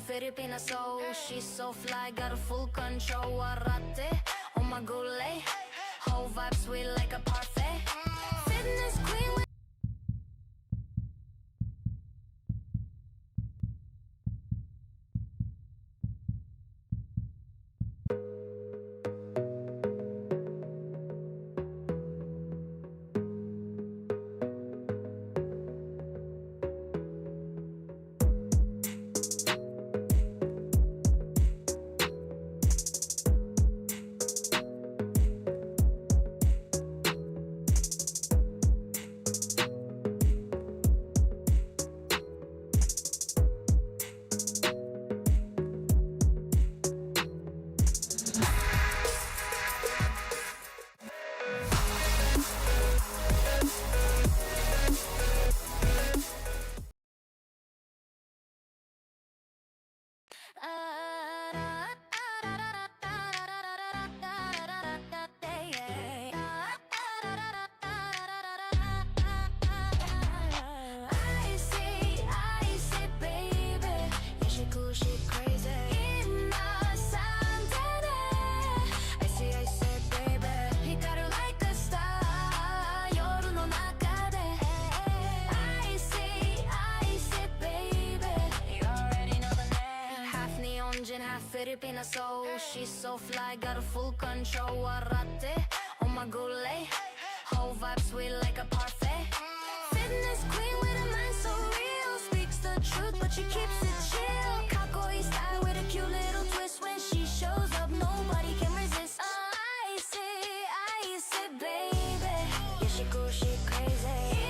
Filipina soul, she's so fly, got a full control. Warate, oh my gulay, whole vibe sweet like a parfait. Fitness queen. Filipina soul, she's so fly, got a full control. Warate, oh my gulay, whole vibe sweet like a parfait. Fitness queen with a mind so real, speaks the truth but she keeps it chill. Kakoi style with a cute little twist, when she shows up nobody can resist. I say baby, yeah she cool, she crazy.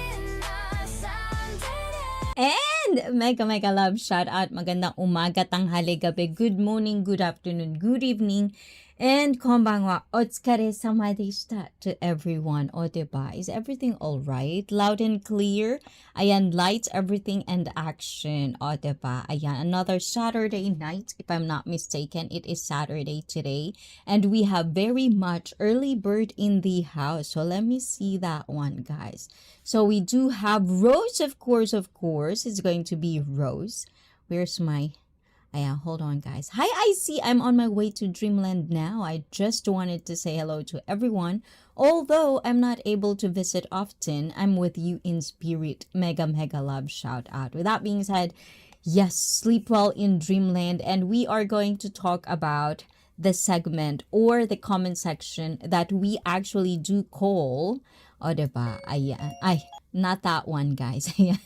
And mega love shout out, magandang umaga, tanghali, gabi, good morning, good afternoon, good evening, and konbanwa, otsukare-sama deshita to everyone. O diba? Is everything alright? Loud and clear? Ayan, lights, everything, and action. O diba? Ayan, another Saturday night, if I'm not mistaken. It is Saturday today, and we have very much early bird in the house. So let me see that one, guys. So we do have Rose, of course. It's going to be Rose. Where's my... hold on, guys. Hi, ICEE. I'm on my way to Dreamland now. I just wanted to say hello to everyone. Although I'm not able to visit often, I'm with you in spirit. Mega love shout out. With that being said, yes, sleep well in Dreamland. And we are going to talk about the segment or the comment section that we actually do call... O diba? Ayan. Ay, not that one, guys. Ayan.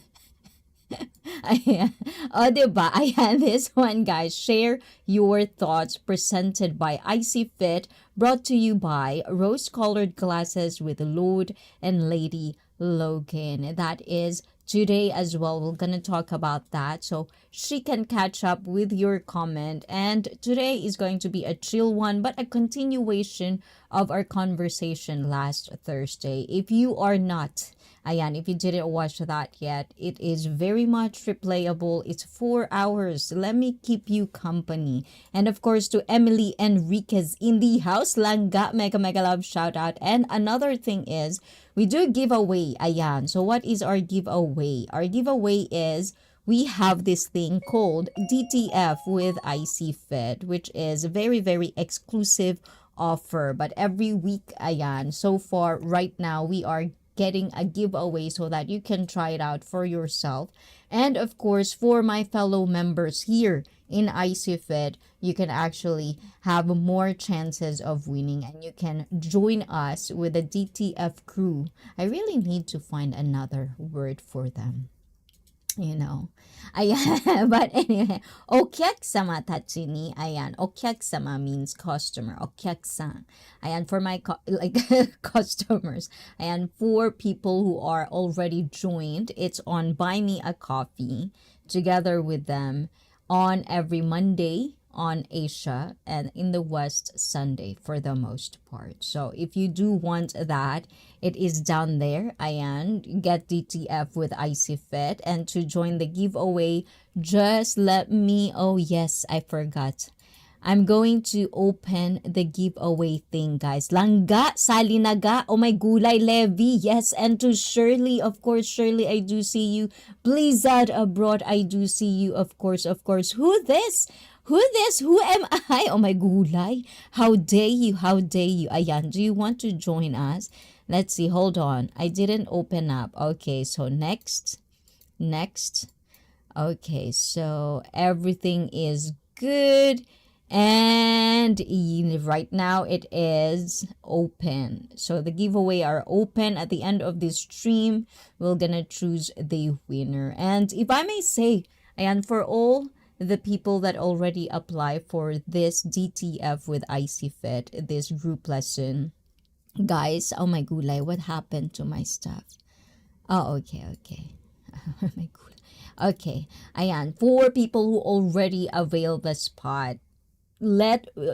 Ayan. O diba? Ayan, this one, guys. Share your thoughts, presented by ICEE Fit, brought to you by rose-colored glasses with Lord and Lady Logan. That is today as well. We're gonna talk about that, so she can catch up with your comment. And today is going to be a chill one, but a continuation of our conversation last Thursday. If you are not, if you didn't watch that yet, it is very much replayable. It's 4 hours. Let me keep you company. And of course, to Emily Enriquez in the house, Langga, mega love shout out. And another thing is, we do giveaway. So what is our giveaway? Our giveaway is, we have this thing called DTF with ICEE Fit, which is a very exclusive offer. But every week, so far right now, we are getting a giveaway so that you can try it out for yourself. And of course, for my fellow members here in ICEE Fit, you can actually have more chances of winning, and you can join us with the DTF crew. I really need to find another word for them. you know. Ayan, but anyway, okyaksama tachi ni, ayan, okyakama means customer, okyaksan. Ayan, for my, like, customers. Ayan, for people who are already joined, it's on Buy Me a Coffee, together with them, on every Monday, on Asia, and in the West Sunday for the most part. So if you do want that, it is down there. Ayan, get DTF with ICEE Fit. And to join the giveaway, just let me, oh yes, I forgot. I'm going to open the giveaway thing, guys. Langga, salinaga, oh my gulay, Levi, yes. And to Shirley, of course, Shirley, I do see you. Blizzard Abroad, I do see you, of course, of course. Who this? Who this? Who am I? Oh my gulay. How dare you? How dare you? Ayan, do you want to join us? Let's see, hold on. I didn't open up. Okay, so next. Okay, so everything is good. And right now it is open. So the giveaway are open. At the end of this stream, we're gonna choose the winner. And if I may say, and for all the people that already apply for this DTF with ICEE Fit, this group lesson, guys, oh my gulay, what happened to my stuff? Oh, okay. Oh my gulay. Okay, ayan, for people who already avail the spot,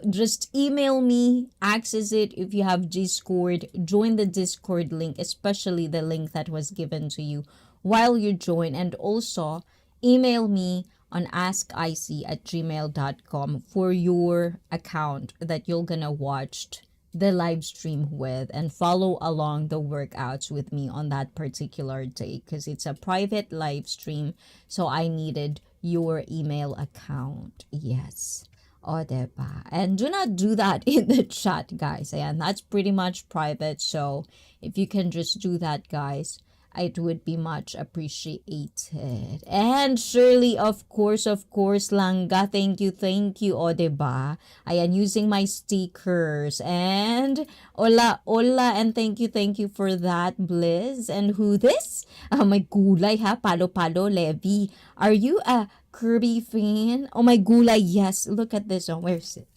just email me, access it. If you have Discord, join the Discord link, especially the link that was given to you while you join. And also email me on askicee@gmail.com for your account that you're gonna watch the live stream with, and follow along the workouts with me on that particular day, because it's a private live stream, so I needed your email account. Yes. O, diba? And do not do that in the chat, guys. And that's pretty much private. So if you can just do that, guys, it would be much appreciated. And Shirley, of course, Langga, thank you, o, diba? Ayan, using my stickers. And Ola, and thank you for that, Bliss. And who this? Oh, my gulay, ha? Palo, Levi. Are you a Kirby fan? Oh, my gulay, yes. Look at this. Oh, where's it?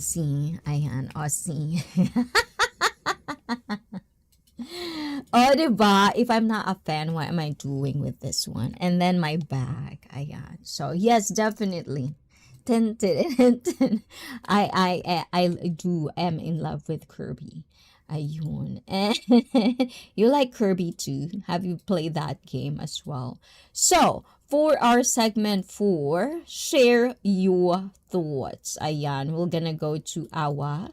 See, ayan, o, see. Oh, diba? If I'm not a fan, what am I doing with this one? And then my bag. Ayan. So, yes, definitely. Tinted. I am in love with Kirby. Ayun. And you like Kirby too. Have you played that game as well? So, for our segment 4, share your thoughts. Ayan. We're gonna go to Awa.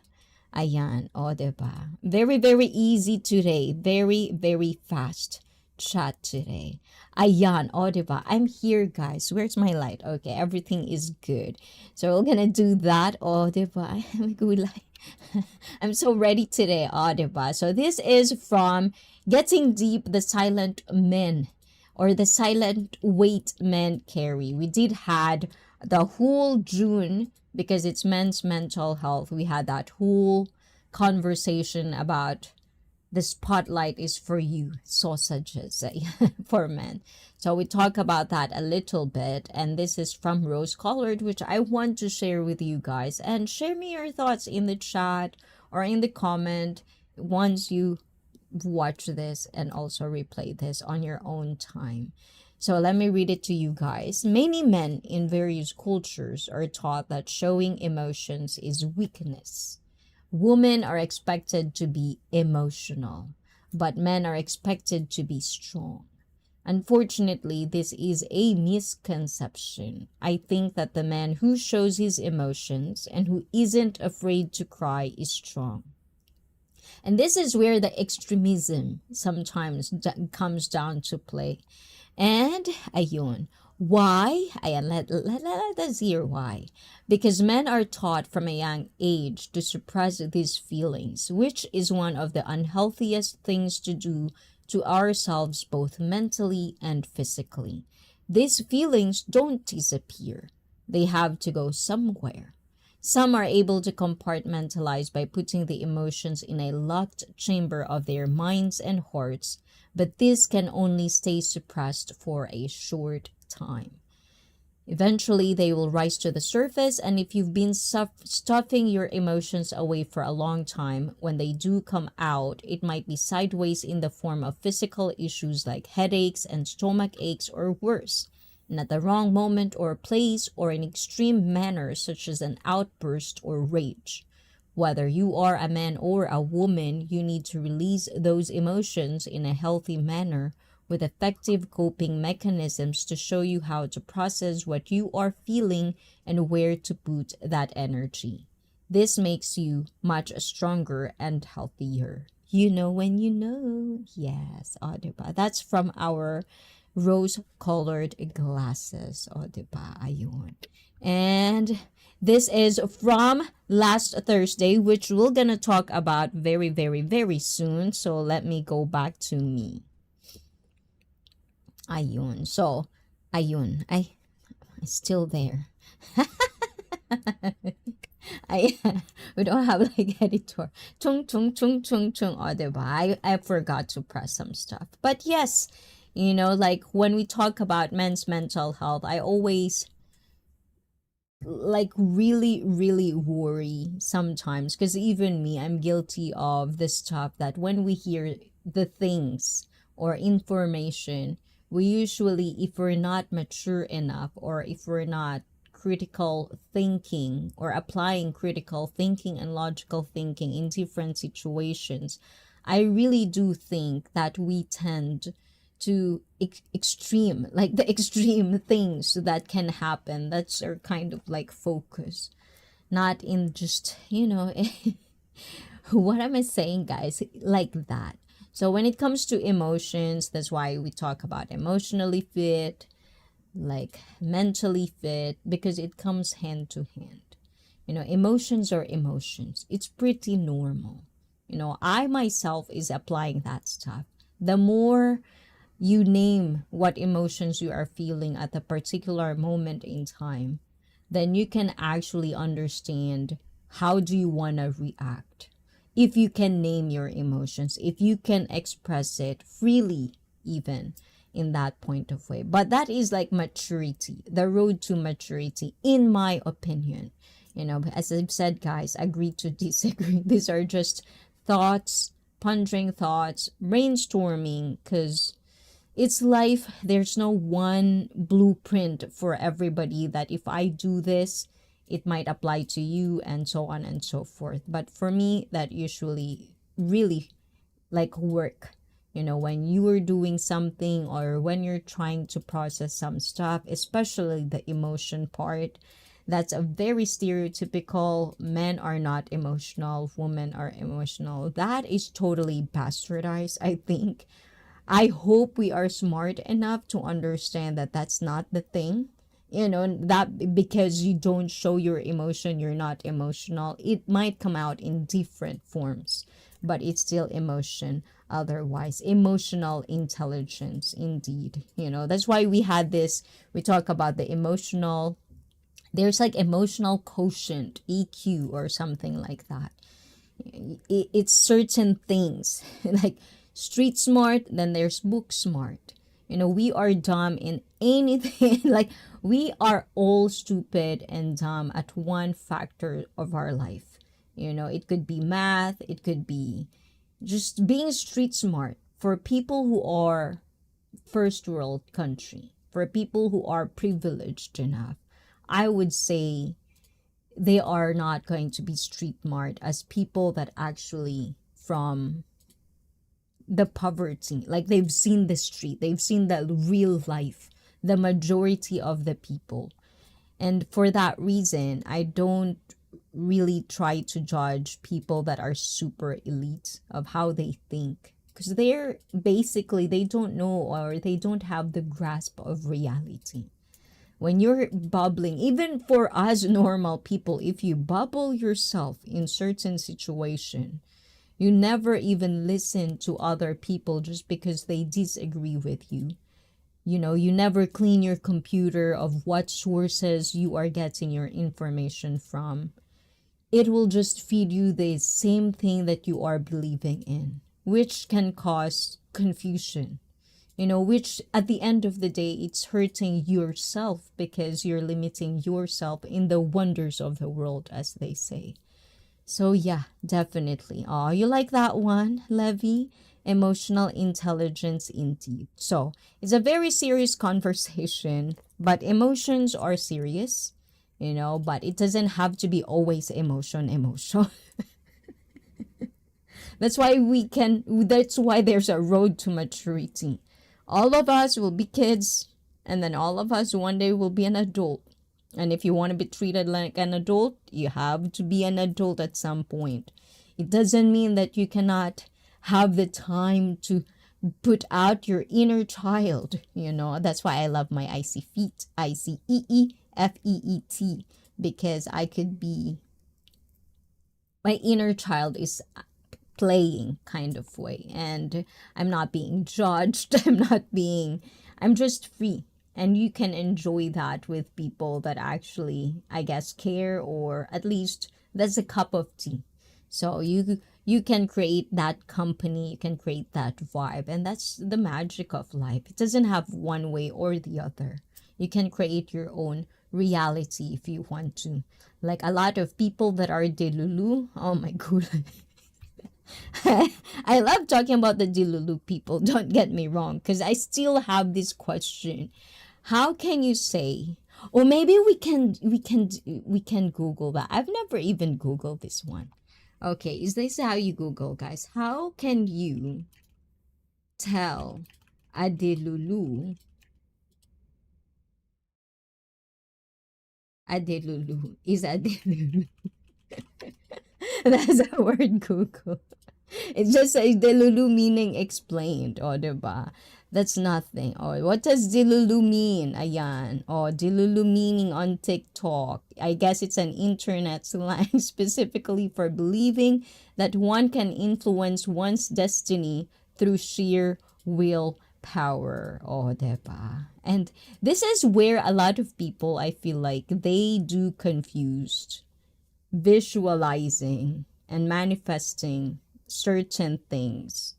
Ayan, o, diba? Very, very easy today. Very, very fast chat today. Ayan, o, diba? I'm here, guys. Where's my light? Okay, everything is good. So we're gonna do that. O, diba? I'm so ready today. O, diba? So this is from Getting Deep, the Silent Men, or the Silent Weight Men Carry. We did had the whole June, because it's men's mental health. We had that whole conversation about the spotlight is for you, sausages for men. So we talk about that a little bit, and this is from Rose Colored, which I want to share with you guys. And share me your thoughts in the chat or in the comment once you watch this, and also replay this on your own time. So let me read it to you guys. Many men in various cultures are taught that showing emotions is weakness. Women are expected to be emotional, but men are expected to be strong. Unfortunately, this is a misconception. I think that the man who shows his emotions and who isn't afraid to cry is strong. And this is where the extremism sometimes comes down to play. And ayun, why? Ayan, let us hear why. Because men are taught from a young age to suppress these feelings, which is one of the unhealthiest things to do to ourselves, both mentally and physically. These feelings don't disappear. They have to go somewhere. Some are able to compartmentalize by putting the emotions in a locked chamber of their minds and hearts, but this can only stay suppressed for a short time. Eventually, they will rise to the surface, and if you've been stuffing your emotions away for a long time, when they do come out, it might be sideways in the form of physical issues like headaches and stomach aches or worse, and at the wrong moment or place or in extreme manner such as an outburst or rage. Whether you are a man or a woman, you need to release those emotions in a healthy manner with effective coping mechanisms to show you how to process what you are feeling and where to put that energy. This makes you much stronger and healthier. You know when you know. Yes, diba? That's from our rose-colored glasses. Diba? Ayun. And this is from last Thursday, which we're gonna talk about very, very, very soon. So let me go back to me. Ayun. So, ayun. Ay, still there. We don't have like editor. Chung, chung, chung, chung, chung. Diba? I forgot to press some stuff. But yes, like when we talk about men's mental health, I always like really, really worry sometimes, because even me, I'm guilty of this stuff that when we hear the things or information, we usually, if we're not mature enough or if we're not critical thinking or applying critical thinking and logical thinking in different situations, I really do think that we tend to extreme, like the extreme things that can happen. That's our kind of like focus, not in just, what am I saying, guys? Like that. So when it comes to emotions, that's why we talk about emotionally fit, like mentally fit, because it comes hand to hand. Emotions are emotions. It's pretty normal. I myself is applying that stuff. The more you name what emotions you are feeling at a particular moment in time, then you can actually understand how do you want to react. If you can name your emotions, if you can express it freely, even in that point of way. But that is like maturity, the road to maturity, in my opinion. As I've said, guys, agree to disagree. These are just thoughts, pondering thoughts, brainstorming, because it's life. There's no one blueprint for everybody that if I do this, it might apply to you, and so on and so forth. But for me, that usually really like work. When you are doing something or when you're trying to process some stuff, especially the emotion part, that's a very stereotypical, men are not emotional, women are emotional. That is totally bastardized, I think. I hope we are smart enough to understand that that's not the thing. That because you don't show your emotion, you're not emotional. It might come out in different forms, but it's still emotion. Otherwise, emotional intelligence, indeed. That's why we talk about the emotional, there's like emotional quotient, EQ, or something like that. It's certain things like street smart, then there's book smart. We are dumb in anything. Like, we are all stupid and dumb at one factor of our life. It could be math, it could be just being street smart. For people who are first world country, for people who are privileged enough, I would say they are not going to be street smart as people that actually from the poverty, like they've seen the street, they've seen the real life, the majority of the people. And for that reason, I don't really try to judge people that are super elite of how they think, because they're basically, they don't know or they don't have the grasp of reality. When you're bubbling, even for us normal people, if you bubble yourself in certain situation, you never even listen to other people just because they disagree with you. You never clean your computer of what sources you are getting your information from. it will just feed you the same thing that you are believing in, which can cause confusion, which at the end of the day, it's hurting yourself because you're limiting yourself in the wonders of the world, as they say. So yeah, definitely. Oh, you like that one, Levy? Emotional intelligence indeed. So it's a very serious conversation, but emotions are serious, but it doesn't have to be always emotion. That's why there's a road to maturity. All of us will be kids, and then all of us one day will be an adult. And if you want to be treated like an adult, you have to be an adult at some point. It doesn't mean that you cannot have the time to put out your inner child. That's why I love my ICEE, FEET, because my inner child is playing kind of way, and I'm not being judged. I'm just free, and you can enjoy that with people that actually, I guess, care, or at least that's a cup of tea. So you can create that company, you can create that vibe, and that's the magic of life. It doesn't have one way or the other. You can create your own reality if you want to. Like a lot of people that are delulu, oh my goodness. I love talking about the delulu people, don't get me wrong, because I still have this question. How can you say, or maybe we can Google that. I've never even Googled this one. Okay, is this how you Google, guys? How can you tell a delulu is a delulu? That's a word, Google. It just says delulu meaning explained, o diba? That's nothing. Or what does dilulu mean? Ayan. Or dilulu meaning on TikTok. I guess it's an internet slang specifically for believing that one can influence one's destiny through sheer willpower. Oh, diba? And this is where a lot of people, I feel like, they do confused visualizing and manifesting certain things,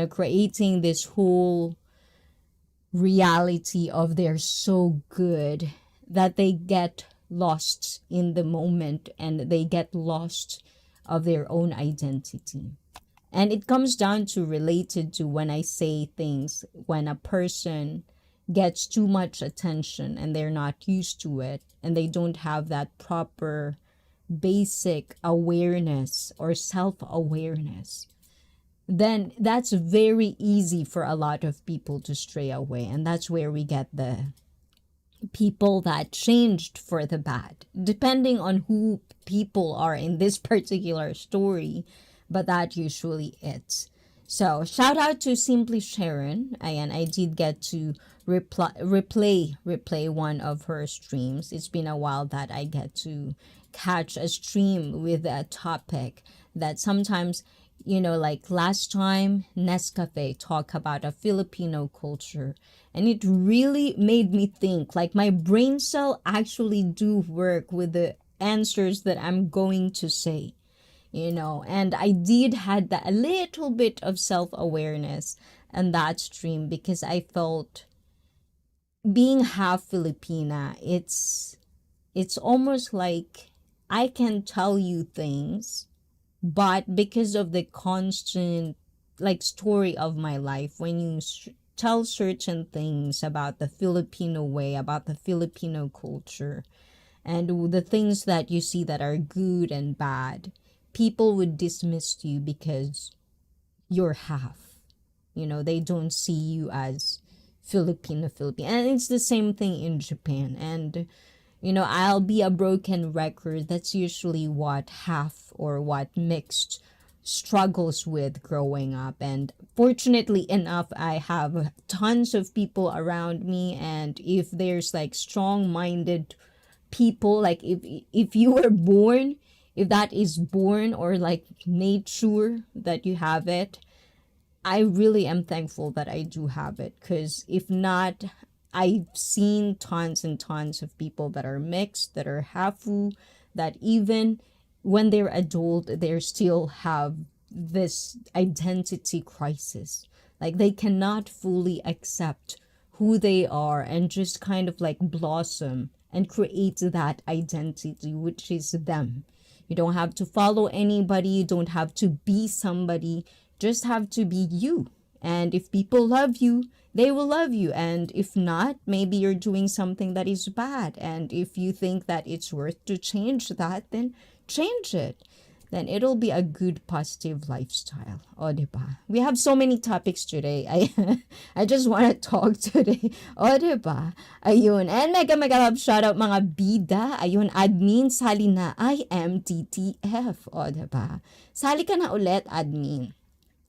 creating this whole reality of they're so good that they get lost in the moment, and they get lost of their own identity. And it comes down to related to when I say things, when a person gets too much attention and they're not used to it, and they don't have that proper basic awareness or self-awareness, then that's very easy for a lot of people to stray away. And that's where we get the people that changed for the bad, depending on who people are in this particular story, but that usually it. So shout out to Simply Sharon. And I did get to replay one of her streams. It's been a while that I get to catch a stream with a topic that sometimes, like last time Nescafe talked about a Filipino culture, and it really made me think, like my brain cell actually do work with the answers that I'm going to say, and I did had that a little bit of self-awareness in that stream, because I felt being half Filipina, it's almost like I can tell you things, but because of the constant story of my life, when you tell certain things about the Filipino way, about the Filipino culture, and the things that you see that are good and bad, people would dismiss you because you're half. They don't see you as Filipino. And it's the same thing in Japan. And I'll be a broken record. That's usually what half or what mixed struggles with growing up. And fortunately enough, I have tons of people around me. And if there's strong-minded people, if you were born, if that is born or nature that you have it, I really am thankful that I do have it. Because if not, I've seen tons and tons of people that are mixed, that are hafu, that even when they're adult, they still have this identity crisis. Like they cannot fully accept who they are and just kind of like blossom and create that identity, which is them. You don't have to follow anybody, you don't have to be somebody, just have to be you. And if people love you, they will love you. And if not, maybe you're doing something that is bad. And if you think that it's worth to change that, then change it. Then it'll be a good positive lifestyle. O, diba? We have so many topics today. I just want to talk today. O, diba? Ayun. And mega love shoutout mga bida. Ayun, admin, sali na. I am TTF. O, diba? Sali ka na ulit, admin.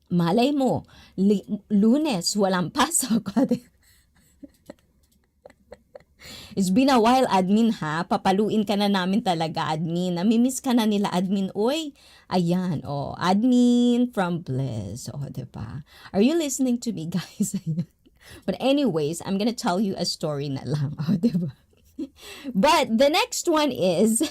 Malay mo, Lunes, walang pasok. O, diba? It's been a while, admin ha. Papaluin ka na namin talaga, admin. Namimiss ka na nila, admin. Oy, ayan, oh. Admin from Bliss. Oh, diba? Are you listening to me, guys? But anyways, I'm gonna tell you a story na lang. Oh, diba? But the next one is,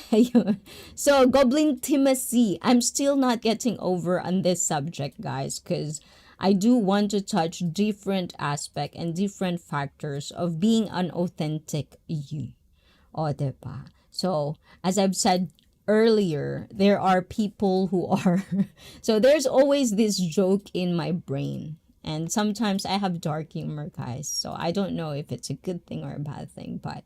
so Goblin Timothy. I'm still not getting over on this subject, guys, because I do want to touch different aspect and different factors of being an authentic you. O, diba? So, as I've said earlier, there are people who are... So, there's always this joke in my brain. And sometimes I have dark humor, guys. So, I don't know if it's a good thing or a bad thing. But,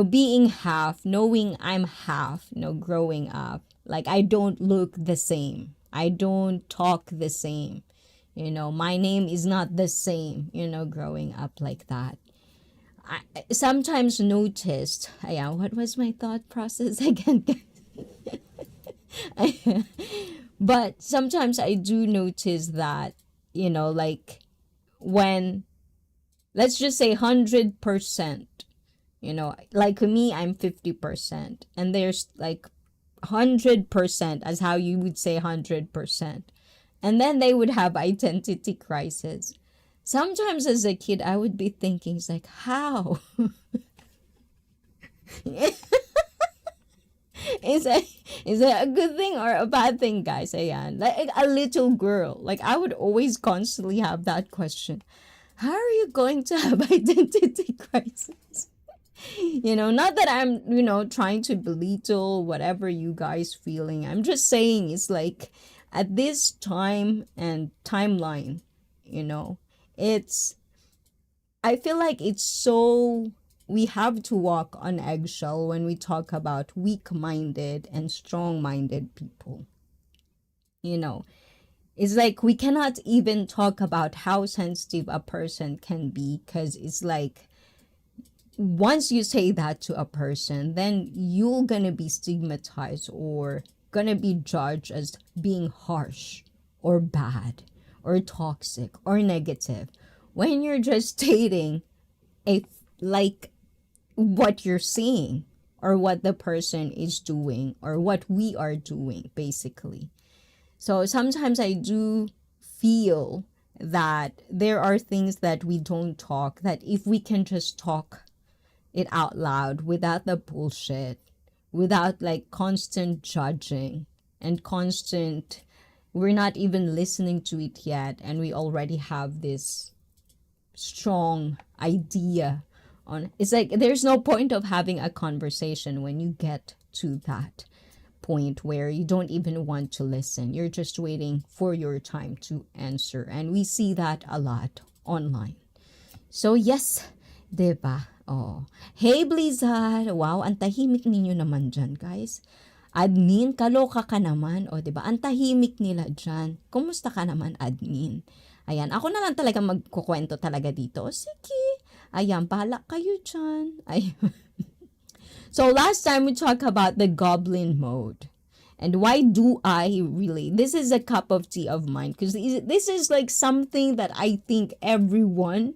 being half, knowing I'm half, growing up, like, I don't look the same. I don't talk the same. My name is not the same, growing up like that. I sometimes noticed, what was my thought process again? But sometimes I do notice that, like when, let's just say 100%, like me, I'm 50%. And there's like 100% as how you would say 100%. And then they would have identity crisis. Sometimes as a kid, I would be thinking, it's like, how? Is it a good thing or a bad thing, guys? Ayan. Like a little girl. Like I would always constantly have that question. How are you going to have identity crisis? Not that I'm, trying to belittle whatever you guys feeling. I'm just saying it's like, at this time and timeline, I feel like it's so, we have to walk on eggshell when we talk about weak-minded and strong-minded people. It's like we cannot even talk about how sensitive a person can be, because it's like, once you say that to a person, then you're gonna be stigmatized or gonna be judged as being harsh or bad or toxic or negative when you're just stating like what you're seeing or what the person is doing or what we are doing, basically. So sometimes I do feel that there are things that we don't talk, that if we can just talk it out loud without the bullshit, without like constant judging and constant, we're not even listening to it yet, and we already have this strong idea on, it's like there's no point of having a conversation when you get to that point where you don't even want to listen. You're just waiting for your time to answer, and we see that a lot online. So yes, diba? Oh. Hey, Blizzard! Wow, ang tahimik ninyo naman dyan, guys. Admin, kaloka ka naman. O, diba? Ang tahimik nila dyan. Kumusta ka naman, admin? Ayan, ako na lang talaga magkukwento talaga dito. Sige. Ayan, bahala kayo dyan. Ayan. So, last time we talked about the goblin mode. And why do I really? This is a cup of tea of mine. Because this is like something that I think everyone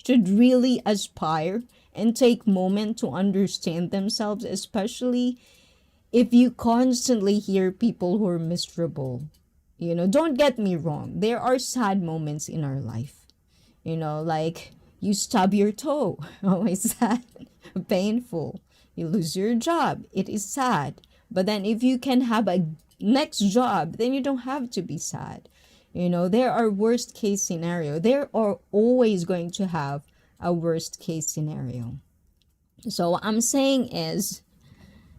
should really aspire and take moment to understand themselves, especially if you constantly hear people who are miserable. Don't get me wrong. There are sad moments in our life. Like you stub your toe. Always sad, painful. You lose your job. It is sad. But then if you can have a next job, then you don't have to be sad. There are worst case scenario. There are always going to have a worst case scenario. So what I'm saying is,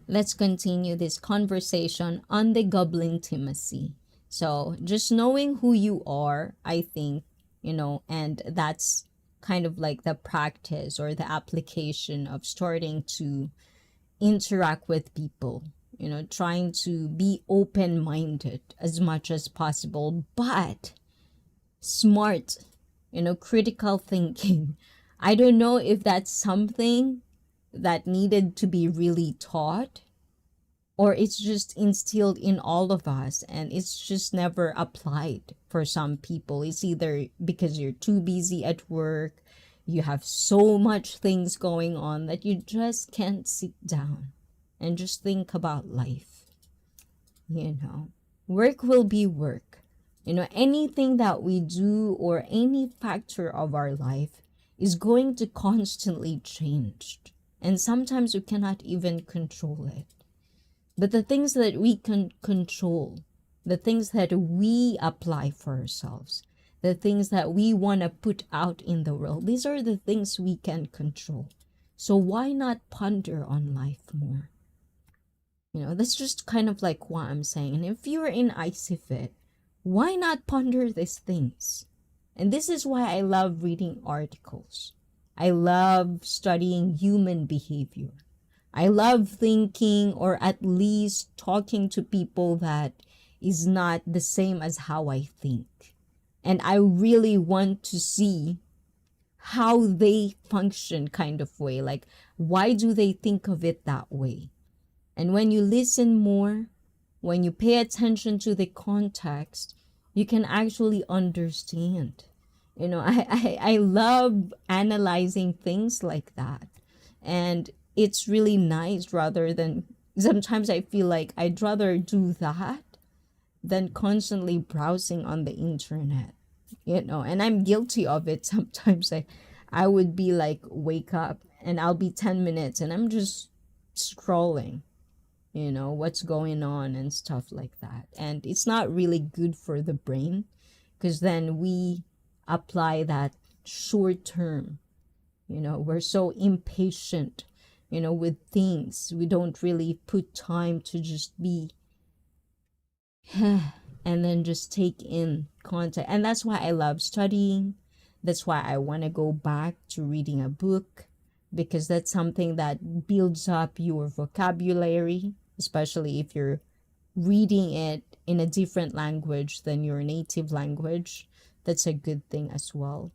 let's continue this conversation on the goblin intimacy. So just knowing who you are, I think, and that's kind of like the practice or the application of starting to interact with people, trying to be open-minded as much as possible, but smart, critical thinking. I don't know if that's something that needed to be really taught, or it's just instilled in all of us and it's just never applied for some people. It's either because you're too busy at work, you have so much things going on that you just can't sit down and just think about life. Work will be work. Anything that we do or any factor of our life is going to constantly change. And sometimes we cannot even control it. But the things that we can control, the things that we apply for ourselves, the things that we want to put out in the world, these are the things we can control. So why not ponder on life more? That's just kind of like what I'm saying. And if you're in ICEE, why not ponder these things? And this is why I love reading articles. I love studying human behavior. I love thinking, or at least talking to people that is not the same as how I think. And I really want to see how they function kind of way. Like, why do they think of it that way? And when you listen more, when you pay attention to the context, you can actually understand. I love analyzing things like that. And it's really nice, rather than, sometimes I feel like I'd rather do that than constantly browsing on the internet, and I'm guilty of it. Sometimes I would be like, wake up and I'll be 10 minutes and I'm just scrolling, what's going on and stuff like that. And it's not really good for the brain, because then we apply that short term, we're so impatient, with things. We don't really put time to just be and then just take in content. And that's why I love studying. That's why I want to go back to reading a book, because that's something that builds up your vocabulary, especially if you're reading it in a different language than your native language. That's a good thing as well.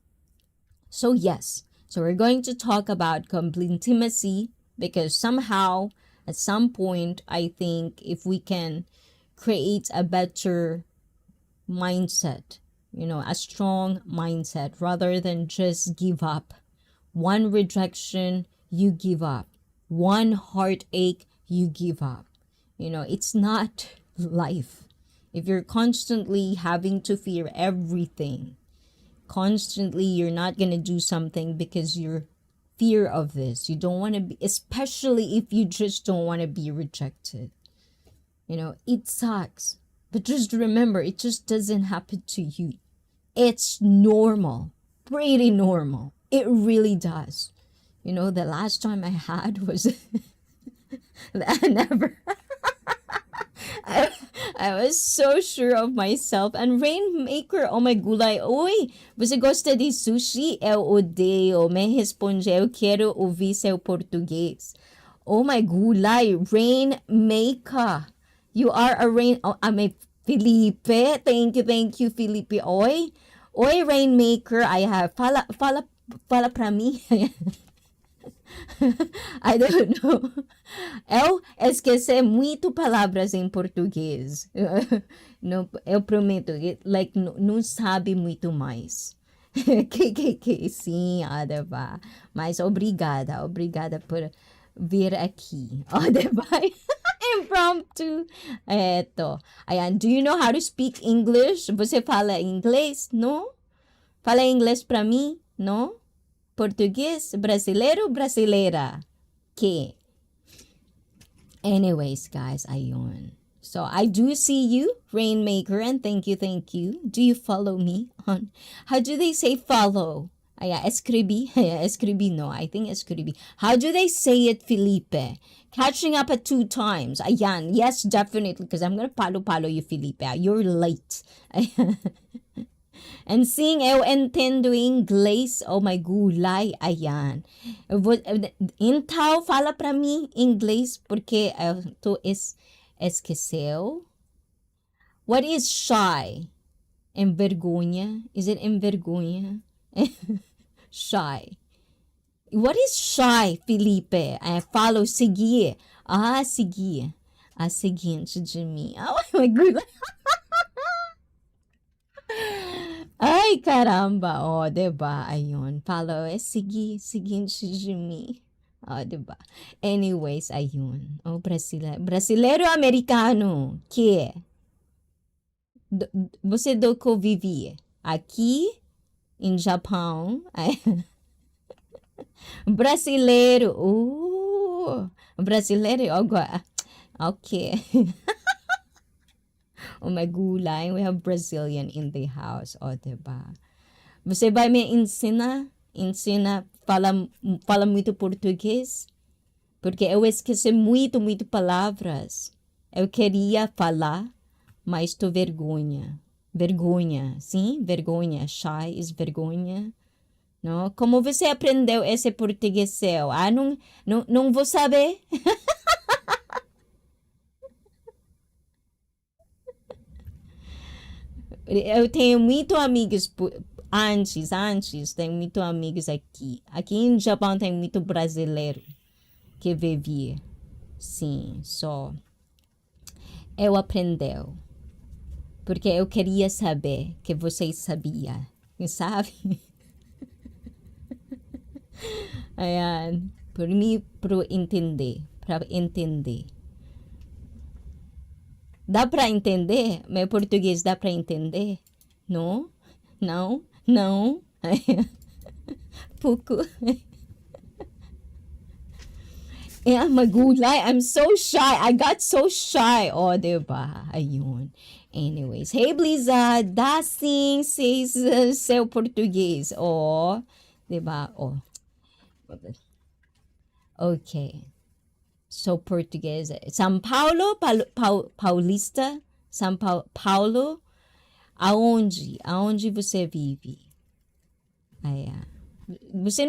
So yes, so we're going to talk about complete intimacy, because somehow at some point, I think if we can create a better mindset, a strong mindset, rather than just give up. One rejection, you give up. One heartache, you give up. It's not life. If you're constantly having to fear everything, constantly you're not going to do something because you're fear of this. You don't want to be, especially if you just don't want to be rejected. It sucks. But just remember, it just doesn't happen to you. It's normal. Pretty normal. It really does. The last time I had was I never I was so sure of myself. And Rainmaker, oh my gulay, oi, você gosta de sushi? Eu odeio, me responde, eu quero ouvir seu português. Oh my gulay, Rainmaker. You are a rain, oh, I'm a Felipe. Thank you, Felipe. Oi, Rainmaker. I have, fala pra mim. I don't know. Eu esqueci muito palavras em português. Não, eu prometo, like, não sabe muito mais. Sim, Adeva. Mas obrigada por vir aqui. Adeva. Impromptu. Eto. Ayan, do you know how to speak English? Você fala inglês, não? Fala inglês pra mim, não? Português, brasileiro, brasileira. Que? Anyways, guys, ayun. So, I do see you, Rainmaker, and thank you, thank you. Do you follow me on, how do they say follow? Escribi? Escribi, no, I think escribi. How do they say it, Felipe? Catching up at 2 times. Ayan, yes, definitely, because I'm gonna palo you, Felipe. You're late. And seeing eu entendo inglês, oh my gulay, ayan. Então, fala pra mim inglês, porque tu esqueceu. What is shy? Envergonha? Is it envergonha? Shy. What is shy, Felipe? Follow, seguir. Seguir. A seguinte de mim. Oh my God. Ay, caramba. Oh, diba? Ayun. Follow, seguinte de mim. Oh, diba? Anyways, ayun. Oh, brasileiro-americano. Que? Você do que vive? Aqui, em Japão. Brasileiro. Brasileiro. Okay. Oh my gulay, we have Brazilian in the house. O, diba? Você vai me ensinar? Fala muito português? Porque eu esqueci muito palavras. Eu queria falar, mas tô vergonha. Vergonha, sim? Vergonha. Shy is vergonha. Não? Como você aprendeu esse português seu? Não vou saber. Eu tenho muito amigos antes, tenho muito amigos aqui. Aqui em Japão tem muito brasileiro que vive. Sim, só. Eu aprendeu. Porque eu queria saber que vocês sabiam. Sabe? Ayan. Por mim, para entender. Dá para entender? Meu português dá para entender? Não? Pouco. Yeah, magulay. I'm so shy. I got so shy. Oh, diba? Ayun. Anyways. Hey, Bliza. Dancing says seu português. Oh, diba? Oh. Okay. So, Portuguese. São Paulo, Paulista, São Paulo. Aonde você vive? Você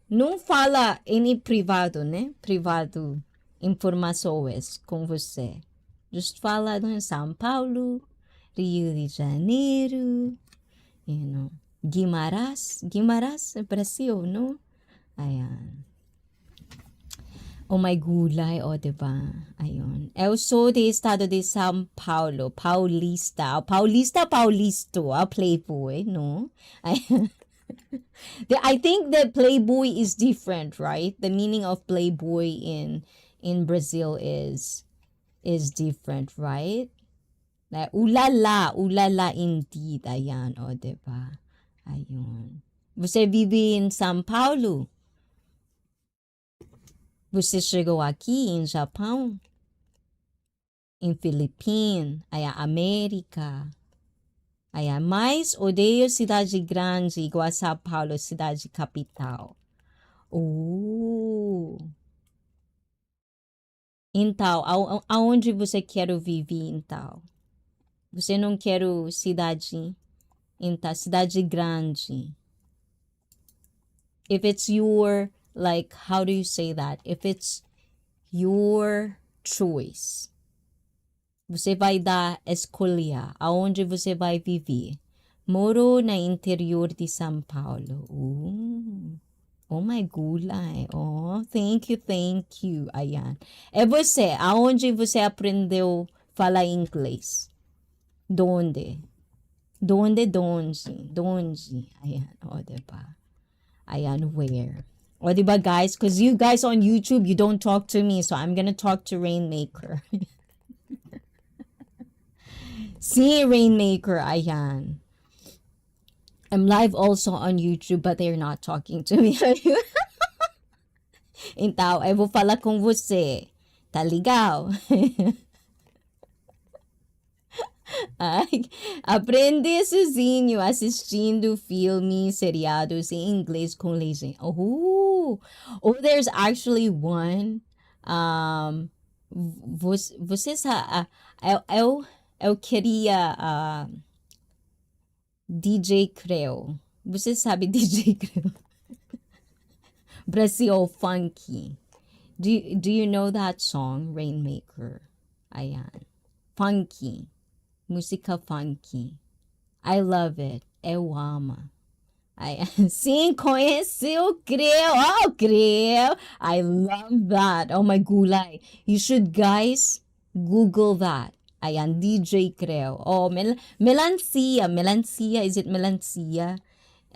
não fala em privado, né? Privado, informações com você. Just fala em São Paulo, Rio de Janeiro, Guimarães, Brasil, não? Ayan. Oh my gulay, diba? Ayun. Eu sou do estado de São Paulo, Paulista. Paulisto, playboy, no? I think the playboy is different, right? The meaning of playboy in Brazil is different, right? Like, ulala indeed. Ayan, diba? Ayun. Você vive em São Paulo? Você chegou aqui em Japão? Em Filipinas? América? Mas odeio cidade grande igual a São Paulo, cidade capital. Então, aonde você quer viver, então? Você não quer cidade, então, cidade grande. If it's your, like, how do you say that? If it's your choice, você vai dar escolha aonde você vai viver. Moro na interior de São Paulo. Oh my gulay. Oh, thank you. Ayan. É você, aonde você aprendeu falar inglês? Donde? Ayan, diba? Ayan, where? Diba, guys? Because you guys on YouTube, you don't talk to me, so I'm gonna talk to Rainmaker. See, Rainmaker, ayan. I'm live also on YouTube, but they're not talking to me. Então, eu vou falar com você. Taligaw. Ai, aprender sozinho assistindo filmes, seriados em inglês com legenda. There's actually one. Vocês, eu queria DJ Creo. Você sabe DJ Creo? Brasil Funky. Do you know that song, Rainmaker? Ayan. Funky. Música funky. I love it. Eu amo. Ayan. Sim, conheceu Creo. Oh, Creo. I love that. Oh my gulay. You should, guys, Google that. Ayan, DJ Creo. Oh, Melancia. Melancia. Is it Melancia?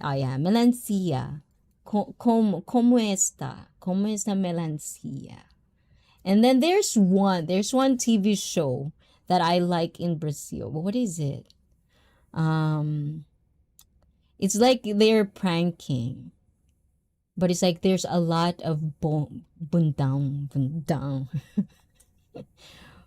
Ayan, Melancia. ¿Cómo está? ¿Cómo está Melancia? And then there's one TV show that I like in Brazil. What is it? It's like they're pranking. But it's like there's a lot of bundão.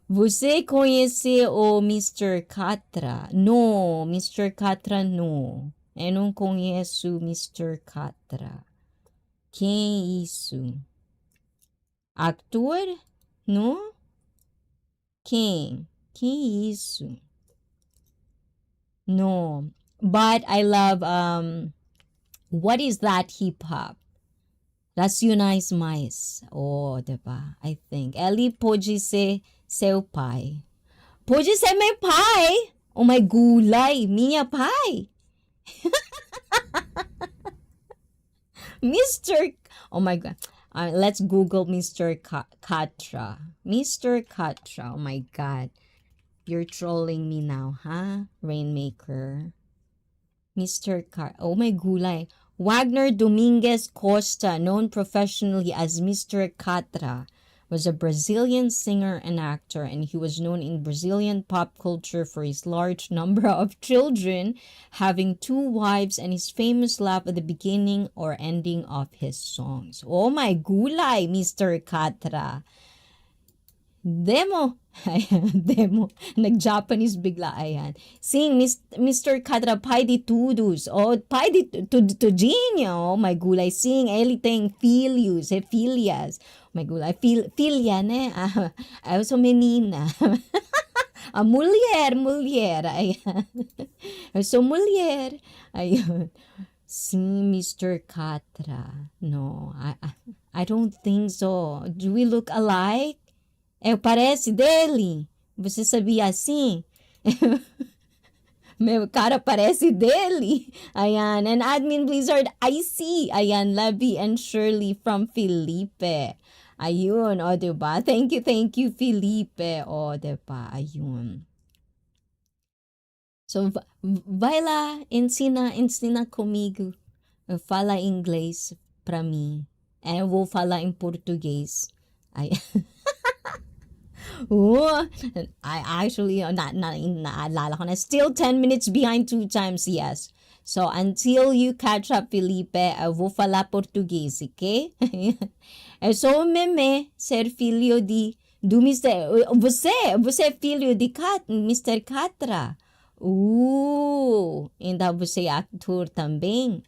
Você conhece o Mr. Catra? No, Mr. Catra no. Eu não conheço Mr. Catra. Quem é isso? Ator? Não? Quem? Quem é isso? No. But I love, what is that hip-hop? Racionais Mais. Oh, diba? I think. Ele pode ser seu pai. Pode ser meu pai. Oh my gulay, minha pai. Oh my God. Let's Google Mr. Catra. Mr. Catra. Oh my God. You're trolling me now, huh? Rainmaker. Mr. Catra. Oh my gulay. Wagner Dominguez Costa, known professionally as Mr. Catra, was a Brazilian singer and actor, and he was known in Brazilian pop culture for his large number of children, having 2 wives, and his famous laugh at the beginning or ending of his songs. Oh my gulay, Mr. Catra. Demo. Ayan, demo. Nag-Japanese bigla, ayan. Sing, Mr. Catra, pai de todos. Oh, pai de tudinho. Oh my gulay. Sing, ele tem filhos, filhas. Oh my gulay. Filha, né? Eu sou menina. A mulher. Ayan. Eu sou mulher. Ayan. Sim, Mr. Catra. No, I don't think so. Do we look alike? Parece dele. Você sabia assim? Meu cara parece dele. Ayan. And Admin Blizzard, ICEE. Ayan, Levy and Shirley from Felipe. Ayun, o diba? Thank you, Felipe. O diba? Ayun. So, vai lá, ensina comigo. Fala inglês pra mim. Eu vou falar em português. Oh, I actually naalala ko na. Still 10 minutes behind 2 times, yes. So, until you catch up, Felipe, eu vou falar português, okay? Eu sou meme, ser filho do Mr. Você é filho de Mr. Catra. Ainda você é ator também?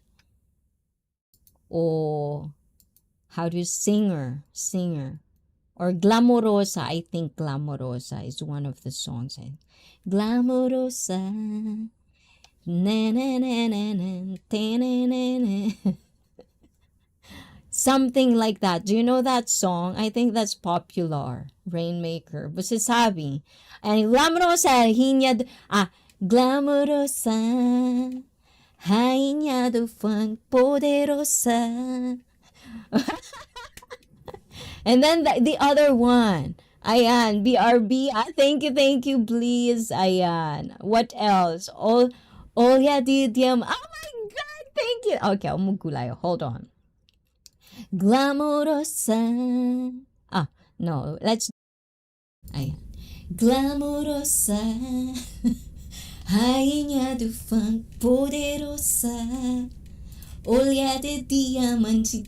Or, how do you singer? Or Glamorosa. I think Glamorosa is one of the songs. Glamorosa. Something like that. Do you know that song? I think that's popular. Rainmaker. Você sabe? And Glamorosa, Glamorosa, rainha do funk, poderosa. And then the other one. Ayan, BRB. Thank you, please. Ayan. What else? Olya Didiam. Oh my God, thank you. Okay, umugulay. Hold on. Glamorosa. No, let's. Ayan. Glamorosa. Rainha do funk, poderosa. Olha de diamante.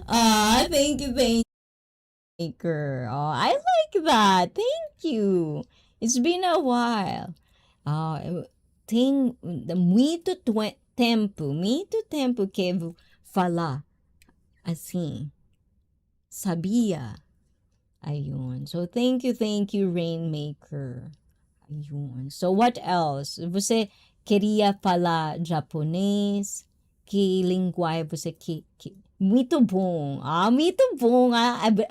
Thank you, Maker. Oh, I like that. Thank you. It's been a while. Tem muito tempo que eu falar assim, sabia? Ayun. So, thank you, Rainmaker. Ayun. So, what else? Você queria falar japonês? Que linguagem você muito bom. Muito bom.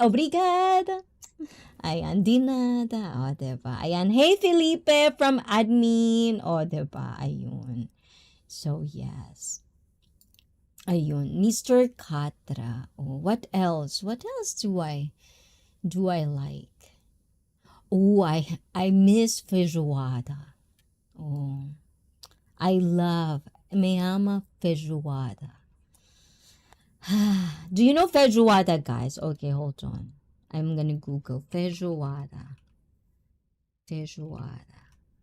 Obrigada. Ayan, di nada. O, diba? Ayan, hey, Felipe from admin. O, diba? Ayun. So, yes. Ayun, Mr. Katra. Oh, what else? What else do I like? Oh, I miss feijoada. Oh, I love me ama feijoada. Do you know feijoada, guys? Okay, hold on. I'm gonna Google feijoada. Feijoada.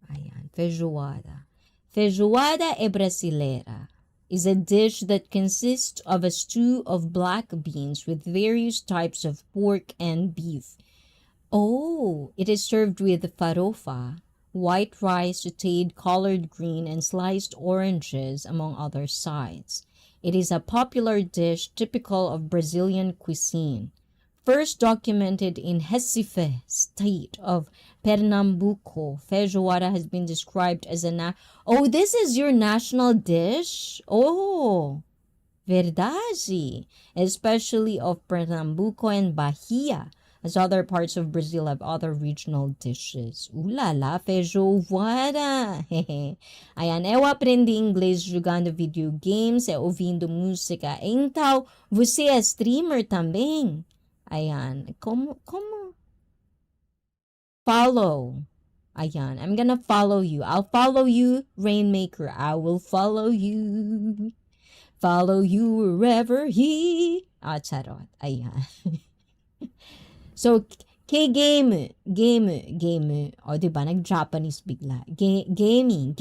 Ayan, feijoada. Feijoada é brasileira. Is a dish that consists of a stew of black beans with various types of pork and beef. Oh, it is served with farofa, white rice sauteed colored green, and sliced oranges, among other sides. It is a popular dish typical of Brazilian cuisine. First documented in Recife, state of Pernambuco, feijoada has been described as Oh, this is your national dish? Oh, verdade. Especially of Pernambuco and Bahia, as other parts of Brazil have other regional dishes. Ooh la la, feijoada. Ayan, eu aprendi inglês jogando video games e ouvindo música. Então, você é streamer também? Ayan, como? Follow. Ayan, I'm gonna follow you. I'll follow you, Rainmaker. I will follow you. Follow you wherever charot. Ayan. So, game. O, diba? Nag-Japanese bigla. Gaming.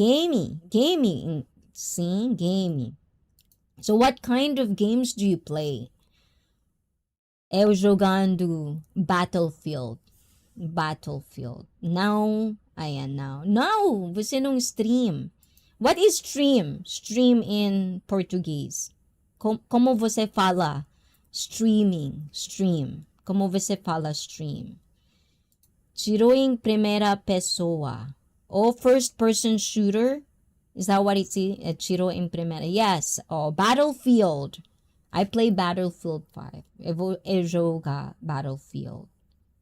See? Gaming. So, what kind of games do you play? Eu jogando Battlefield. Now, Now, você não stream. What is stream? Stream in Portuguese. Como você fala? Stream. Como você fala stream? Tiro em primeira pessoa. Or first person shooter? Is that what it's tiro em primeira? Yes. Oh, Battlefield. I play Battlefield 5. Eu vou jogar Battlefield.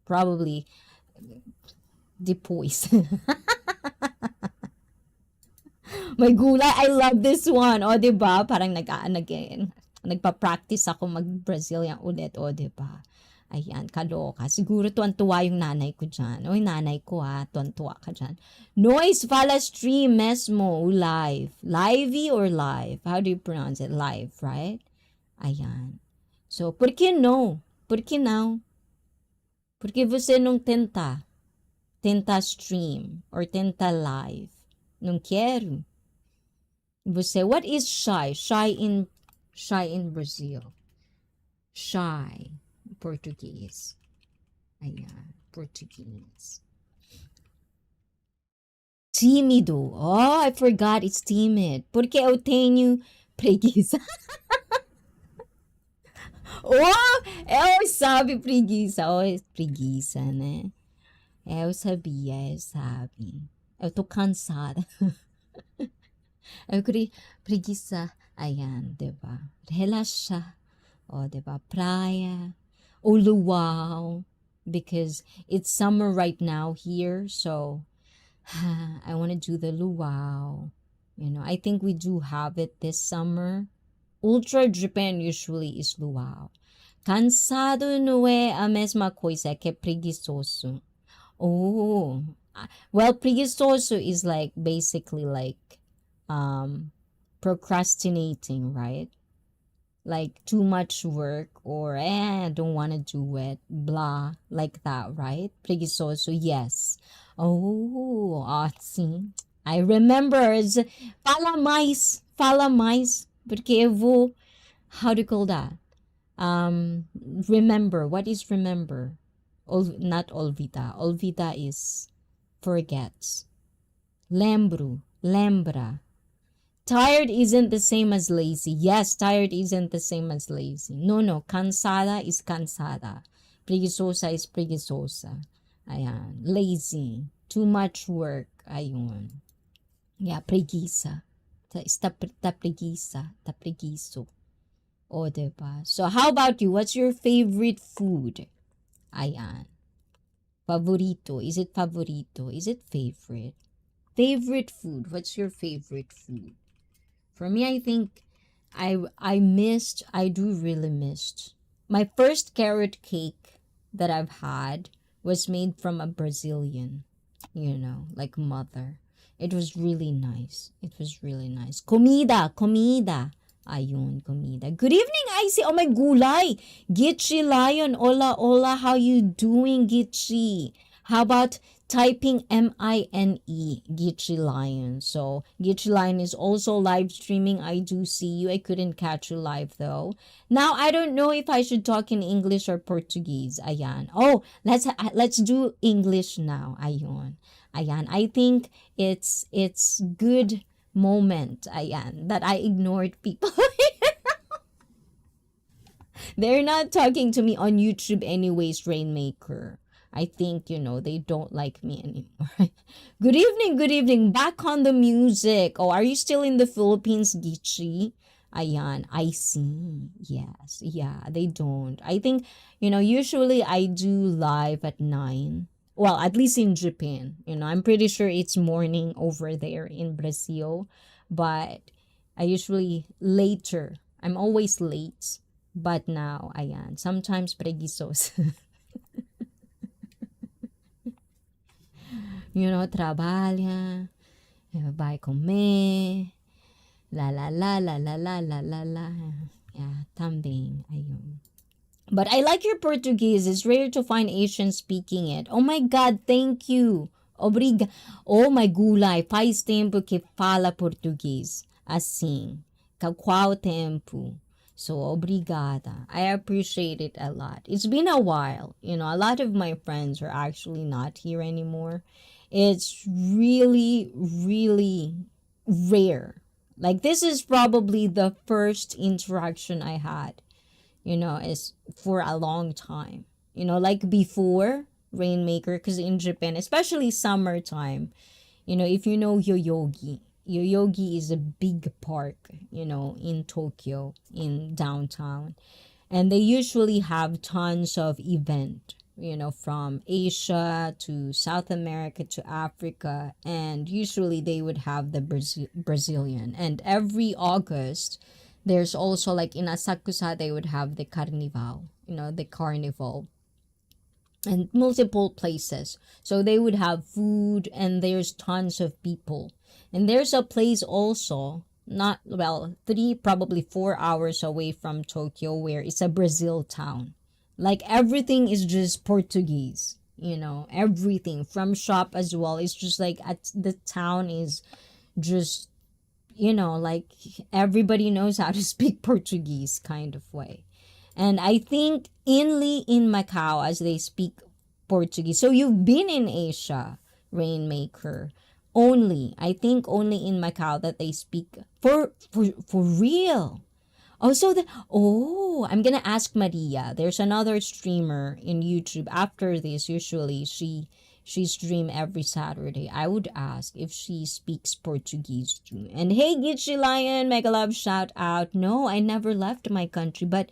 Probably depois. May gulay. I love this one. O, diba? Parang nagpa-practice ako mag-Brazilian ulit. O, diba? Ayan, kaloka. Siguro tuwan-tuwa yung nanay ko dyan. Oy, nanay ko tuwan-tuwa ka dyan. Noise, fala stream mesmo. Live. Livey or live? How do you pronounce it? Live, right? Ayan. So, por que no? Por que não? Porque você não tenta stream or tenta live. Não quero. Você, what is shy? Shy in Brazil. Shy. Portuguese. Ayan, Portuguese. Tímido. Oh, I forgot it's timid. Porque eu tenho preguiça. Oh, eu sabe preguiça. Oh, preguiça, né? Eu sabia, eu sabe. Eu tô cansada. Eu queria preguiça. Ayan, diba? Relaxa. O, diba? Praia. O luau. Because it's summer right now here. So, I want to do the luau. You know, I think we do have it this summer. Ultra Japan usually is luau. Cansado não é a mesma coisa que preguiçoso. Oh, well, preguiçoso is like basically like procrastinating, right? Like too much work or I don't want to do it, blah, like that, right? Preguiçoso, yes. Oh, see, I remember. Fala mais, porque eu vou, how do you call that? Um, remember. What is remember? Not olvida. Olvida is forgets. Lembro, lembra. Tired isn't the same as lazy. Yes, tired isn't the same as lazy. No, no. Cansada is cansada. Preguiçosa is preguiçosa. Ayan. Lazy. Too much work. Ayun. Yeah, preguiça. Está preguiça. Está preguiço. O, diba? So, how about you? What's your favorite food? Ayan. Favorito. Is it favorito? Is it favorite? Favorite food. What's your favorite food? For me, I think I do really missed. My first carrot cake that I've had was made from a Brazilian, like mother. It was really nice. It was really nice. Comida, comida. Ayun, comida. Good evening, ICEE. Oh my gulay. Gitchi Lion. Hola, hola. How you doing, Gitchi? How about typing MINE, Gitchi Lion? So, Gitchi Lion is also live streaming. I do see you. I couldn't catch you live though. Now, I don't know if I should talk in English or Portuguese. Ayan. Oh, let's do English now. Ayun. Ayan. I think it's good moment, ayan, that I ignored people. They're not talking to me on YouTube anyways, Rainmaker. I think, they don't like me anymore. Good evening, good evening. Back on the music. Oh, are you still in the Philippines, Gichi? Ayan, I see. Yes, yeah, they don't. I think, usually I do live at 9. Well, at least in Japan. I'm pretty sure it's morning over there in Brazil. But I usually later. I'm always late. But now, ayan, sometimes preguisos. Trabalha, vai comer, la la la la la la la la la. Yeah, também, ayun. But I like your Portuguese. It's rare to find Asians speaking it. Oh my God, thank you. Obriga. Oh my gulay, faz tempo que fala português. Assim. Qual tempo? So, obrigada. I appreciate it a lot. It's been a while. A lot of my friends are actually not here anymore. It's really, really rare. Like, this is probably the first interaction I had, is for a long time. Like before Rainmaker, because in Japan, especially summertime, if you know Yoyogi, Yoyogi is a big park, in Tokyo, in downtown. And they usually have tons of event, from Asia to South America to Africa. And usually they would have the Brazilian. And every August, there's also like in Asakusa, they would have the carnival, the carnival. And multiple places. So they would have food and there's tons of people. And there's a place also, not, 3, probably 4 hours away from Tokyo where it's a Brazil town. Like everything is just Portuguese, everything from shop as well. It's just like the town is just, like everybody knows how to speak Portuguese kind of way. And I think only in Macau as they speak Portuguese. So you've been in Asia, Rainmaker. I think only in Macau that they speak for real. I'm gonna ask Maria. There's another streamer in YouTube. After this, usually she stream every Saturday. I would ask if she speaks Portuguese too. And hey, Gitchi Lion, mega love shout out. No, I never left my country, but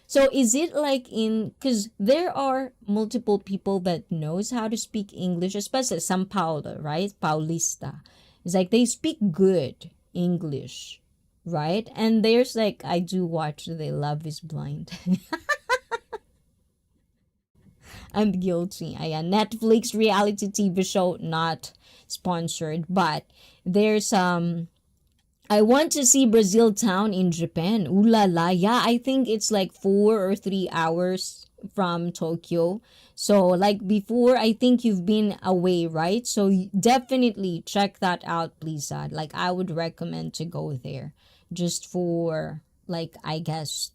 so is it like because there are multiple people that knows how to speak English, especially São Paulo, right? Paulista. It's like they speak good English, right? And there's like, I do watch the Love is Blind. I'm guilty. Netflix reality TV show, not sponsored, but there's I want to see Brazil town in Japan. Ooh la la. Yeah, I think it's like 4 or 3 hours from Tokyo. So like before, I think you've been away, right? So definitely check that out, please. Like I would recommend to go there just for like, I guess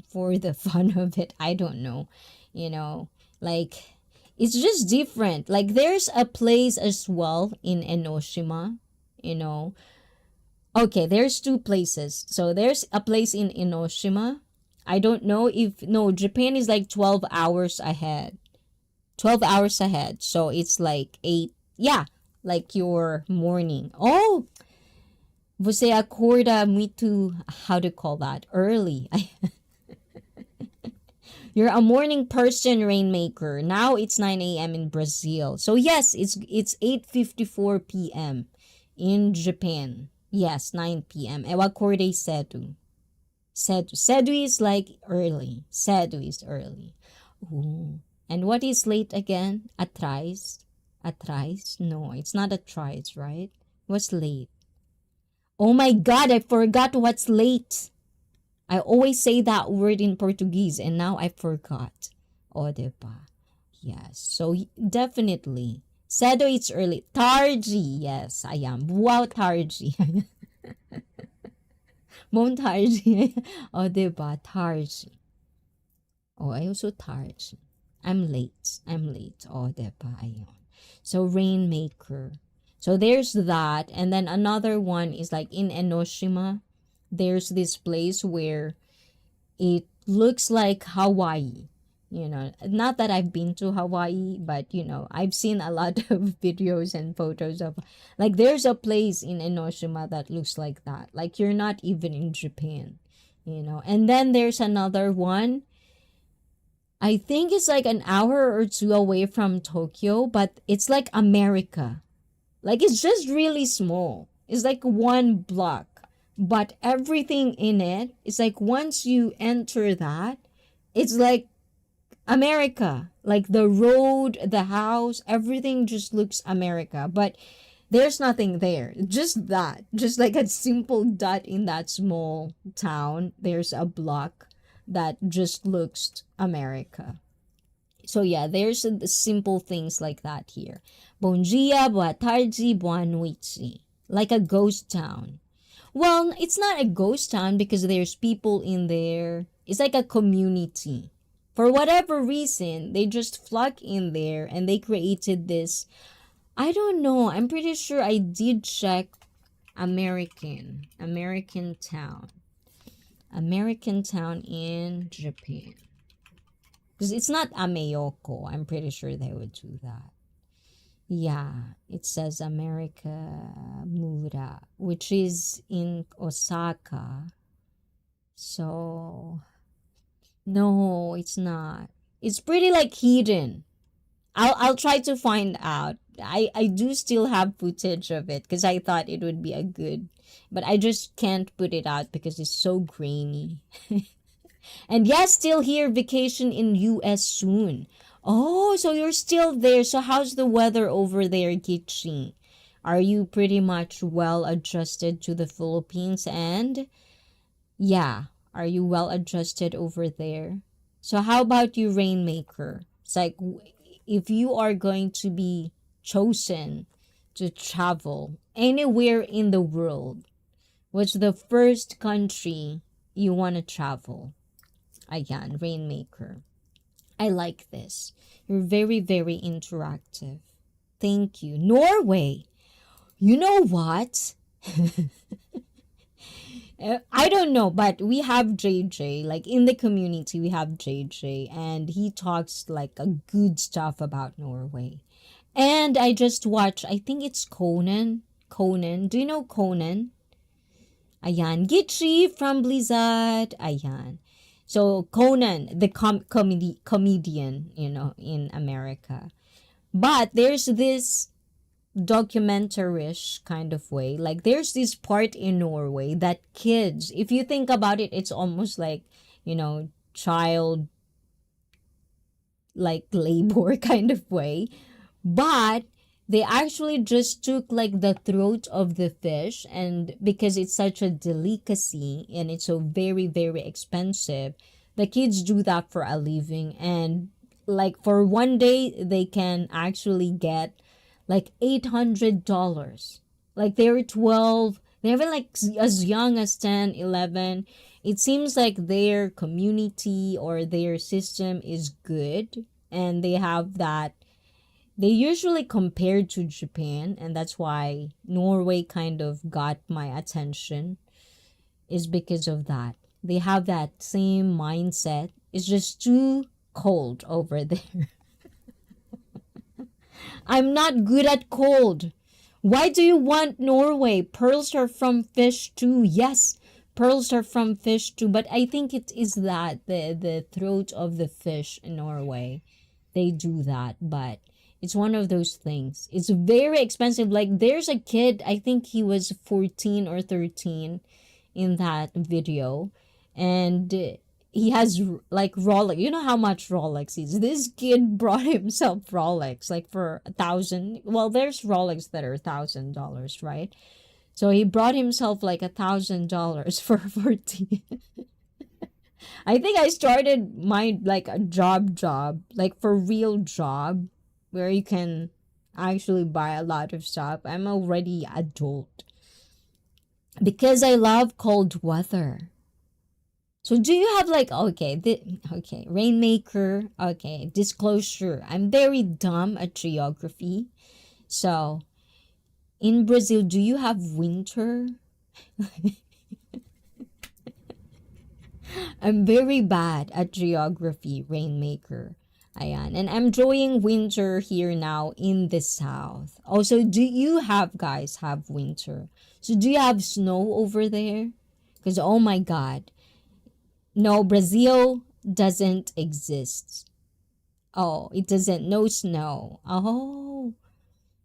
for the fun of it. I don't know. You know, like it's just different. Like there's a place as well in Enoshima, you know. Okay, there's two places. So there's a place in Enoshima. I don't know if no, Japan is like 12 hours ahead. 12 hours ahead. So it's like 8, yeah, like your morning. Oh, você acorda muito, how to call that? Early. You're a morning person, Rainmaker. Now it's 9 a.m. in Brazil. So yes, it's 8:54 p.m. in Japan. Yes, 9 p.m. Eu acordei cedo. Cedo. Cedo is like early. Cedo is early. Ooh. And what is late again? Atrás. Atrás? No, it's not atrás, right? What's late? Oh my God, I forgot what's late. I always say that word in Portuguese and now I forgot. O, diba? Yes. So definitely. Cedo, it's early. Tarde. Yes, I am. Wow, tarde. Mon tarde. O, diba? Tarde. Oh, I also tarde. I'm late. I'm late. O, diba? Ayun. So, Rainmaker. So, there's that. And then another one is like in Enoshima. There's this place where it looks like Hawaii. You know, not that I've been to Hawaii, but you know, I've seen a lot of videos and photos of like there's a place in Enoshima that looks like that. Like you're not even in Japan, you know. And then there's another one. I think it's like an hour or two away from Tokyo, but it's like America. Like it's just really small. It's like one block. But everything in it is like once you enter that, it's like America. Like the road, the house, everything just looks America. But there's nothing there. Just that. Just like a simple dot in that small town. There's a block that just looks America. So yeah, there's the simple things like that here. Bon dia, boa tarde, boa noite. Like a ghost town. Well, it's not a ghost town because there's people in there. It's like a community. For whatever reason, they just flock in there and they created this. I don't know. I'm pretty sure I did check American town. American town in Japan. Because it's not Ameyoko. I'm pretty sure they would do that. Yeah, it says America Mura, which is in Osaka. So, no, it's not. It's pretty like hidden. I'll try to find out. I do still have footage of it because I thought it would be a good, but I just can't put it out because it's so grainy. And yes, still here, vacation in US soon. Oh, so you're still there. So how's the weather over there, Gichi? Are you pretty much well adjusted to the Philippines? And yeah, are you well adjusted over there? So how about you, Rainmaker? It's like if you are going to be chosen to travel anywhere in the world, what's the first country you want to travel? Ayan, Rainmaker. I like this. You're very, very interactive. Thank you. Norway. You know what? I don't know, but we have JJ. Like in the community, we have JJ, and he talks like a good stuff about Norway. And I just watched, I think it's Conan. Conan. Do you know Conan? Ayan. Gitchi from Blizzard. Ayan. So Conan, the comedian, you know, in America. But there's this documentary-ish kind of way. Like there's this part in Norway that kids, if you think about it, it's almost like, you know, child like labor kind of way. But they actually just took like the throat of the fish, and because it's such a delicacy and it's so very, very expensive, the kids do that for a living. And like for one day, they can actually get like $800. Like they were 12, they were like as young as 10, 11, It seems like their community or their system is good, and they have that. They usually compare to Japan, and that's why Norway kind of got my attention, is because of that. They have that same mindset. It's just too cold over there. I'm not good at cold. Why do you want Norway? Pearls are from fish too. Yes, pearls are from fish too. But I think it is that the throat of the fish in Norway. They do that, but it's one of those things. It's very expensive. Like there's a kid, I think he was 14 or 13 in that video, and he has like Rolex. You know how much Rolex is. This kid brought himself Rolex like for 1,000. Well, there's Rolex that are $1,000, right? So he brought himself like $1,000 for 14. I think I started my like a job, like for real job, where you can actually buy a lot of stuff. I'm already adult because I love cold weather. So do you have like okay, rainmaker, okay, disclosure. I'm very dumb at geography. So in Brazil, do you have winter? I'm very bad at geography, rainmaker. Ayan. And I'm enjoying winter here now in the south. Also, do you have guys have winter? So do you have snow over there? Because oh my god. No, Brazil doesn't exist. Oh, it doesn't. No snow. Oh.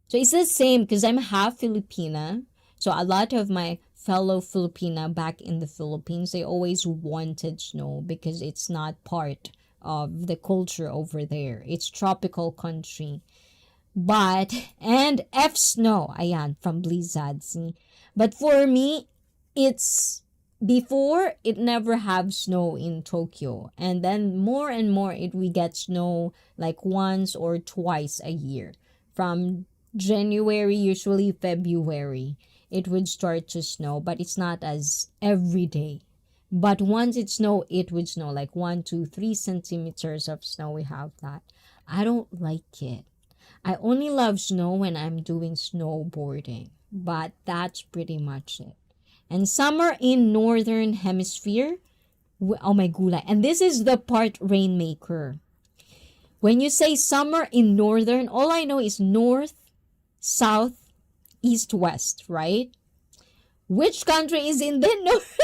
So it's the same because I'm half Filipina. So a lot of my fellow Filipina back in the Philippines, they always wanted snow because it's not part of the culture over there. It's tropical country. But, and F snow, ayan, from Blizzard. See? But for me, it's, before, it never have snow in Tokyo. And then more and more, we get snow like once or twice a year. From January, usually February, it would start to snow, but it's not as every day. But once it snow, it would snow like 1, 2, 3 centimeters of snow. We have that. I don't like it. I only love snow when I'm doing snowboarding, but that's pretty much it. And summer in northern hemisphere, oh my gula. And this is the part, rainmaker. When you say summer in northern, all I know is north, south, east, west, right? Which country is in the north?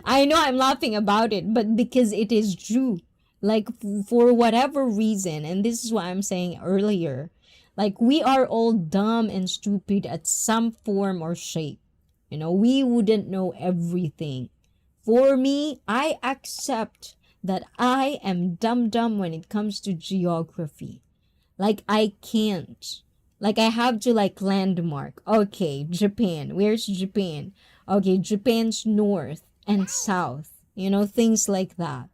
I know I'm laughing about it, but because it is true. Like for whatever reason, and this is what I'm saying earlier, like we are all dumb and stupid at some form or shape. You know, we wouldn't know everything. For me, I accept that I am dumb when it comes to geography. Like I can't. Like I have to like landmark. Okay, Japan. Where's Japan? Okay, Japan's north and south. You know, things like that.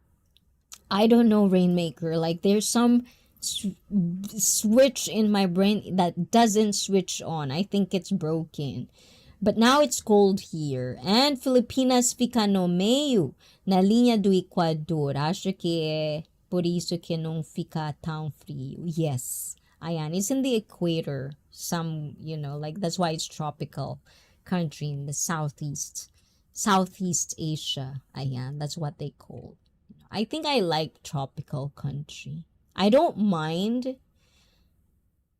I don't know, rainmaker. Like there's some switch in my brain that doesn't switch on. I think it's broken. But now it's cold here. And Filipinas fica no meio na linha do Equador. Acho que é por isso que não fica tão frio. Yes. Ayan, it's in the equator. Some, you know, like that's why it's tropical country in the Southeast Asia. Ayan, that's what they call. I think I like tropical country. I don't mind.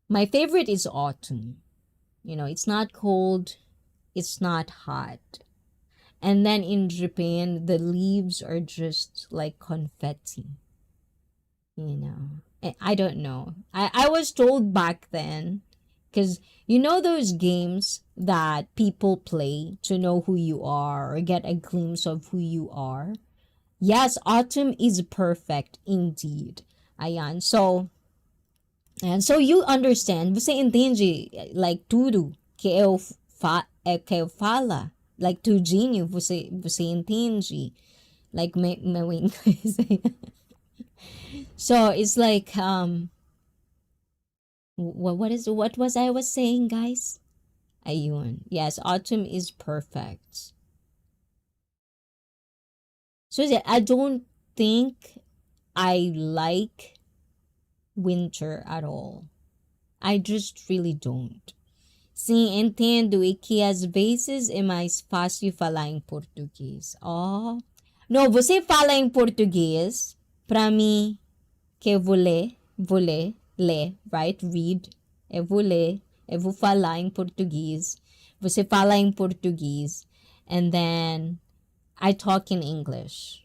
My favorite is autumn. You know, it's not cold. It's not hot. And then in Japan, the leaves are just like confetti. You know, I don't know. I was told back then, because you know those games that people play to know who you are or get a glimpse of who you are? Yes, autumn is perfect indeed. Ayan. So, and so you understand. Você entende, like, tudo que que eu fala. Like, tudinho, você entende. Like, meu inglês. So, it's like, what was I was saying, guys? Ayun. Yes, autumn is perfect. So I don't think I like winter at all. I just really don't. Sim, entendo e que às vezes é mais fácil falar em português. Oh. Não, você fala em português. Para mim, que eu ler, right? Read. Eu vou falar em português. Você fala em português. And then I talk in English.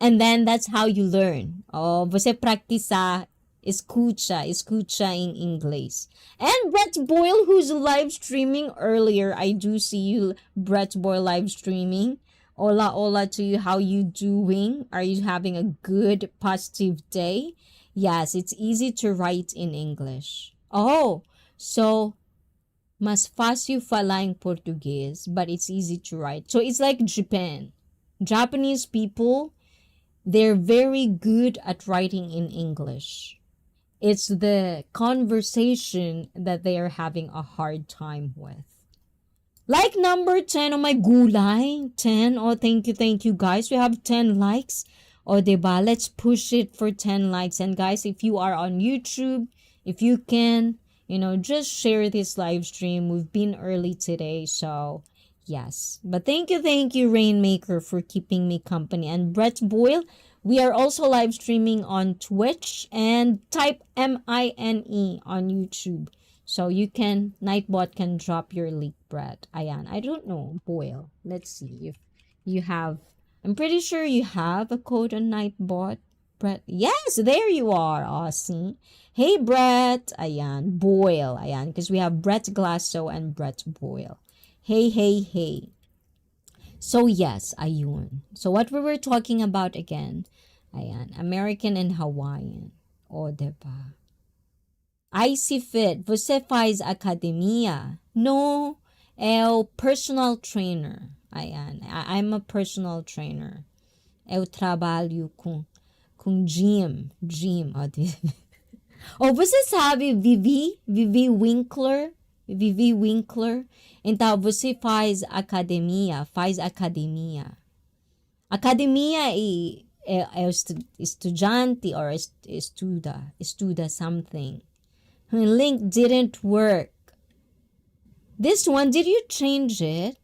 And then that's how you learn. Oh, você practicar escucha in English. And Brett Boyle, who's live streaming earlier, I do see you, Brett Boyle, live streaming. Hola to you. How you doing? Are you having a good, positive day? Yes, it's easy to write in English. Oh, so mas fácil falar em português, but it's easy to write. So it's like Japan. Japanese people, they're very good at writing in English. It's the conversation that they are having a hard time with. Like number 10, oh my gulay, 10. Oh, thank you, guys. We have 10 likes. Oh, diba? Let's push it for 10 likes. And guys, if you are on YouTube, if you can, just share this live stream. We've been early today, so yes. But thank you, Rainmaker, for keeping me company. And Brett Boyle, we are also live streaming on Twitch, and type MINE on YouTube. So you can, Nightbot can drop your leak, Brett. Ayan. I don't know, Boyle. Let's see if you have, I'm pretty sure you have a code on Nightbot, Brett. Yes, there you are, Aussie. Hey, Brett. Ayan. Boyle. Ayan. Because we have Brett Glasso and Brett Boyle. Hey. So yes, ayun. So what we were talking about again, ayan, American and Hawaiian. O, diba? ICEE Fit, você faz academia? No, eu personal trainer. Ayan, I'm a personal trainer. Eu trabalho com gym. O, diba? Oh, você sabe Vivi Winkler? Vivi Winkler. Então, você faz academia. Academia é estudante or estuda something. Her link didn't work. This one, did you change it?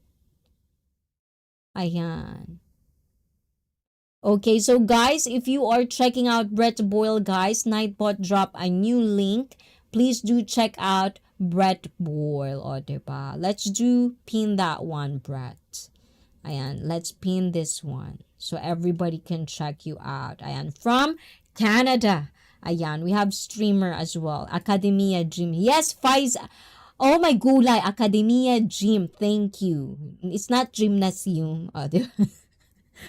Ayan. Okay, so guys, if you are checking out Brett Boyle, guys, Nightbot drop a new link. Please do check out Brett Boyle, o, diba? Let's do pin that one, Brett. Ayan, let's pin this one so everybody can check you out. Ayan, from Canada. Ayan, we have streamer as well. Academia Gym. Yes, Faiz. Oh my gulay, Academia Gym. Thank you. It's not gymnasium. Oh, diba?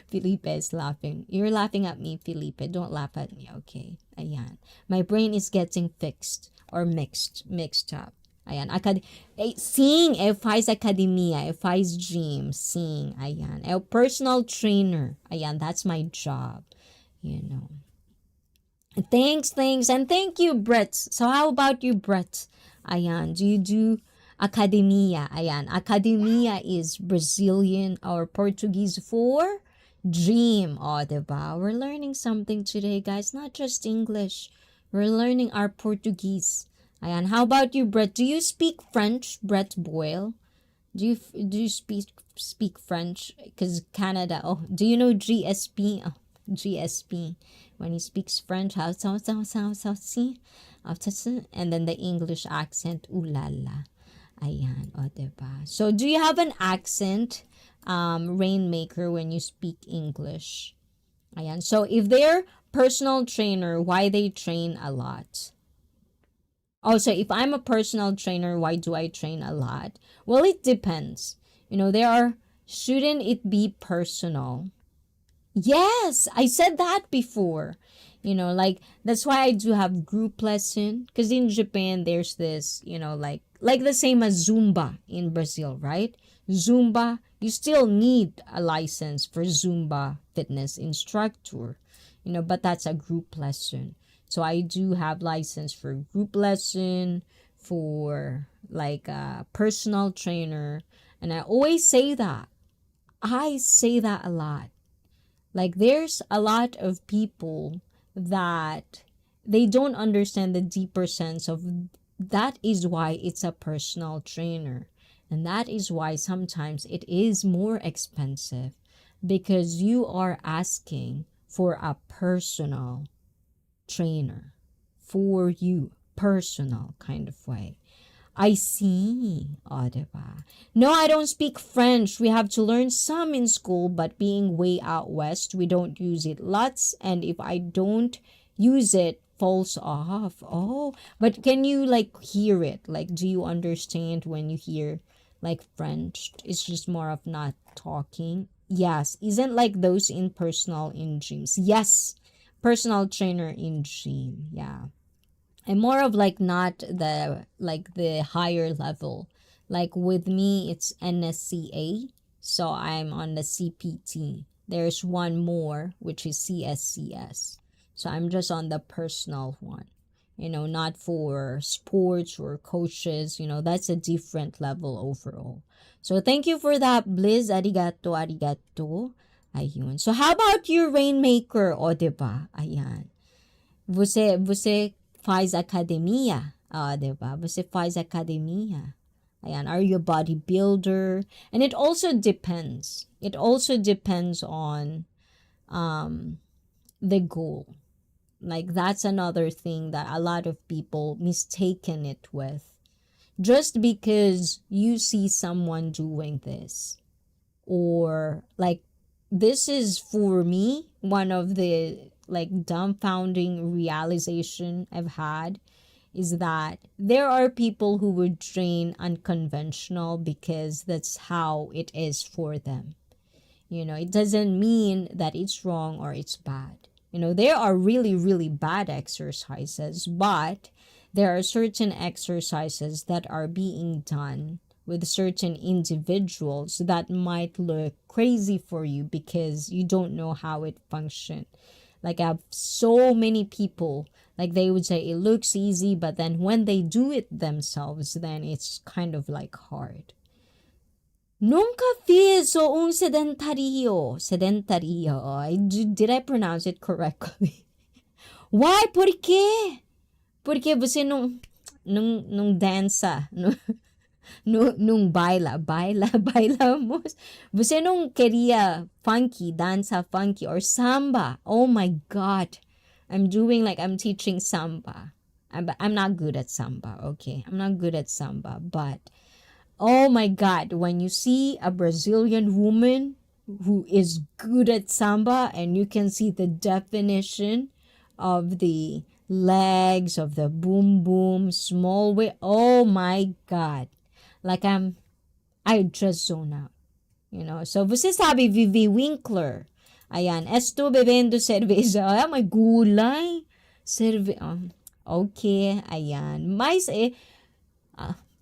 Felipe is laughing. You're laughing at me, Felipe. Don't laugh at me, okay? Ayan. My brain is getting fixed or mixed up. Ayan. Sim, eu faz academia, eu faz gym. Sim, ayan. Eu personal trainer. Ayan, that's my job. Thanks. And thank you, Brett. So how about you, Brett? Ayan, do you do academia? Ayan, academia is Brazilian or Portuguese for gym. Oh, diba? We're learning something today, guys. Not just English. We're learning our Portuguese. Ayan, how about you, Brett? Do you speak French, Brett Boyle? Do you speak French? Because Canada. Oh, do you know GSP? Oh, GSP. When he speaks French, how see? And then the English accent, ooh la la. Ayan, o, diba? So, do you have an accent, Rainmaker, when you speak English? Ayan. So, if they're personal trainer, why they train a lot? Also, if I'm a personal trainer, why do I train a lot? Well, it depends. Shouldn't it be personal? Yes, I said that before. That's why I do have group lesson. Because in Japan, there's this, like the same as Zumba in Brazil, right? Zumba, you still need a license for Zumba fitness instructor, but that's a group lesson. So I do have license for group lesson, for like a personal trainer. And I always say that. I say that a lot. Like there's a lot of people that they don't understand the deeper sense of that is why it's a personal trainer. And that is why sometimes it is more expensive because you are asking for a personal trainer for you, personal kind of way. I see. Oh, diba? No, I don't speak French. We have to learn some in school, but being way out west, we don't use it lots. And if I don't use it, falls off. Oh, but can you like hear it? Like, do you understand when you hear like French? It's just more of not talking. Yes. Isn't like those in personal in gyms. Yes. Personal trainer in gym. Yeah. I'm more of like not the higher level. Like with me, it's NSCA. So I'm on the CPT. There's one more, which is CSCS. So I'm just on the personal one. Not for sports or coaches. That's a different level overall. So thank you for that, Blizz. Arigato, arigato. Ayun. So how about your Rainmaker? O, diba? Ayan. Você faz academia. Diba? Você faz academia. Ayan. Are you a bodybuilder? And it also depends. It also depends on the goal. Like that's another thing that a lot of people mistaken it with. Just because you see someone doing this, or like this is for me one of the like dumbfounding realization I've had is that there are people who would train unconventional because that's how it is for them. It doesn't mean that it's wrong or it's bad. There are really, really bad exercises, but there are certain exercises that are being done with certain individuals that might look crazy for you because you don't know how it functions. Like I have so many people, like they would say it looks easy, but then when they do it themselves, then it's kind of like hard. Nunca fiz un sedentario. Sedentario. Did I pronounce it correctly? Why? ¿Por qué? Porque você não dança. Nung bailamos. Você não queria funky, dança funky, or samba. Oh my God. I'm teaching samba. I'm not good at samba, okay? I'm not good at samba, but oh my God, when you see a Brazilian woman who is good at samba and you can see the definition of the legs, of the boom boom, small way, oh my God. Like I just zone out, So você sabe Vivi Winkler. Ayan, esto bebendo cerveza. Ay, may gulay. Okay, ayan.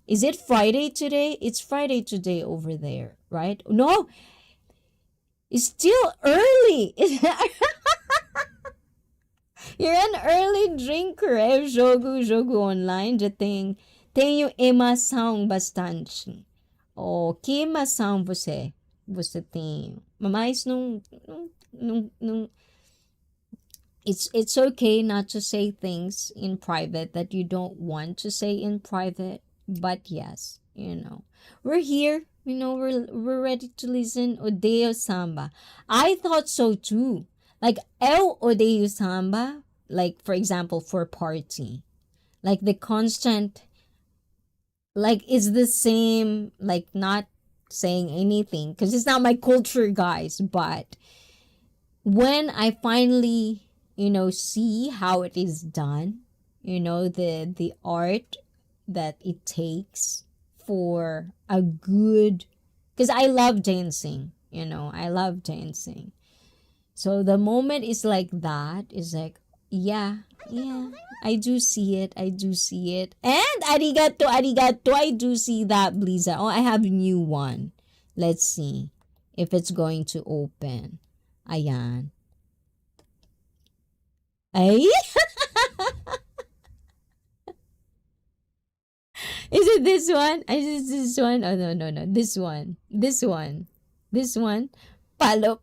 Is it Friday today? It's Friday today over there, right? No, it's still early. You're an early drinker. Jogo online. Já tenho emação bastante. Que emação você tem? Mas não, it's okay not to say things in private that you don't want to say in private. But yes, we're here. We're ready to listen. Odeio samba. I thought so too. Like, eu odeio samba. Like, for example, for party. Like, the constant, like, it's the same, like, not saying anything. Because it's not my culture, guys. But when I finally, see how it is done, the art that it takes for a good, because I love dancing, I love dancing. So the moment is like that, is like, yeah, I do see it. And arigato, I do see that, Bliza. Oh, I have a new one. Let's see if it's going to open. Ayan. Ay? Is it this one? Is it this one? Oh, no. This one. Palo.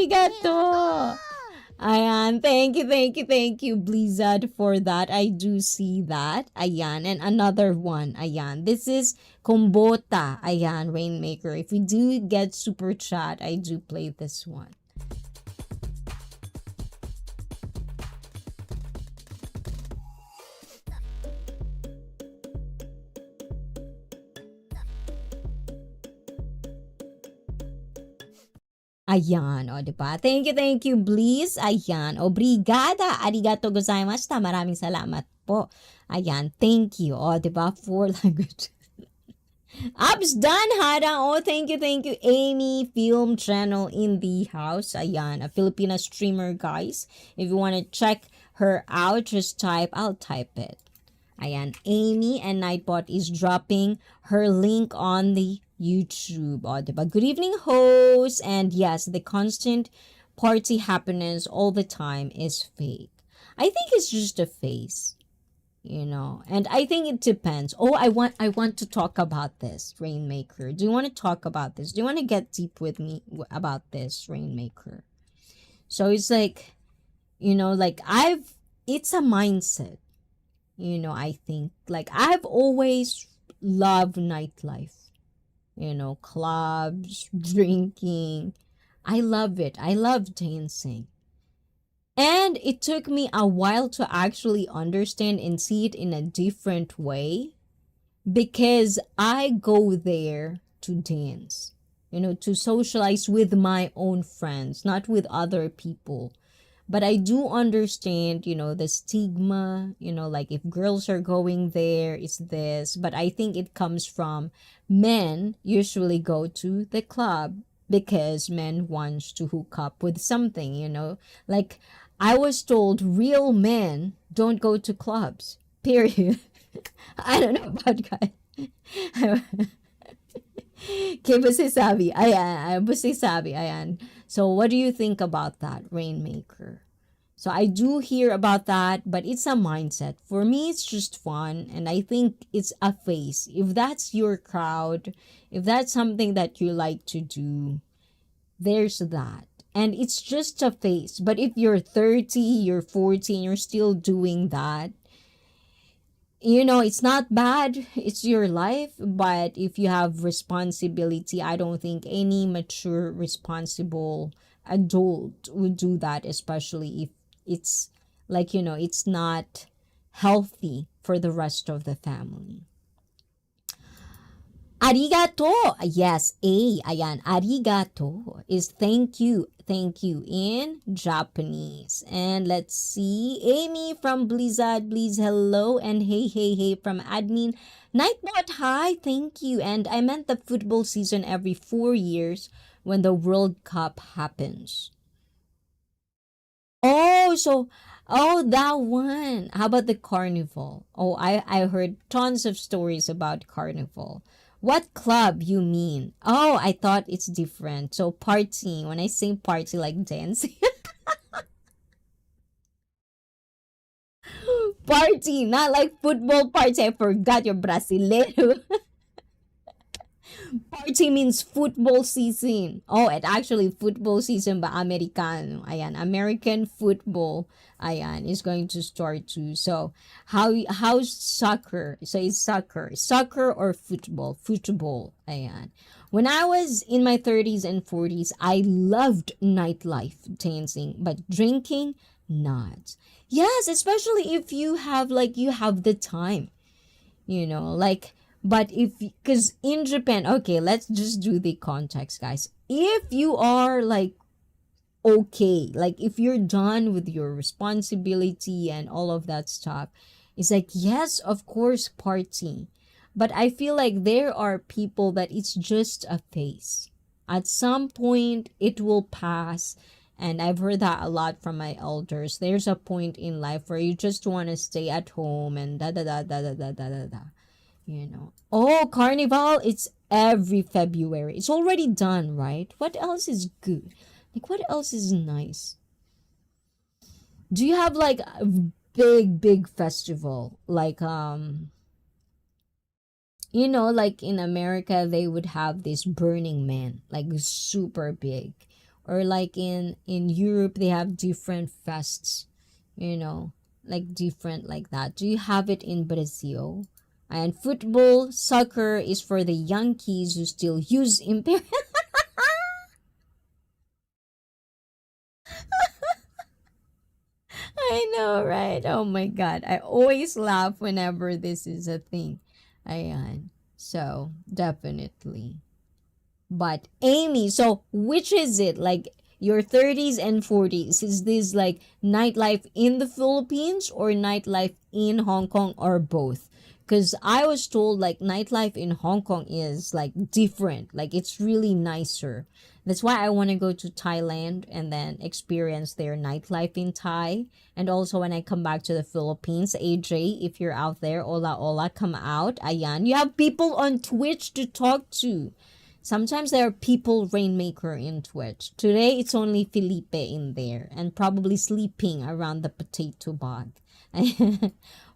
arigato. Ayan, thank you, Blizzard, for that. I do see that. Ayan, and another one. Ayan, this is Kombota. Ayan, Rainmaker. If we do get super chat, I do play this one. Ayan, o, diba? Thank you, Bliss. Ayan, obrigada, arigato gozaimashita. Maraming salamat po. Ayan, thank you. O, diba? 4 language. Abs done, Hara. Oh, thank you, Amy Film Channel in the house. Ayan, a Filipina streamer, guys. If you want to check her out, just I'll type it. Ayan, Amy, and Nightbot is dropping her link on the YouTube. O, diba? Good evening, host. And yes, the constant party happiness all the time is fake. I think it's just a face, you know. And I think it depends. Oh, I want to talk about this, Rainmaker. Do you want to talk about this? Do you want to get deep with me about this, Rainmaker? So it's like, you know, like it's a mindset. You know, I think like I've always loved nightlife, you know, clubs, drinking. I love it. I love dancing. And it took me a while to actually understand and see it in a different way, because I go there to dance, you know, to socialize with my own friends, not with other people. But I do understand, you know, the stigma, you know, like if girls are going there, it's this. But I think it comes from men usually go to the club because men wants to hook up with something, you know. Like I was told real men don't go to clubs, period. I don't know about guys. Okay, basta sabi. Ayan, basta sabi. Ayan. So, what do you think about that, Rainmaker? So, I do hear about that, but it's a mindset. For me, it's just fun, and I think it's a phase. If that's your crowd, if that's something that you like to do, there's that. And it's just a phase. But if you're 30, you're 40, and you're still doing that, you know, it's not bad. It's your life. But if you have responsibility, I don't think any mature, responsible adult would do that, especially if it's like, you know, it's not healthy for the rest of the family. Arigato. Yes, ayan. Arigato is thank you in Japanese. And let's see. Amy from Blizzard, please hello. And hey from admin. Nightbot, hi, thank you. And I meant the football season every 4 years when the World Cup happens. Oh, that one. How about the carnival? Oh, I heard tons of stories about carnival. What club you mean? Oh, I thought it's different. So party, when I say party, like dancing. Party, not like football party. I forgot your brasileiro. Party means football season. Oh, it actually football season ba Americano. Ayan, American football. Ayan, is going to start too. So, how's soccer? So, it's soccer or football? Football. Ayan. When I was in my 30s and 40s, I loved nightlife, dancing, but drinking, not. Yes, especially if you have the time, you know, like, but because in Japan, okay, let's just do the context, guys. If you are like, okay, like if you're done with your responsibility and all of that stuff, it's like, yes, of course, party. But I feel like there are people that it's just a phase. At some point, it will pass. And I've heard that a lot from my elders. There's a point in life where you just want to stay at home and da da da da da da da da da. You know. Oh, Carnival, it's every February. It's already done, right? What else is good? Like, what else is nice? Do you have like a big festival? Like, you know, like in America, they would have this Burning Man, like super big. Or like in Europe, they have different fests, you know, like different like that. Do you have it in Brazil? And football, soccer is for the Yankees who still use imperial. I know, right? Oh my God. I always laugh whenever this is a thing. Ayan. So, definitely. But Amy, so which is it? Like your 30s and 40s? Is this like nightlife in the Philippines or nightlife in Hong Kong or both? Because I was told like nightlife in Hong Kong is like different. Like it's really nicer. That's why I want to go to Thailand and then experience their nightlife in Thai. And also when I come back to the Philippines, AJ, if you're out there, hola hola, come out. Ayan. You have people on Twitch to talk to. Sometimes there are people rainmaker in Twitch. Today it's only Felipe in there and probably sleeping around the potato bag.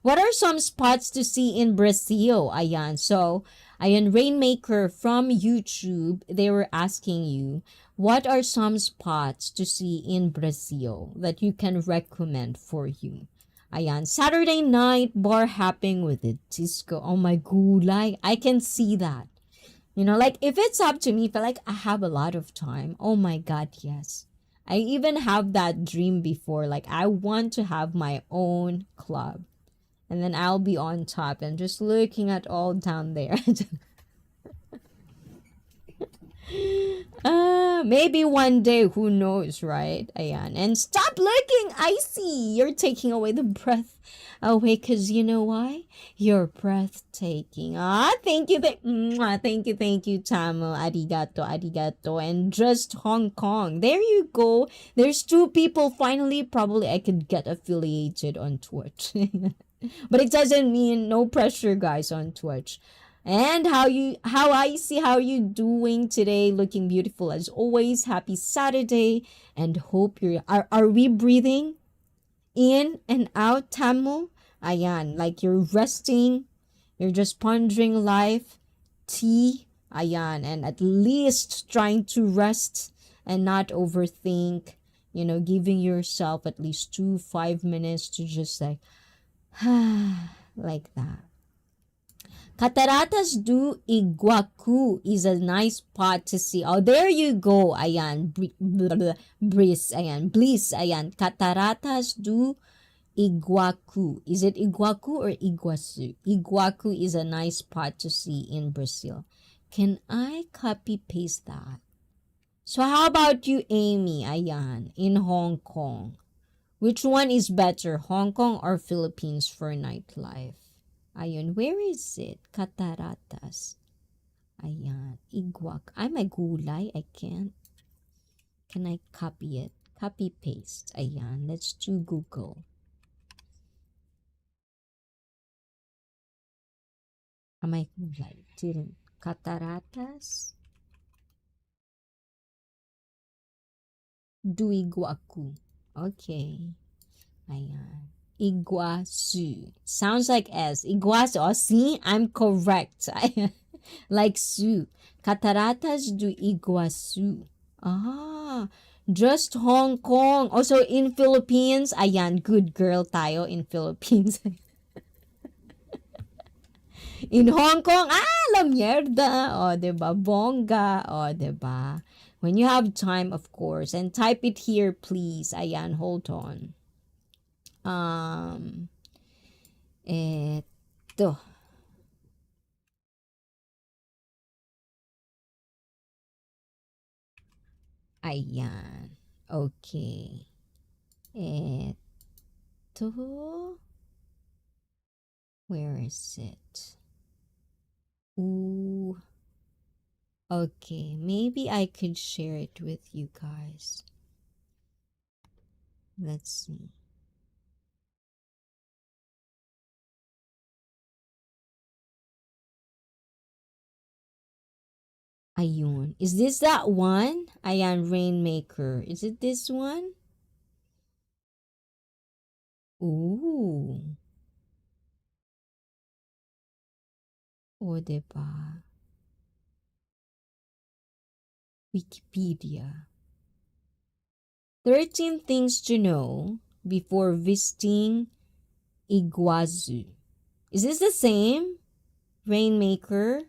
What are some spots to see in Brazil? Ayan. So, ayan, rainmaker from YouTube, they were asking you, what are some spots to see in Brazil that you can recommend for you? Ayan, Saturday night bar hopping with a disco. Oh my gulay, I can see that. You know, like if it's up to me, if I like I have a lot of time, oh my God, yes. I even have that dream before. Like I want to have my own club. And then I'll be on top and just looking at all down there. Maybe one day, who knows, right? Ayan. And stop looking, ICEE. You're taking away the breath away because you know why? You're breathtaking. Thank you. Thank you, Tamil. Arigato, arigato. And just Hong Kong. There you go. There's two people. Finally, probably I could get affiliated on Twitch. But it doesn't mean no pressure, guys, on Twitch. And how I see how you doing today, looking beautiful as always. Happy Saturday and hope you're are we breathing in and out, Tamil? Ayan, like you're resting, you're just pondering life, tea, ayan, and at least trying to rest and not overthink, you know, giving yourself at least 5 minutes to just like like that. Cataratas do Iguacu is a nice spot to see. Oh, there you go. Ayan. Bliss. Ayan. Bliss. Ayan. Cataratas do Iguacu. Is it Iguacu or Iguazu? Iguacu is a nice spot to see in Brazil. Can I copy paste that? So how about you, Amy? Ayan. In Hong Kong. Which one is better, Hong Kong or Philippines for nightlife? Ayun, where is it? Cataratas. Ayan, Iguac. I'm a gulay. I can't. Can I copy it? Copy paste. Ayan, let's do Google. Am I gulay? Didn't. Cataratas. Do Iguacu. Okay. Ayan. Iguazu. Sounds like S. Iguazu. Oh, see? I'm correct. Like Su. Cataratas do Iguazu. Just Hong Kong. Also in Philippines. Ayan, good girl tayo in Philippines. In Hong Kong, la mierda. O, diba? Bongga. O, diba? When you have time, of course. And type it here, please. Ayan, hold on. Eto. Ayan. Okay. Eto. Where is it? Ooh. Okay, maybe I could share it with you guys. Let's see. Ayun. Is this that one? Ayan, Rainmaker. Is it this one? Ooh. O, diba? Wikipedia. 13 things to know before visiting Iguazu. Is this the same? Rainmaker?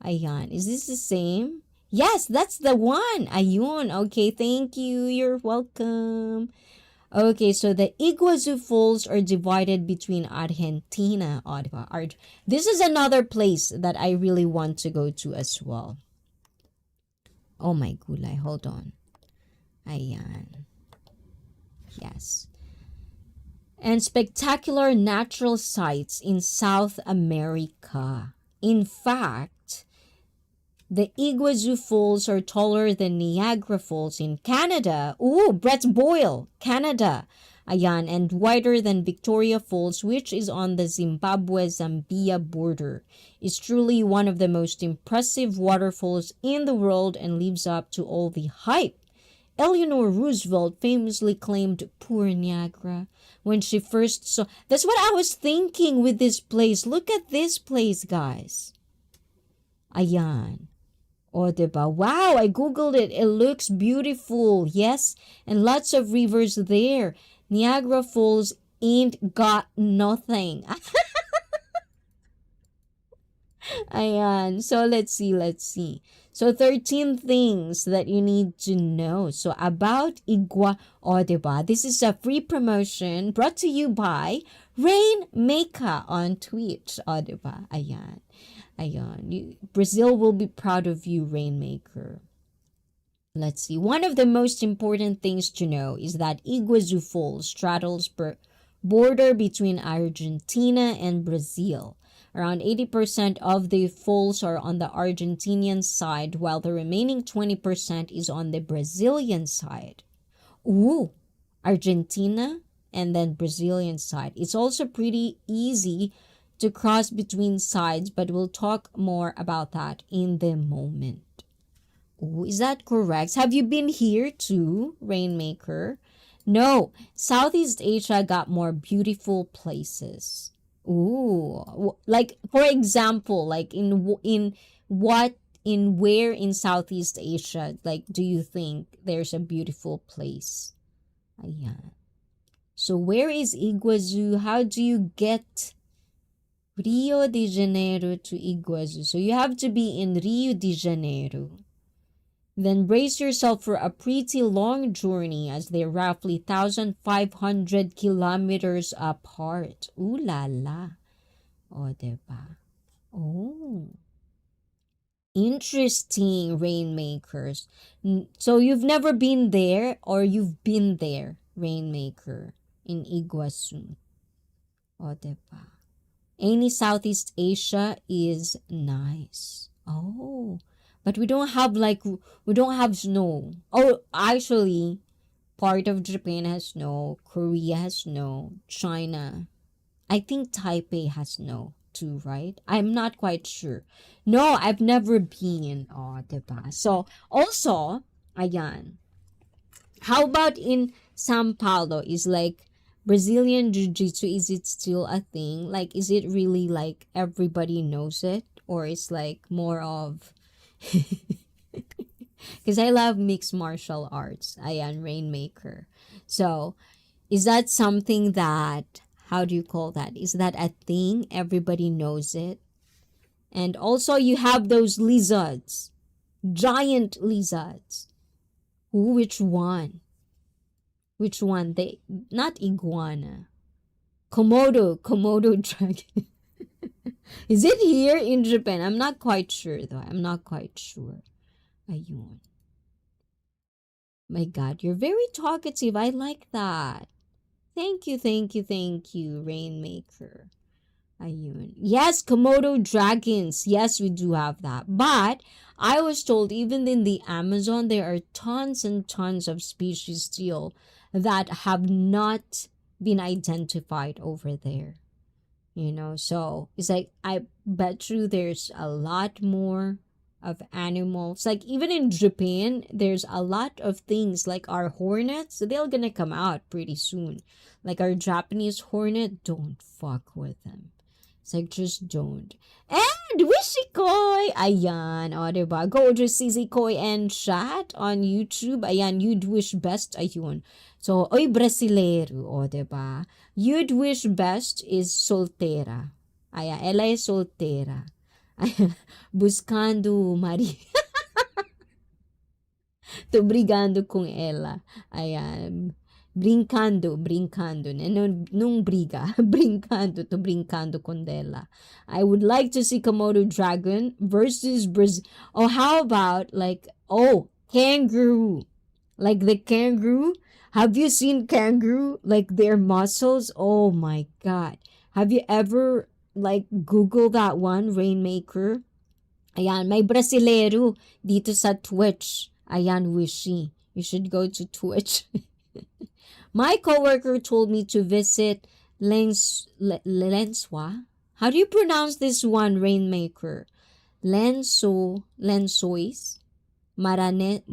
Ayan. Is this the same? Yes, that's the one. Ayun. Okay, thank you. You're welcome. Okay, so the Iguazu Falls are divided between Argentina. Oh, diba? This is another place that I really want to go to as well. Oh my gulay, hold on. Ayan. Yes. And spectacular natural sights in South America. In fact, the Iguazu Falls are taller than Niagara Falls in Canada. Ooh, Brett's Boyle, Canada. Ayan, and wider than Victoria Falls, which is on the Zimbabwe-Zambia border. It's truly one of the most impressive waterfalls in the world and lives up to all the hype. Eleanor Roosevelt famously claimed poor Niagara when she first saw. That's what I was thinking with this place. Look at this place, guys. Ayan. O, diba? Wow, I googled it. It looks beautiful. Yes, and lots of rivers there. Niagara Falls ain't got nothing. Ayan. So, let's see. So, 13 things that you need to know. So, about O, diba? This is a free promotion brought to you by Rainmaker on Twitch. O, diba? Ayan. Ayan. Brazil will be proud of you, Rainmaker. Let's see. One of the most important things to know is that Iguazu Falls straddles border between Argentina and Brazil. Around 80% of the falls are on the Argentinian side, while the remaining 20% is on the Brazilian side. Ooh, Argentina and then Brazilian side. It's also pretty easy to cross between sides, but we'll talk more about that in the moment. Ooh, is that correct? Have you been here too, Rainmaker? No, Southeast Asia got more beautiful places. Ooh, like for example, like in where in Southeast Asia, like do you think there's a beautiful place? Ayan. So where is Iguazu? How do you get Rio de Janeiro to Iguazu? So you have to be in Rio de Janeiro. Then brace yourself for a pretty long journey as they're roughly 1,500 kilometers apart. Ooh la la. O, diba? Oh. Interesting, Rainmakers. So you've never been there or you've been there, Rainmaker, in Iguazu. O, diba? Any Southeast Asia is nice. Oh. But we don't have snow. Oh, actually, part of Japan has snow. Korea has snow. China. I think Taipei has snow too, right? I'm not quite sure. No, I've never been. Oh, diba? So, also, ayan. How about in Sao Paulo? Is like Brazilian Jiu-Jitsu, is it still a thing? Like, is it really like everybody knows it? Or it's like more of... Because I love mixed martial arts. Ayan, Rainmaker. So, is that something that, how do you call that? Is that a thing? Everybody knows it. And also, you have those lizards. Giant lizards. Ooh, which one? Which one? They, not iguana. Komodo dragon. Is it here in Japan? I'm not quite sure though. I'm not quite sure. Ayun. My God, you're very talkative. I like that. Thank you, Rainmaker. Ayun. Yes, Komodo dragons. Yes, we do have that. But I was told even in the Amazon, there are tons and tons of species still that have not been identified over there. You know, so it's like, I bet you there's a lot more of animals. Like even in Japan, there's a lot of things like our hornets. They're gonna come out pretty soon. Like our Japanese hornet, don't fuck with them. It's like, just don't. And Wishy Koy! Ayan, o, diba? Go to CZ Koy and chat on YouTube. Ayan, you'd wish best. Ayun. So, oy, brasilero, o, diba? You'd wish best is soltera. Ayan, ela es soltera. Ayan, buscando Maria. Tô brigando com ela. Ayan. Brincando. Nung briga. Tô brincando com dela. I would like to see Komodo Dragon versus Brazil. Oh, how about kangaroo. Like the kangaroo. Have you seen kangaroo? Like their muscles? Oh my God. Have you ever Google that one, Rainmaker? Ayan, may brasilero dito sa Twitch. Ayan, Wishy. You should go to Twitch. My coworker told me to visit Lenswa. How do you pronounce this one, Rainmaker? Lençóis Maranhenses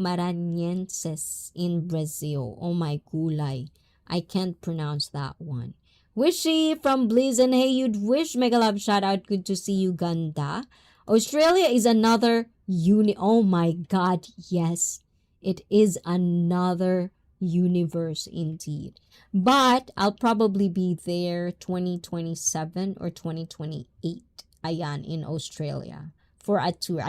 in Brazil. Oh my gulay. I can't pronounce that one. Wishy from Blizz, and hey, you'd wish mega love shout out. Good to see you, Ganda. Australia is another oh my God, yes. It is another universe indeed. But I'll probably be there 2027 or 2028. Ayan, in Australia for a tour.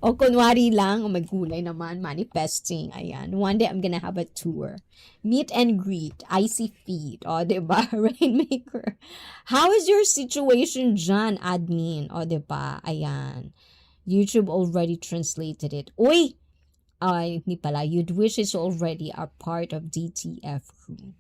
O kunwari lang, may gulay naman, manifesting. Ayan, one day I'm gonna have a tour. Meet and greet, icy feet. O, diba? Rainmaker. How is your situation, John admin? O, diba? Ayan. YouTube already translated it. Uy! Ay, hindi pala. You'd wish is already a part of DTF crew.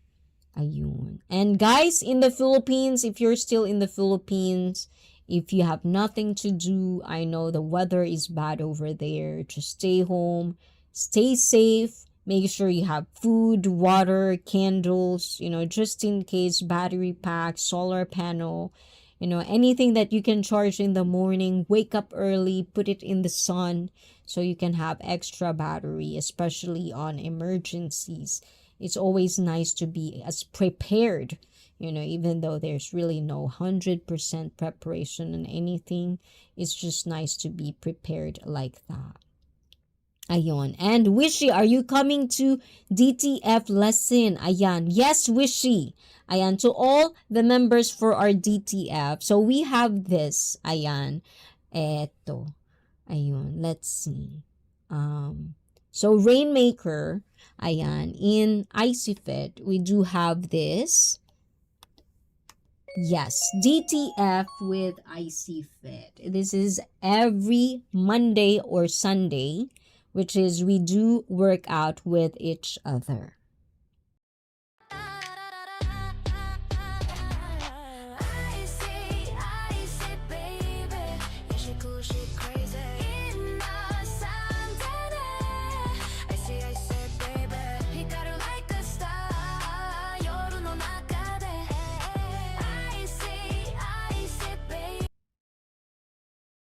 Ayun. And guys, in the Philippines, if you're still in the Philippines, if you have nothing to do, I know the weather is bad over there. Just stay home, stay safe, make sure you have food, water, candles, just in case, battery pack, solar panel, anything that you can charge in the morning. Wake up early, put it in the sun so you can have extra battery, especially on emergencies. It's always nice to be as prepared, even though there's really no 100% preparation in anything. It's just nice to be prepared like that. Ayon. And Wishy, are you coming to DTF lesson? Ayan. Yes, Wishy. Ayan. To all the members for our DTF. So we have this. Ayan. Eto. Ayun. Let's see. So Rainmaker. Ayan. In ICEE, we do have this. Yes, DTF with ICEE. This is every Monday or Sunday, which is we do work out with each other.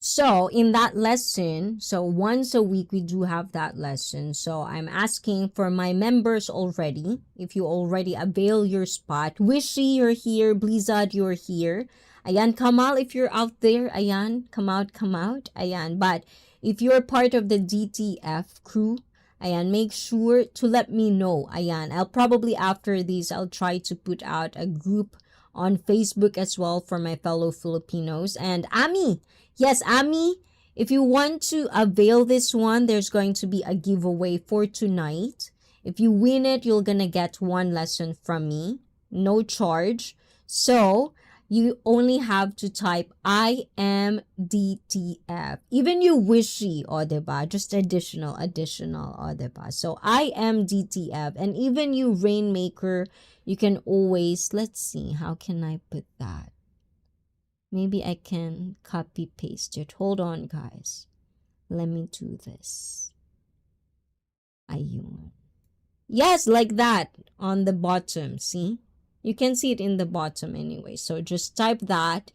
So in that lesson, so once a week we do have that lesson. So I'm asking for my members already, if you already avail your spot. Wishy, you're here. Blizzard, you're here. Ayan, Kamal, if you're out there, ayan, come out. Ayan, but if you're part of the DTF crew, ayan, make sure to let me know. Ayan, I'll probably after this, I'll try to put out a group on Facebook as well for my fellow Filipinos. And Ami, yes, Ami, if you want to avail this one, there's going to be a giveaway for tonight. If you win it, you're gonna get one lesson from me, no charge. So you only have to type I am DTF. Even you Wishy, o diba? Just additional, o diba? So I am DTF. And even you Rainmaker, you can always, let's see, how can I put that? Maybe I can copy paste it. Hold on, guys. Let me do this. Ayun. Yes, like that on the bottom. See? You can see it in the bottom anyway. So just type that.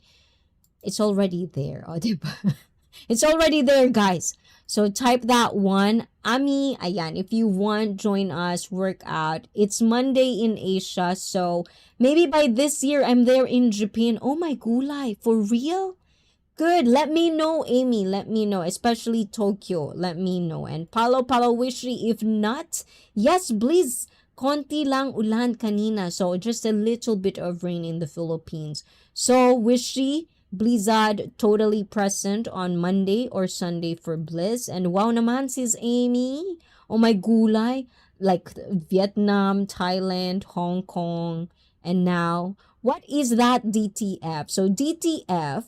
It's already there. O, diba? It's already there, guys. So type that one. Ami, ayan, if you want, join us, work out. It's Monday in Asia, so maybe by this year, I'm there in Japan. Oh my gulay, for real? Good. Let me know, Amy. Let me know, especially Tokyo. Let me know. And Palo Palo Wishri, if not, yes, please. Konti lang ulan kanina. So just a little bit of rain in the Philippines. So Wishri, blizzard totally present on Monday or Sunday for Bliss. And wow naman sis Amy. Oh my gulay. Like Vietnam, Thailand, Hong Kong. And now, what is that DTF? So DTF,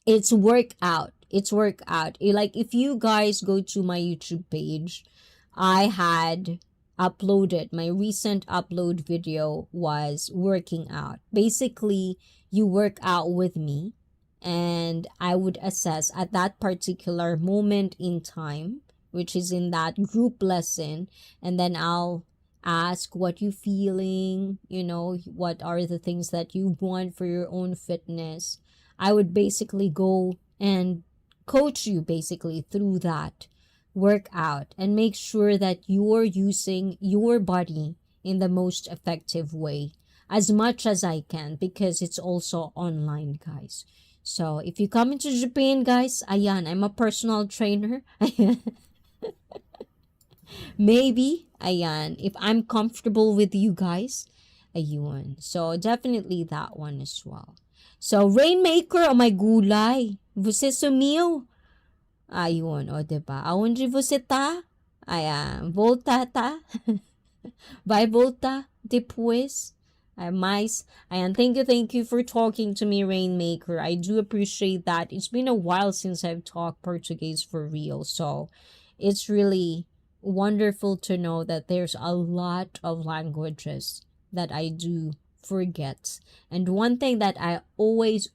it's workout. It's workout. Like if you guys go to my YouTube page, I had uploaded my recent upload video was working out. Basically, you work out with me and I would assess at that particular moment in time, which is in that group lesson, and then I'll ask what you feeling, what are the things that you want for your own fitness. I would basically go and coach you basically through that workout and make sure that you're using your body in the most effective way as much as I can, because it's also online, guys. So if you come into Japan, guys, ayan, I'm a personal trainer. Maybe, ayan, if I'm comfortable with you guys, ayun. So definitely that one as well. So Rainmaker, oh my gulay. Você sumiu. Ayun, o diba? Aonde você tá? Ayan, volta tá? Vai volta depois? Mais. Ayan, thank you for talking to me, Rainmaker. I do appreciate that. It's been a while since I've talked Portuguese for real. So it's really wonderful to know that there's a lot of languages that I do forget. And one thing that I always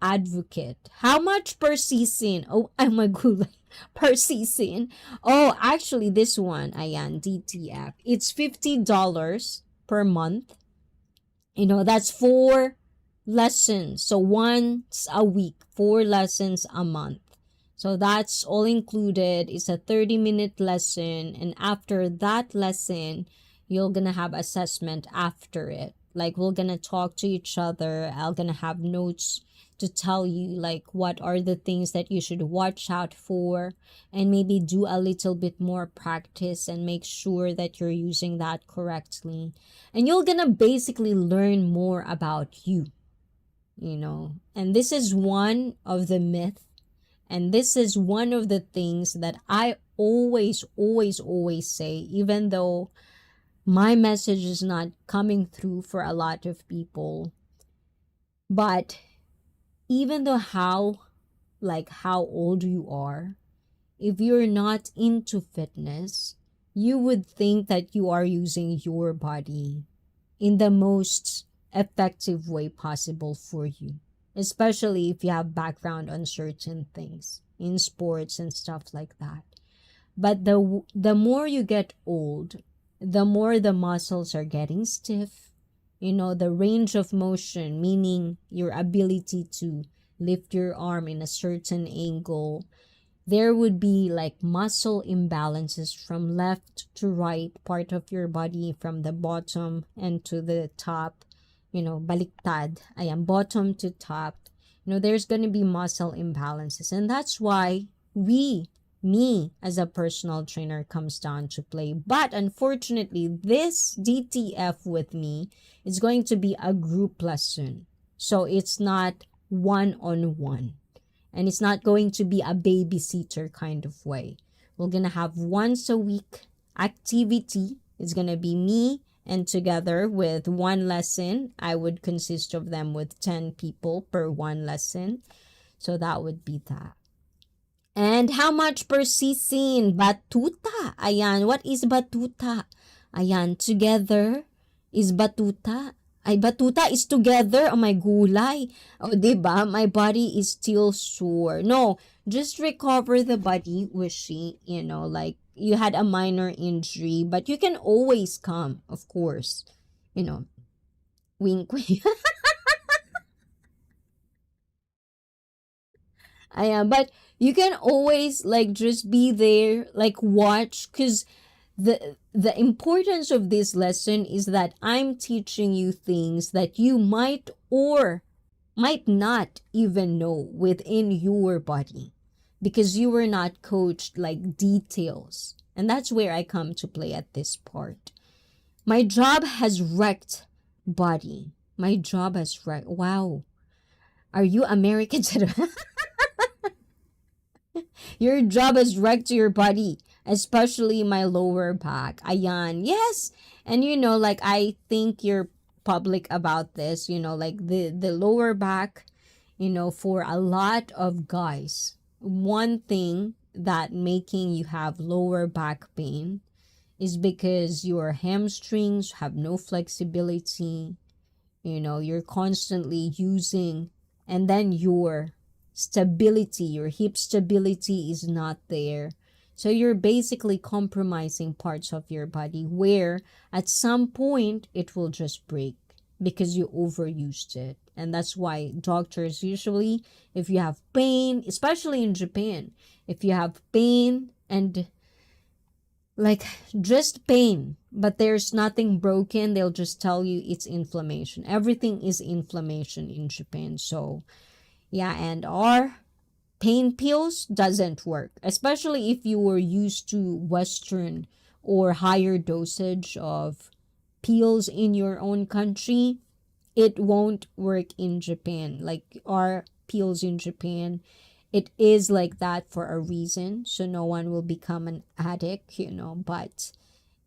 advocate, how much per season? Oh, I'm a good per season. Oh, actually this one, ayan, DTF. It's $50 per month. That's 4 lessons. So once a week, 4 lessons a month. So that's all included. It's a 30-minute lesson. And after that lesson, you're going to have assessment after it. Like we're going to talk to each other. I'm going to have notes to tell you like what are the things that you should watch out for, and maybe do a little bit more practice and make sure that you're using that correctly. And you're going to basically learn more about you, And this is one of the myths. And this is one of the things that I always say, even though my message is not coming through for a lot of people. But even though how old you are, if you're not into fitness, you would think that you are using your body in the most effective way possible for you. Especially if you have background on certain things in sports and stuff like that. But the more you get old, the more the muscles are getting stiff. The range of motion, meaning your ability to lift your arm in a certain angle, there would be like muscle imbalances from left to right part of your body, from the bottom and to the top. Baliktad. Ayan, bottom to top. There's going to be muscle imbalances. And that's why me as a personal trainer comes down to play. But unfortunately, this DTF with me is going to be a group lesson. So it's not one-on-one. And it's not going to be a babysitter kind of way. We're going to have once a week activity. It's going to be me, and together with one lesson, I would consist of them with 10 people per one lesson. So that would be that. And how much per season? Batuta. Ayan, what is batuta? Ayan, together is batuta. Ay, batuta is together. Oh my gulay. Oh, diba? My body is still sore. No, just recover the body, Wishy. Like you had a minor injury, but you can always come, of course. Wink, wink. But you can always like just be there, like watch, because the importance of this lesson is that I'm teaching you things that you might or might not even know within your body because you were not coached like details. And that's where I come to play at this part. My job has wrecked body. My job has wrecked. Wow. Are you American? Your job has wrecked your body, especially my lower back. Ayan. Yes. And like I think you're public about this, like the lower back, for a lot of guys, one thing that making you have lower back pain is because your hamstrings have no flexibility. You're constantly using, and then your stability, your hip stability is not there. So you're basically compromising parts of your body where at some point it will just break because you overused it. And that's why doctors usually, if you have pain, especially in Japan, if you have pain and like just pain, but there's nothing broken, they'll just tell you it's inflammation. Everything is inflammation in Japan. So yeah, and our pain pills doesn't work, especially if you were used to Western or higher dosage of pills in your own country. It won't work in Japan. Like our pills in Japan, it is like that for a reason, so no one will become an addict, but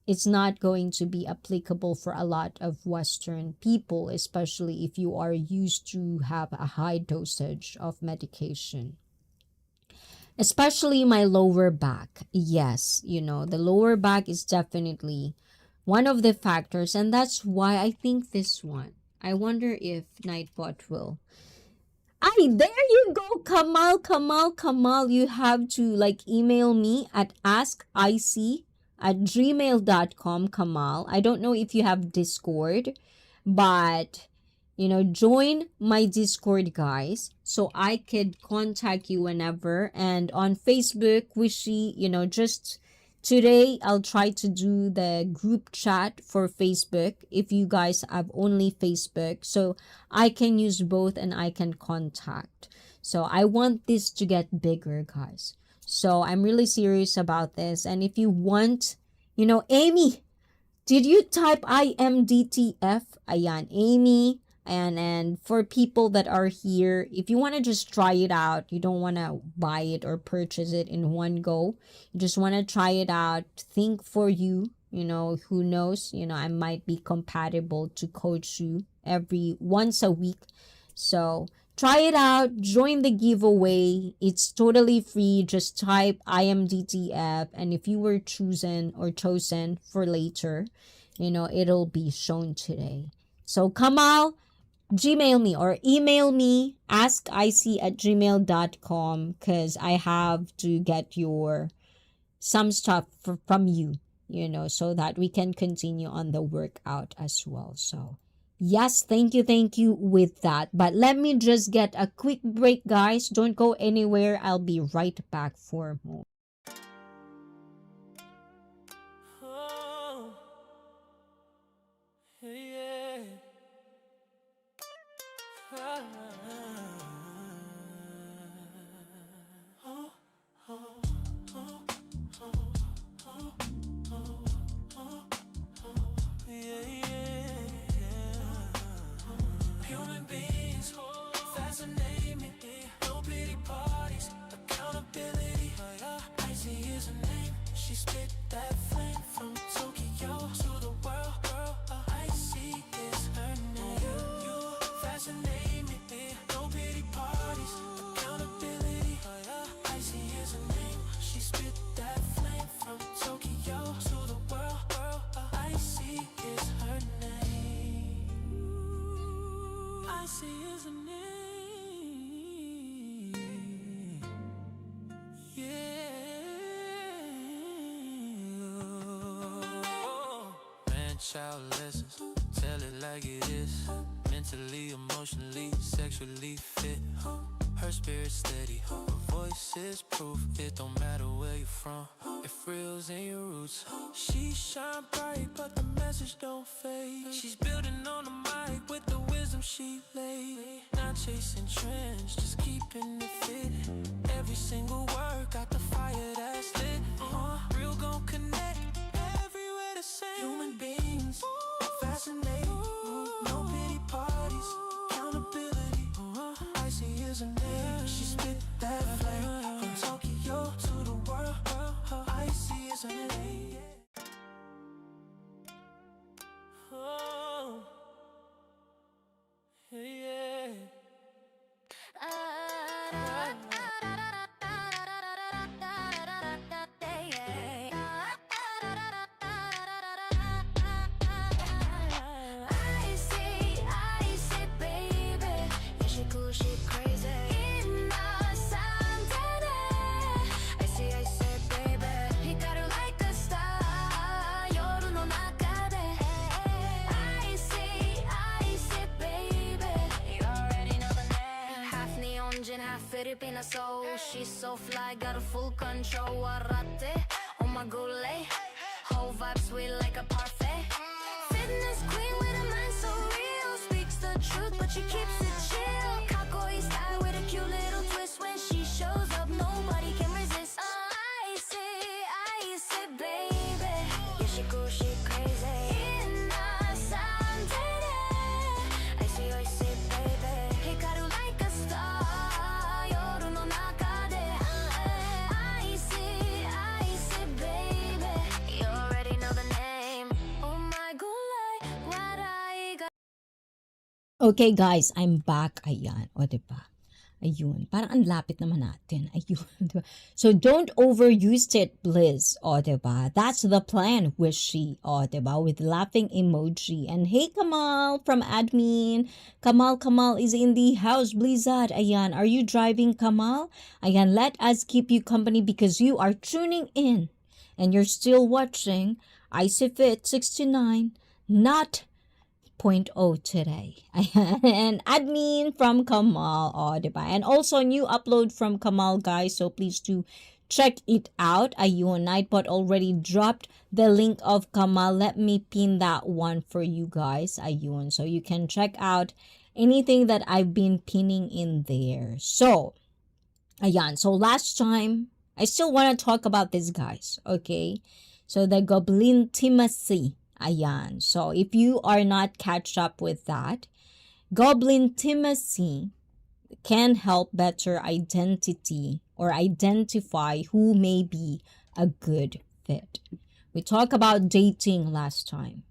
it's not going to be applicable for a lot of Western people, especially if you are used to have a high dosage of medication. Especially my lower back. Yes, the lower back is definitely one of the factors, and that's why I think this one. I wonder if Nightbot will. Ay, there you go, Kamal. You have to like email me at askic@gmail.com, Kamal. I don't know if you have Discord, but join my Discord, guys, so I could contact you whenever. And on Facebook, Wishy, just today I'll try to do the group chat for Facebook if you guys have only Facebook, so I can use both and I can contact. So I want this to get bigger, guys. So I'm really serious about this. And if you want, Amy, did you type IMDTF? Ayan, Amy. And for people that are here, if you want to just try it out, you don't want to buy it or purchase it in one go. You just want to try it out, think for you, who knows, I might be compatible to coach you once a week. So try it out, join the giveaway. It's totally free. Just type IMDTF, and if you were chosen for later, it'll be shown today. So Kamal, Gmail me or email me, askic@gmail.com, because I have to get some stuff from you, so that we can continue on the workout as well. So yes, thank you with that. But let me just get a quick break, guys. Don't go anywhere. I'll be right back for more. Oh, yeah. Human beings fascinate me. No pity parties, accountability. ICEE is her name. She spit that flame from Tokyo to the world. ICEE is her name. You fascinate me. No pity parties, accountability. ICEE is her name. She spit that flame from Tokyo to the world. ICEE is her name. ICEE is her name. Child lessons, tell it like it is. Mentally, emotionally, sexually fit. Her spirit steady, voice is proof. It don't matter where you're from, if real's in your roots. She shine bright, but the message don't fade. She's building on the mic with the wisdom she laid. Not chasing trends, just keeping it fit. Every single word got the fire that's lit. Real gon' connect, everywhere the same. Human beings, fascinate. No pity parties, accountability. ICEE is a name, she spit that flame. From Tokyo to the world, ICEE is a name. Oh, yeah. Filipina soul, she's so fly, got a full control. Arate, on my gulay, whole vibe sweet like a parfait. Fitness queen with a mind so real, speaks the truth but she keeps it chill. Kakoi style with a cute little twist, when she shows up nobody can resist. I see, baby, yeah she cool, she crazy. I see, baby, hikaru like a star. Okay guys, I'm back. Ayan, o diba? Ayun, parang ang lapit naman natin. Ayun, diba? So don't overuse it, please. O diba? That's the plan, wishy. O diba? With laughing emoji. And hey Kamal from admin. Kamal is in the house. Blizzard. Ayan, are you driving, Kamal? Ayan, let us keep you company because you are tuning in. And you're still watching ICEE Fit 69. Not 0.0 today. And admin from Kamal. Oh, diba? And also new upload from Kamal, guys. So please do check it out. Ayun, Nightbot already dropped the link of Kamal. Let me pin that one for you guys. Ayun. So you can check out anything that I've been pinning in there. So, ayan. So last time, I still want to talk about this, guys. Okay? So the Goblin Intimacy. Ayan. So, if you are not catch up with that, Goblin Intimacy can help better identity or identify who may be a good fit. We talked about dating last time.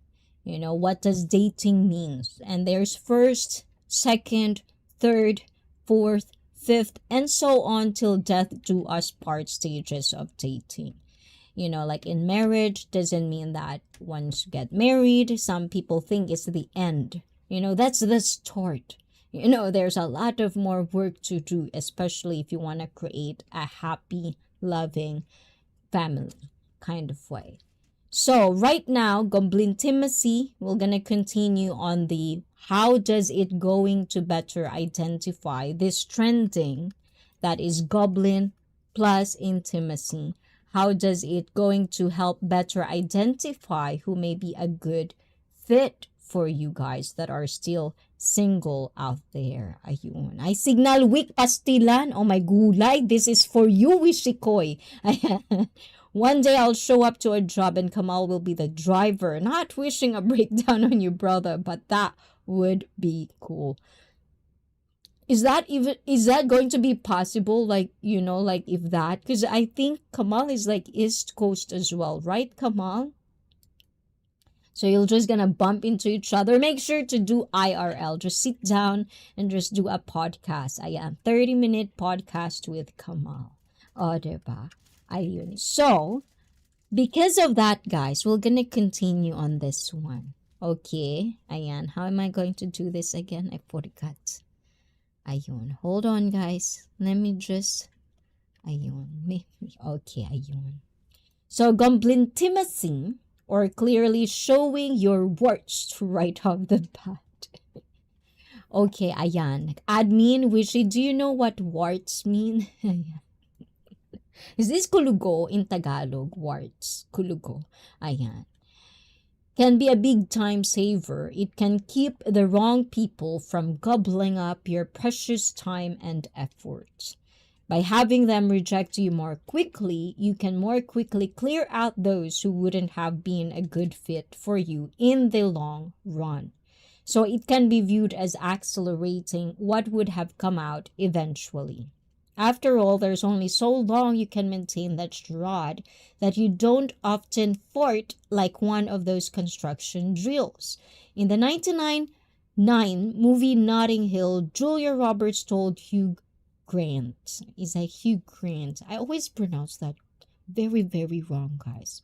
You know, what does dating mean? And there's first, second, third, fourth, fifth, and so on till death do us part stages of dating. You know, like in marriage, doesn't mean that once you get married, some people think it's the end. You know, that's the start. You know, there's a lot of more work to do, especially if you want to create a happy, loving family kind of way. So right now, Goblin Intimacy, we're going to continue on the how does it going to better identify this trending that is Goblin plus Intimacy. How does it going to help better identify who may be a good fit for you guys that are still single out there? Ayun. Ay, signal week pastilan. Oh my gulay. This is for you, Wishikoy. One day I'll show up to a job and Kamal will be the driver. Not wishing a breakdown on you, brother, but that would be cool. Is that going to be possible? Like, you know, like if that, because I think Kamal is like East Coast as well, right, Kamal? So you're just gonna bump into each other. Make sure to do IRL. Just sit down and just do a podcast. Ayan, 30-minute podcast with Kamal. O, diba? Ayun. So, because of that, guys, we're gonna continue on this one. Okay? Ayan. How am I going to do this again? I forgot. Ayun. Hold on, guys. Let me just... Ayun. Okay, ayun. So, Goblin Intimacy, or clearly showing your warts right off the bat. Okay, ayan. Admin, Wishy, do you know what warts mean? Is this kulugo in Tagalog? Warts. Kulugo. Ayan. Can be a big time saver. It can keep the wrong people from gobbling up your precious time and effort. By having them reject you more quickly, you can more quickly clear out those who wouldn't have been a good fit for you in the long run. So it can be viewed as accelerating what would have come out eventually. After all, there's only so long you can maintain that stride that you don't often fart like one of those construction drills. In the 1999 movie Notting Hill, Julia Roberts told Hugh Grant. Is that Hugh Grant? I always pronounce that very, very wrong, guys.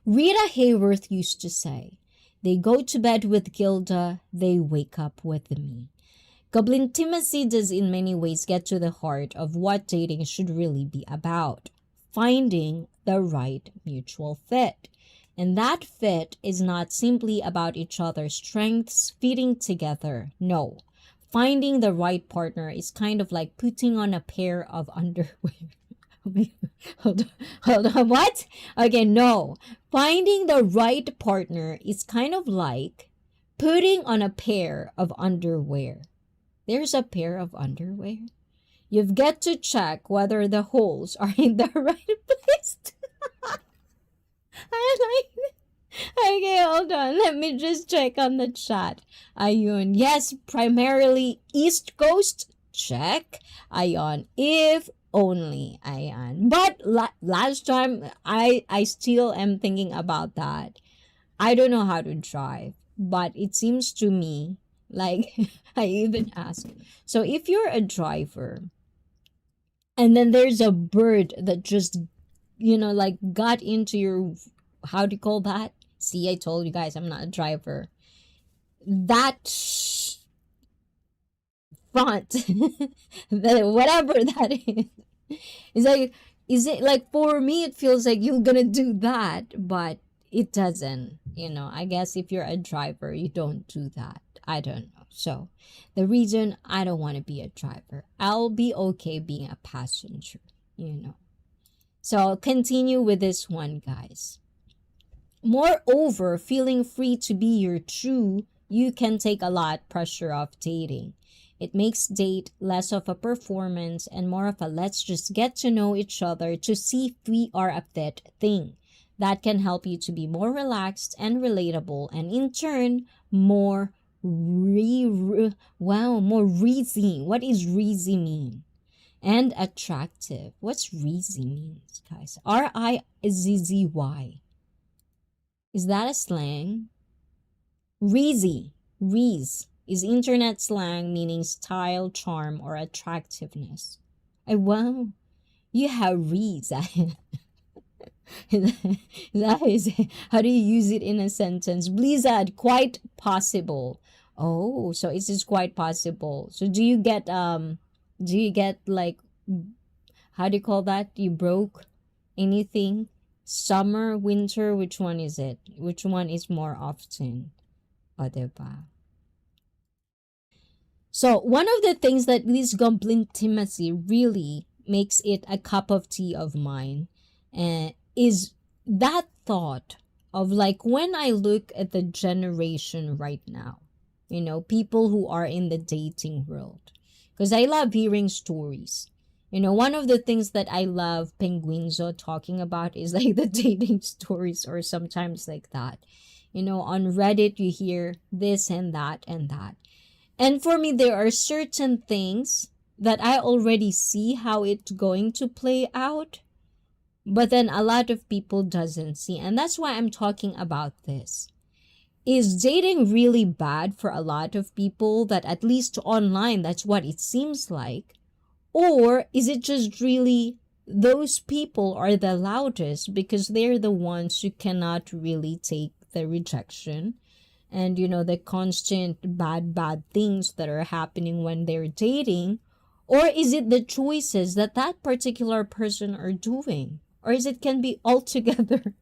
Rita Hayworth used to say, "They go to bed with Gilda, they wake up with me." Goblintimacy does in many ways get to the heart of what dating should really be about. Finding the right mutual fit. And that fit is not simply about each other's strengths fitting together. No. Finding the right partner is kind of like putting on a pair of underwear. Hold on, what? Okay, no. Finding the right partner is kind of like putting on a pair of underwear. There's a pair of underwear. You've got to check whether the holes are in the right place. Okay, hold on. Let me just check on the chat. Ayun. Yes, primarily East Coast. Check. Ayun. If only. Ayan. But last time, I still am thinking about that. I don't know how to drive. But it seems to me like I even asked. So if you're a driver and then there's a bird that just, like got into your, how do you call that? See, I told you guys I'm not a driver. That front, whatever that is it like, for me, it feels like you're gonna do that, but it doesn't. I guess if you're a driver, you don't do that. I don't know. So the reason I don't want to be a driver, I'll be okay being a passenger, So I'll continue with this one, guys. Moreover, feeling free to be your true, you can take a lot pressure off dating. It makes date less of a performance and more of a let's just get to know each other to see if we are a fit thing. That can help you to be more relaxed and relatable, and in turn, more reezy. What is reezy mean? And attractive. What's reezy means, guys? RIZZY. Is that a slang? Reezy. Reez is internet slang meaning style, charm, or attractiveness. Wow. You have reez. That is, how do you use it in a sentence? Blizzard, quite possible. Oh, so it is quite possible. So do you get like, how do you call that? You broke anything? Summer, winter, which one is it? Which one is more often? O, diba? So one of the things that this goblintimacy really makes it a cup of tea of mine is that thought of like, when I look at the generation right now, people who are in the dating world, because I love hearing stories. One of the things that I love Penguinzo talking about is like the dating stories, or sometimes like that. On Reddit, you hear this and that and that. And for me, there are certain things that I already see how it's going to play out, but then a lot of people doesn't see. And that's why I'm talking about this. Is dating really bad for a lot of people, that at least online, that's what it seems like? Or is it just really those people are the loudest because they're the ones who cannot really take the rejection and, the constant bad things that are happening when they're dating? Or is it the choices that particular person are doing? or is it can be all together?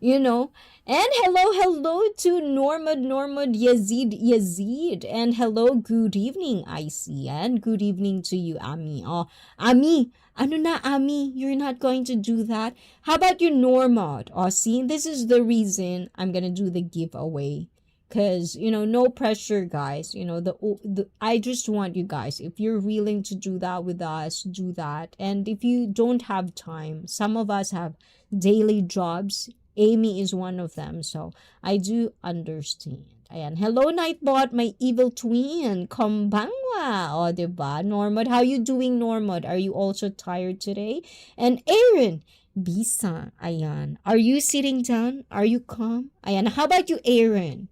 you know. And hello to Normad Yazid, and hello, good evening, ICEE, and good evening to you, Ami. Oh, Ami, ano na, Ami, you're not going to do that. How about you, Normad? Oh, see, this is the reason I'm gonna do the giveaway. Cause no pressure, guys. The I just want you guys, if you're willing to do that with us, do that. And if you don't have time, some of us have daily jobs. Amy is one of them, so I do understand. Ayan. Hello, Nightbot, my evil twin. Kombangwa. O, diba? Normod, how you doing, Normod? Are you also tired today? And Aaron, Bisa, ayan. Are you sitting down? Are you calm? Ayan. How about you, Aaron?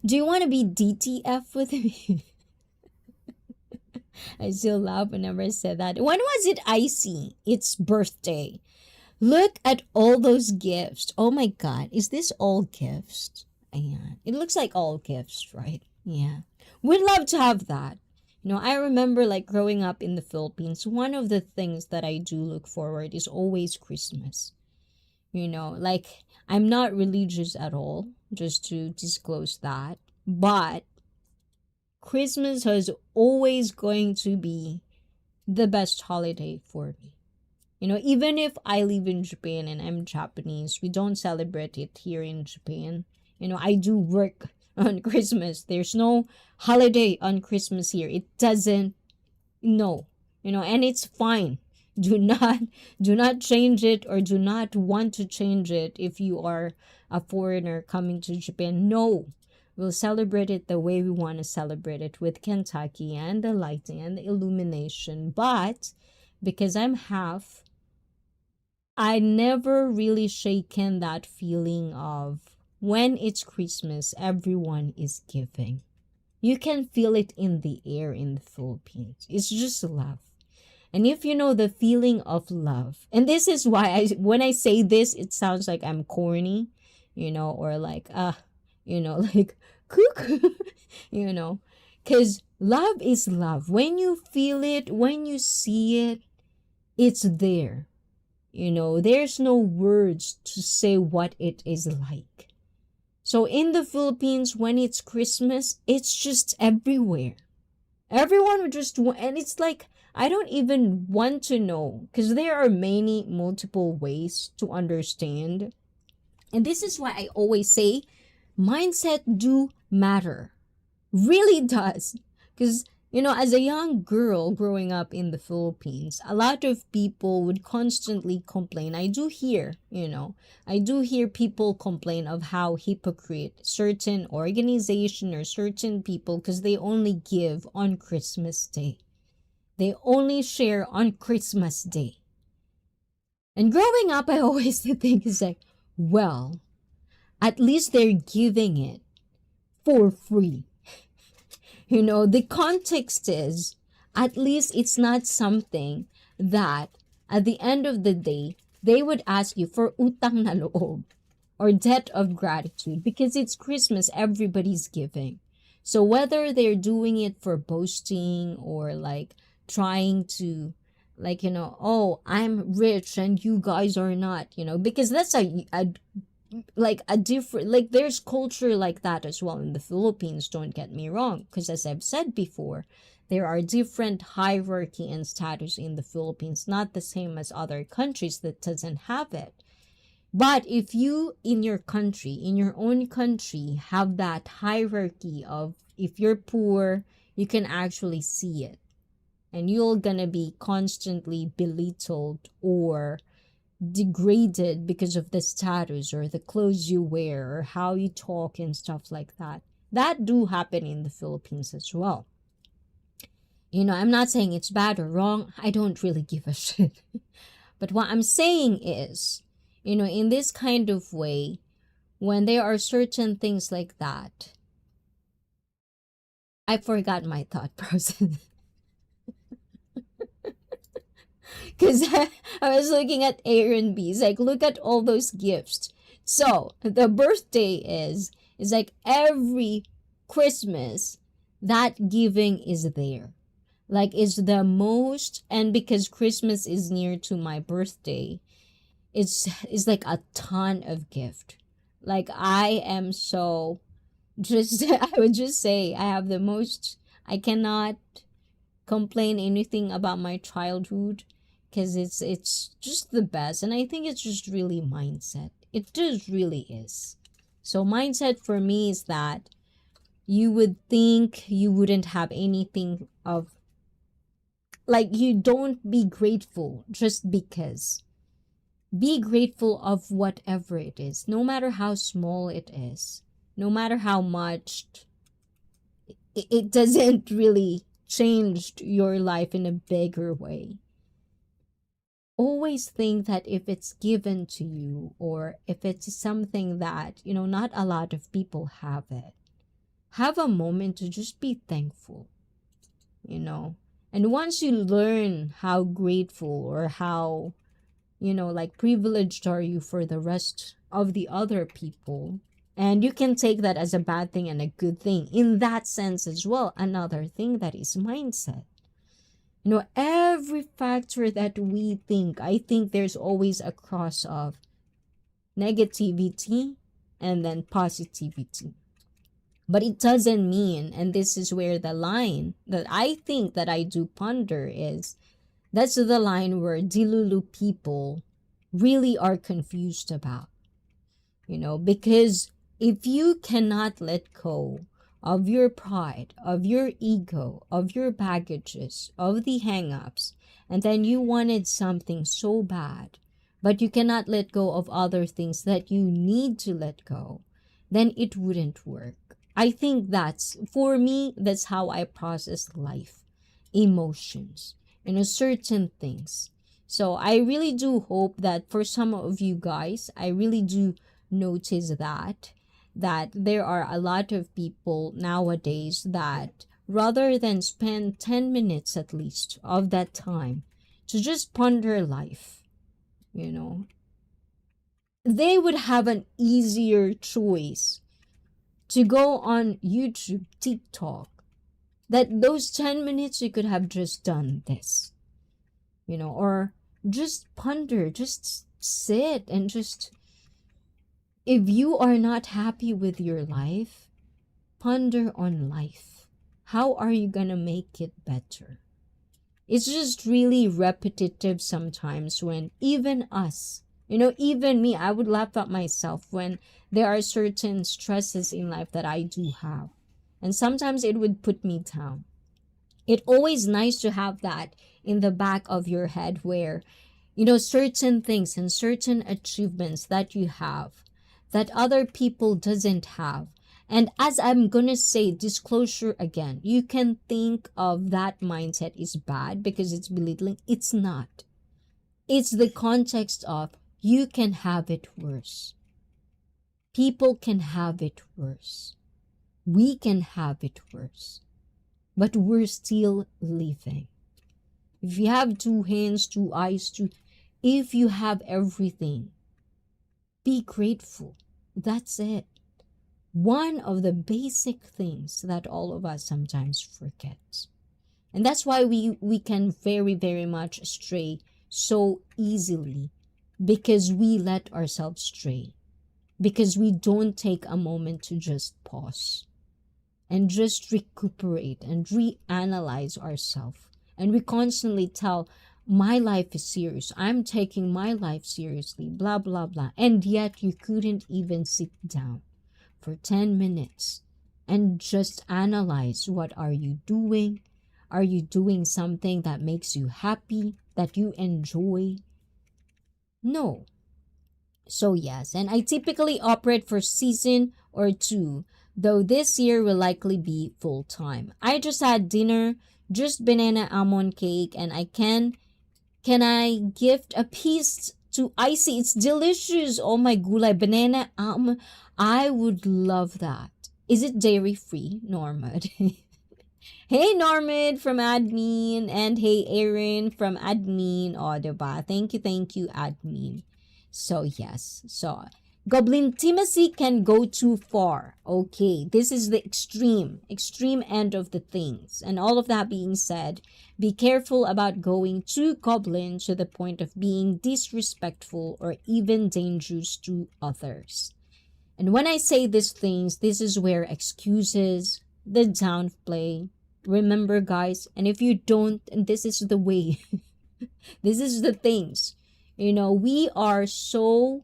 Do you want to be DTF with me? I still laugh whenever I said that. When was it ICEE? Its birthday. Look at all those gifts. Oh my God. Is this all gifts? Yeah. It looks like all gifts, right? Yeah. We'd love to have that. I remember like growing up in the Philippines, one of the things that I do look forward is always Christmas. Like I'm not religious at all, just to disclose that. But Christmas is always going to be the best holiday for me. Even if I live in Japan and I'm Japanese, we don't celebrate it here in Japan. I do work on Christmas. There's no holiday on Christmas here. It doesn't, no, and it's fine. Do not change it, or do not want to change it if you are a foreigner coming to Japan. No, we'll celebrate it the way we want to celebrate it, with Kentucky and the lighting and the illumination. But because I'm half, I never really shaken that feeling of when it's Christmas, everyone is giving. You can feel it in the air in the Philippines. It's just love. And if you know the feeling of love, and this is why when I say this, it sounds like I'm corny, or like, like cuckoo, because love is love. When you feel it, when you see it, it's there. There's no words to say what it is like. So in the Philippines, when it's Christmas, it's just everywhere. Everyone would just, and it's like, I don't even want to know, because there are multiple ways to understand. And this is why I always say, mindset do matter. Really does. Because as a young girl growing up in the Philippines, a lot of people would constantly complain. I do hear people complain of how hypocrite certain organization or certain people, because they only give on Christmas Day. They only share on Christmas Day. And growing up, I always think it's like, well, at least they're giving it for free. The context is, at least it's not something that at the end of the day, they would ask you for utang na loob or debt of gratitude, because it's Christmas, everybody's giving. So whether they're doing it for boasting or like trying to oh, I'm rich and you guys are not, because that's a different, like there's culture like that as well in the Philippines, don't get me wrong, because as I've said before, there are different hierarchy and status in the Philippines, not the same as other countries that doesn't have it. But if you in your own country have that hierarchy of, if you're poor, you can actually see it, and you're gonna be constantly belittled or degraded because of the status or the clothes you wear or how you talk and stuff like that. That do happen in the Philippines as well. I'm not saying it's bad or wrong. I don't really give a shit. But what I'm saying is, in this kind of way, when there are certain things like that, I forgot my thought process. Because I was looking at Aaron B's, like, look at all those gifts. So the birthday is like every Christmas, that giving is there. Like it's the most, and because Christmas is near to my birthday, it's like a ton of gift. Like I am so just I would just say I have the most. I cannot complain anything about my childhood because it's just the best, and I think it's just really mindset. It just really is. So mindset for me is that you would think you wouldn't have anything of, like, you don't be grateful just because. Be grateful of whatever it is, no matter how small it is, no matter how much it doesn't really change your life in a bigger way. Always think that if it's given to you, or if it's something that, not a lot of people have it, have a moment to just be thankful, And once you learn how grateful or how, like privileged are you for the rest of the other people, and you can take that as a bad thing and a good thing in that sense as well. Another thing that is mindset. Every factor that we think, I think there's always a cross of negativity and then positivity. But it doesn't mean, and this is where the line that I think that I do ponder is, that's the line where Dilulu people really are confused about. Because if you cannot let go of your pride, of your ego, of your baggages, of the hang-ups, and then you wanted something so bad, but you cannot let go of other things that you need to let go, then it wouldn't work. I think for me, that's how I process life, emotions, certain things. So I really do hope that for some of you guys, I really do notice that there are a lot of people nowadays that rather than spend 10 minutes at least of that time to just ponder life, they would have an easier choice to go on YouTube, TikTok, that those 10 minutes you could have just done this, or just ponder, just sit and just, if you are not happy with your life, ponder on life. How are you gonna make it better? It's just really repetitive sometimes when even us, even me, I would laugh at myself when there are certain stresses in life that I do have. And sometimes it would put me down. It's always nice to have that in the back of your head where, certain things and certain achievements that you have that other people doesn't have. And as I'm going to say, disclosure again, you can think of that mindset is bad because it's belittling. It's not. It's the context of you can have it worse. People can have it worse. We can have it worse. But we're still living. If you have 2 hands, 2 eyes, if you have everything, be grateful. That's it. One of the basic things that all of us sometimes forget. And that's why we can very, very much stray so easily, because we let ourselves stray. Because we don't take a moment to just pause and just recuperate and reanalyze ourselves. And we constantly tell, my life is serious. I'm taking my life seriously, blah, blah, blah. And yet you couldn't even sit down for 10 minutes and just analyze, what are you doing? Are you doing something that makes you happy, that you enjoy? No. So yes, and I typically operate for season or 2, though this year will likely be full-time. I just had dinner, just banana almond cake, and can I gift a piece to ICEE? It's delicious. Oh my gulay, banana almond. I would love that. Is it dairy-free, Normad? Hey, Normad from admin, and hey, Aaron from admin. Oh, diba? Thank you, admin. So yes, so Goblintimacy can go too far. Okay, this is the extreme end of the things. And all of that being said, be careful about going too goblin to the point of being disrespectful or even dangerous to others. And when I say these things, this is where excuses, the downplay, remember guys, and if you don't, and this is the way, this is the things, we are so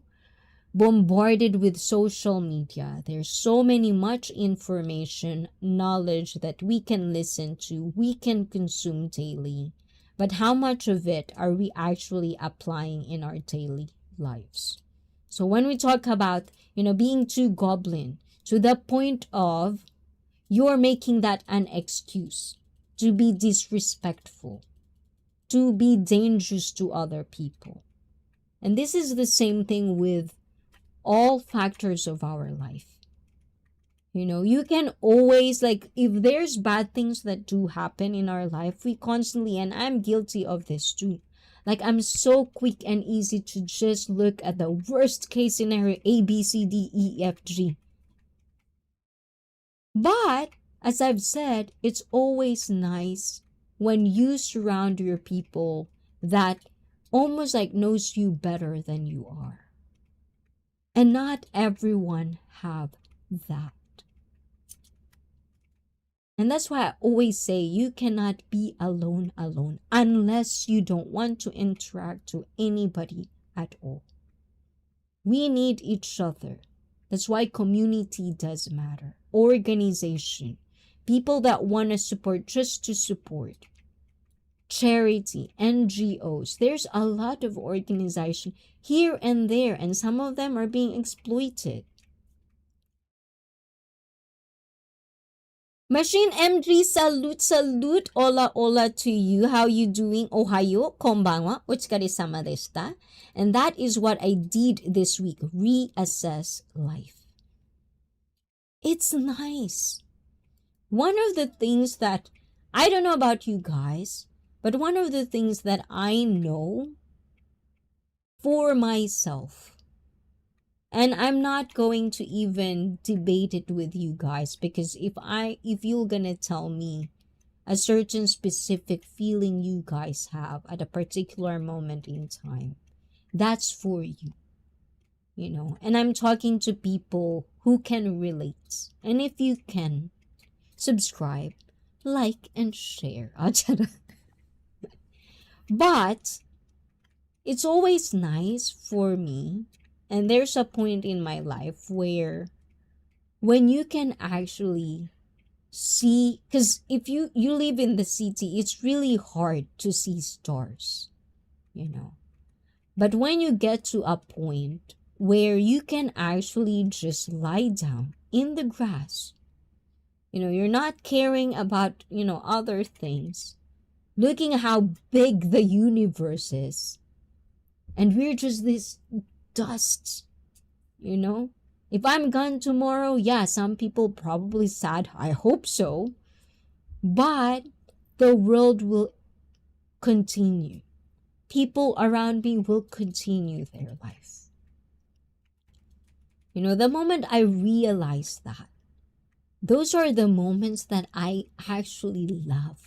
bombarded with social media. There's so much information, knowledge that we can listen to, we can consume daily. But how much of it are we actually applying in our daily lives? So when we talk about, being too goblin, to the point of you're making that an excuse to be disrespectful, to be dangerous to other people. And this is the same thing with all factors of our life. You can always, if there's bad things that do happen in our life, we constantly, and I'm guilty of this too, I'm so quick and easy to just look at the worst case scenario, A, B, C, D, E, F, G. But, as I've said, it's always nice when you surround your people that almost knows you better than you are. And not everyone have that. And that's why I always say you cannot be alone unless you don't want to interact to anybody at all. We need each other. That's why community does matter. Organization. People that want to support just to support. Charity, NGOs. There's a lot of organization here and there, and some of them are being exploited. Machine MG, salute, hola to you. How you doing? Ohayo, konbanwa, otsukaresama deshita. And that is what I did this week, reassess life. It's nice. One of the things that, I don't know about you guys, but one of the things that I know for myself, and I'm not going to even debate it with you guys, because if you're gonna tell me a certain specific feeling you guys have at a particular moment in time, that's for you, and I'm talking to people who can relate. And if you can, subscribe, like, and share. But it's always nice for me, and there's a point in my life where when you can actually see, because if you live in the city, it's really hard to see stars, But when you get to a point where you can actually just lie down in the grass, you're not caring about, other things, looking at how big the universe is, and we're just this dust, If I'm gone tomorrow, yeah, some people probably sad. I hope so. But the world will continue. People around me will continue their life. The moment I realize that, those are the moments that I actually love.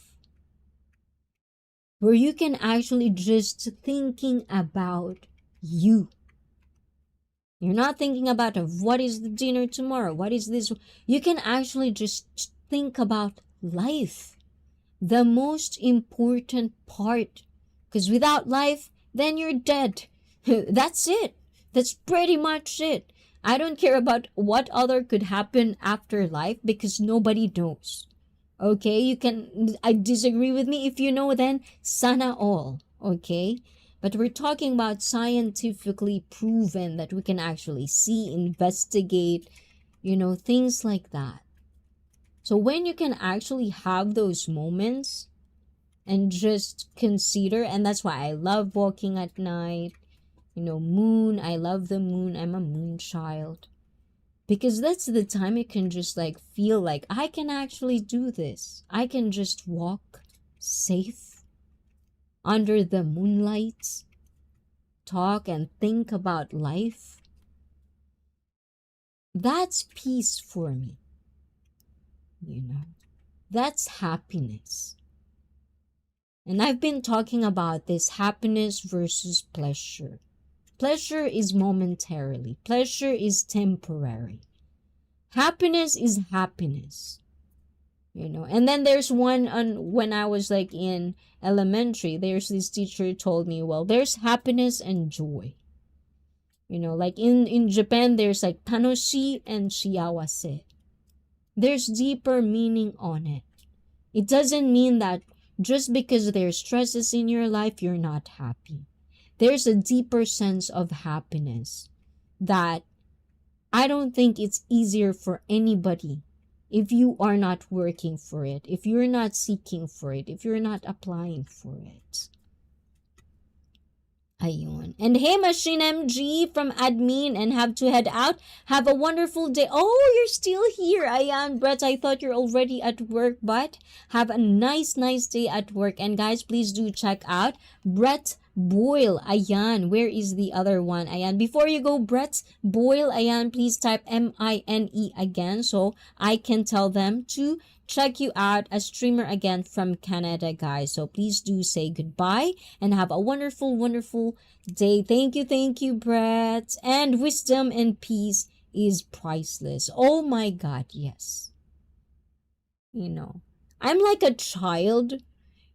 Where you can actually just thinking about you. You're not thinking about what is the dinner tomorrow, what is this. You can actually just think about life. The most important part. Because without life, then you're dead. That's it. That's pretty much it. I don't care about what other could happen after life, because nobody knows. Okay, you can disagree with me. If you know, then sana all. Okay, but we're talking about scientifically proven that we can actually see, investigate, things like that. So when you can actually have those moments and just consider, and that's why I love walking at night, moon, I love the moon, I'm a moon child. Because that's the time you can just feel like I can actually do this. I can just walk safe under the moonlight, talk and think about life. That's peace for me. That's happiness. And I've been talking about this happiness versus pleasure. Pleasure is momentarily. Pleasure is temporary. Happiness is happiness. And then there's one when I was like in elementary, there's this teacher told me, well, there's happiness and joy. Like in Japan, there's like tanoshi and shiawase. There's deeper meaning on it. It doesn't mean that just because there's stresses in your life, you're not happy. There's a deeper sense of happiness that I don't think it's easier for anybody if you are not working for it, if you're not seeking for it, if you're not applying for it. Ayun. And hey, Machine MG from admin and have to head out. Have a wonderful day. Oh, you're still here. Ayan, Brett, I thought you're already at work, but have a nice day at work. And guys, please do check out Brett Boyle. Ayan, where is the other one? Ayan, before you go, Brett Boyle, ayan, please type MINE again so I can tell them to check you out, a streamer again from Canada, guys. So please do say goodbye and have a wonderful day. Thank you, Brett. And wisdom and peace is priceless. Oh my God, yes. I'm like a child.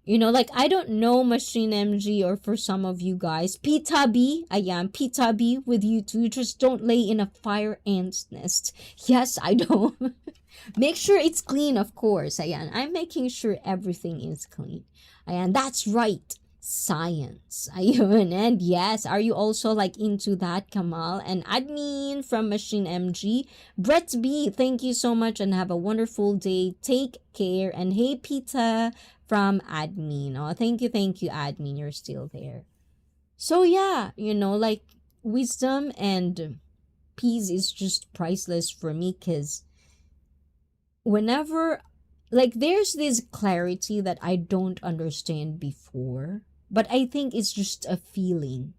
Like I don't know Machine MG or for some of you guys. Pitabi, Pitabi with you too. Just don't lay in a fire ant's nest. Yes, I don't. Make sure it's clean, of course. Ayan, I'm making sure everything is clean. Ayan, that's right. Science. Ayun. And yes, are you also like into that, Kamal? And admin from Machine MG. Brett B, thank you so much and have a wonderful day. Take care. And hey, Pita from admin. Oh, thank you, admin. You're still there. So yeah, like wisdom and peace is just priceless for me because whenever, like, there's this clarity that I don't understand before, but I think it's just a feeling.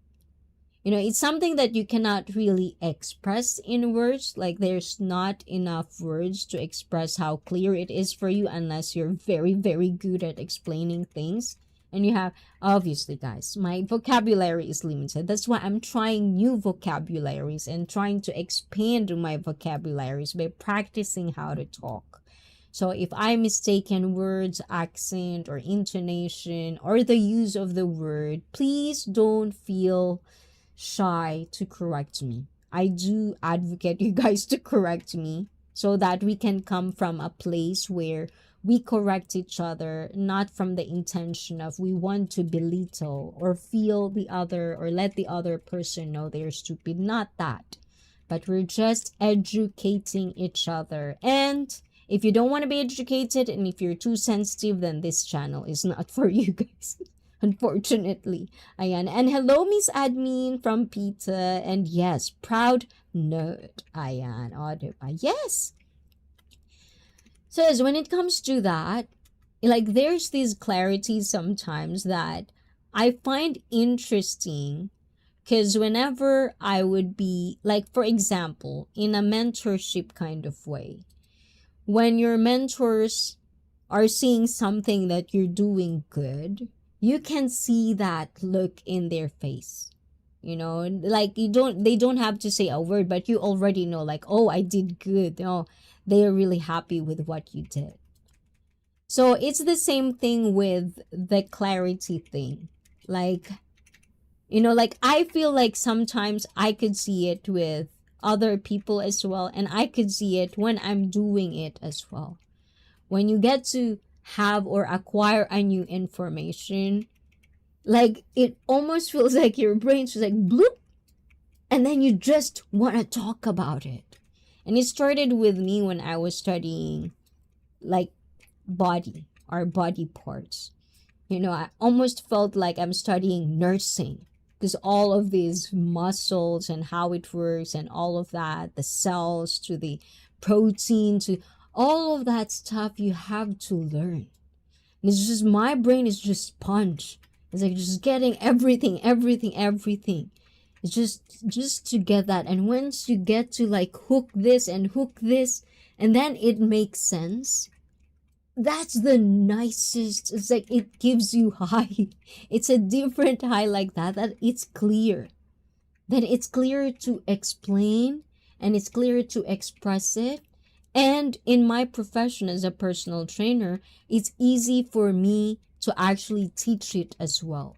It's something that you cannot really express in words. Like, there's not enough words to express how clear it is for you unless you're very, very good at explaining things. And you have, obviously, guys, my vocabulary is limited. That's why I'm trying new vocabularies and trying to expand my vocabularies by practicing how to talk. So if I mistaken words, accent, or intonation, or the use of the word, please don't feel shy to correct me. I do advocate you guys to correct me so that we can come from a place where we correct each other, not from the intention of we want to belittle or feel the other or let the other person know they're stupid. Not that. But we're just educating each other. And if you don't want to be educated and if you're too sensitive, then this channel is not for you guys. Unfortunately. Ayan. And hello, Miss Admin from Pita. And yes, proud nerd. Ayan. O, diba? Yes. So as when it comes to that, like there's this clarity sometimes that I find interesting because whenever I would be, like, for example, in a mentorship kind of way, when your mentors are seeing something that you're doing good, you can see that look in their face. Like they don't have to say a word, but you already know, like, oh, I did good. They are really happy with what you did. So it's the same thing with the clarity thing. Like, like I feel like sometimes I could see it with other people as well, and I could see it when I'm doing it as well. When you get to have or acquire a new information, like it almost feels like your brain's just like bloop, and then you just want to talk about it. And it started with me when I was studying like body parts. I almost felt like I'm studying nursing because all of these muscles and how it works and all of that, the cells to the protein to all of that stuff you have to learn. And it's just, my brain is just sponge. It's like just getting everything. It's just to get that. And once you get to like hook this, and then it makes sense, that's the nicest. It's like it gives you high. It's a different high like that it's clear. Then it's clearer to explain, and it's clearer to express it. And in my profession as a personal trainer, it's easy for me to actually teach it as well,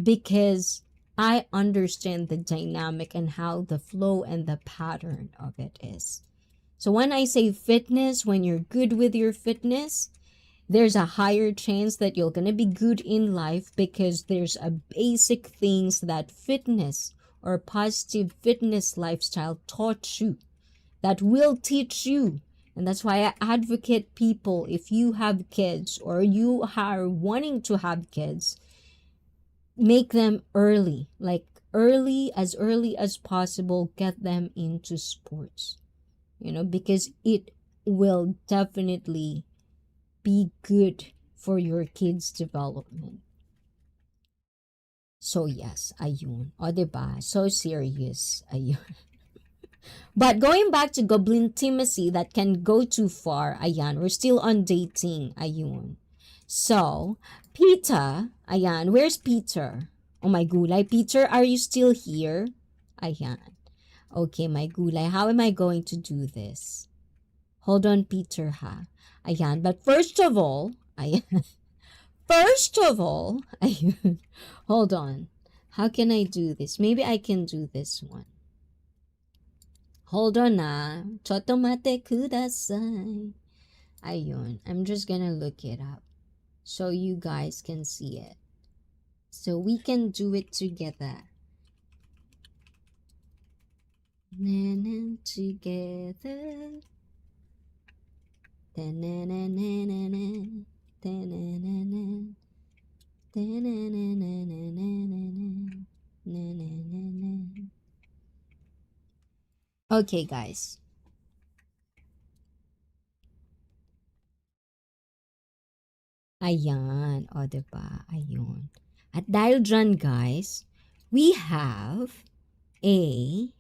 because I understand the dynamic and how the flow and the pattern of it is. So when I say fitness, when you're good with your fitness, there's a higher chance that you're going to be good in life, because there's a basic things that fitness or positive fitness lifestyle taught you that will teach you. And that's why I advocate people, if you have kids or you are wanting to have kids, make them early, like early as possible, get them into sports, because it will definitely be good for your kids' development. So yes, ayun. O diba? So serious, ayun. But going back to goblin intimacy that can go too far, ayan, we're still on dating, ayun. So, Peter, ayan, where's Peter? Oh my gulay, Peter, are you still here? Ayan. Okay, my gulay, how am I going to do this? Hold on, Peter, ha? Ayan, but first of all, ayan. Ayun. Hold on. How can I do this? Maybe I can do this one. Hold on na. Chotomate kudasai. Ayun. I'm just gonna look it up so you guys can see it. So we can do it together. Nanan together. Ta-na-na-na-na-na. Ta-na-na-na. Ta-na-na-na-na-na-na-na. Okay, guys. Ayan. O, diba? Ayun. At dahil dyan, guys, we have a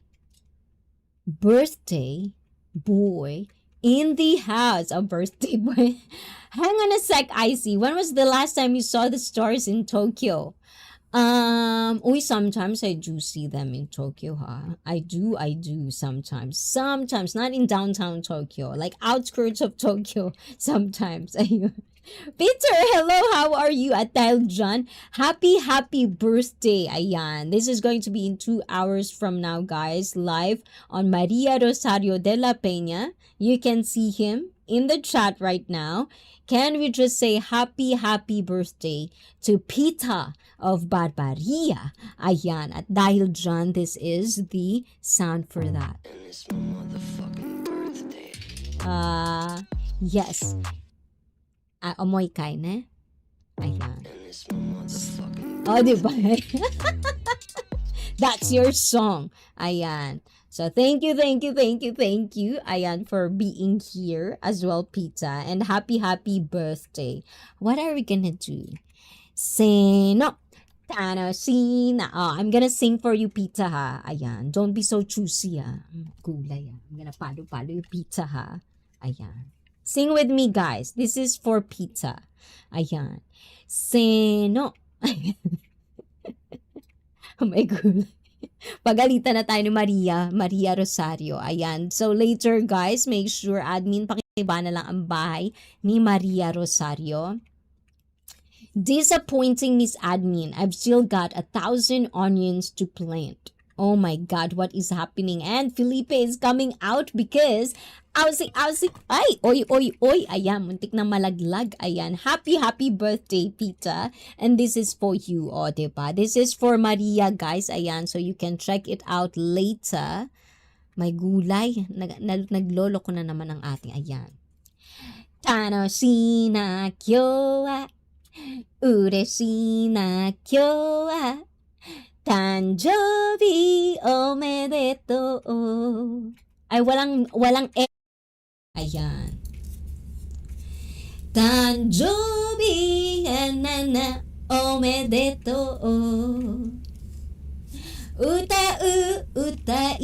birthday boy in the house. A birthday boy. Hang on a sec, ICEE. When was the last time you saw the stars in Tokyo? Sometimes I do see them in Tokyo, huh? I do sometimes. Sometimes, not in downtown Tokyo, like outskirts of Tokyo, sometimes. Peter, hello, how are you? At dahil dyan, happy birthday, ayan. This is going to be in 2 hours from now, guys, live on Maria Rosario de la Peña. You can see him in the chat right now. Can we just say happy birthday to Pita of Barbaria? Ayan, at dahil dyan, this is the sound for that. And it's my motherfucking birthday. Yes. Amoy kaine. Ayan. And it's my motherfucking Oh, diba? That's your song. Ayan. So thank you, ayan, for being here as well, Pizza. And happy birthday. What are we gonna do? Sino. Tano, sina. Oh, I'm gonna sing for you, Pizza, ha. Ayan. Don't be so choosy, ha. Gulay, ha. I'm gonna palo yung Pizza, ha. Ayan. Sing with me, guys. This is for Pizza. Ayan. Sino. Oh my God. Pagalitan na tayo ni Maria Rosario. Ayan. So later, guys, make sure admin pakiba na lang ang bahay ni Maria Rosario. Disappointing, Miss Admin. I've still got 1,000 onions to plant. Oh my God, what is happening? And Felipe is coming out because Aussie. Ay, oy. Ayan, muntik na malaglag. Ayan, happy birthday, Pita. And this is for you, o, diba? This is for Maria, guys. Ayan, so you can check it out later. May gulay. Naglolo ko na naman ang ating. Ayan. Tanoshi na kyou wa, ureshi na kyou wa, Tanjobi omedetou. Ay, walang Ayan. Tanjobi na omedetou. Utaimashou.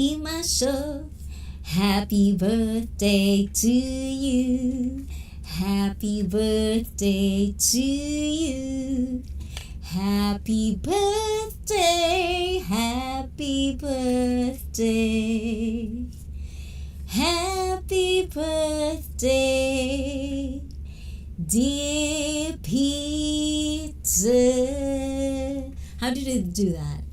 Happy birthday to you. Happy birthday to you. Happy birthday, happy birthday. Happy birthday, dear Peter. How did it do that?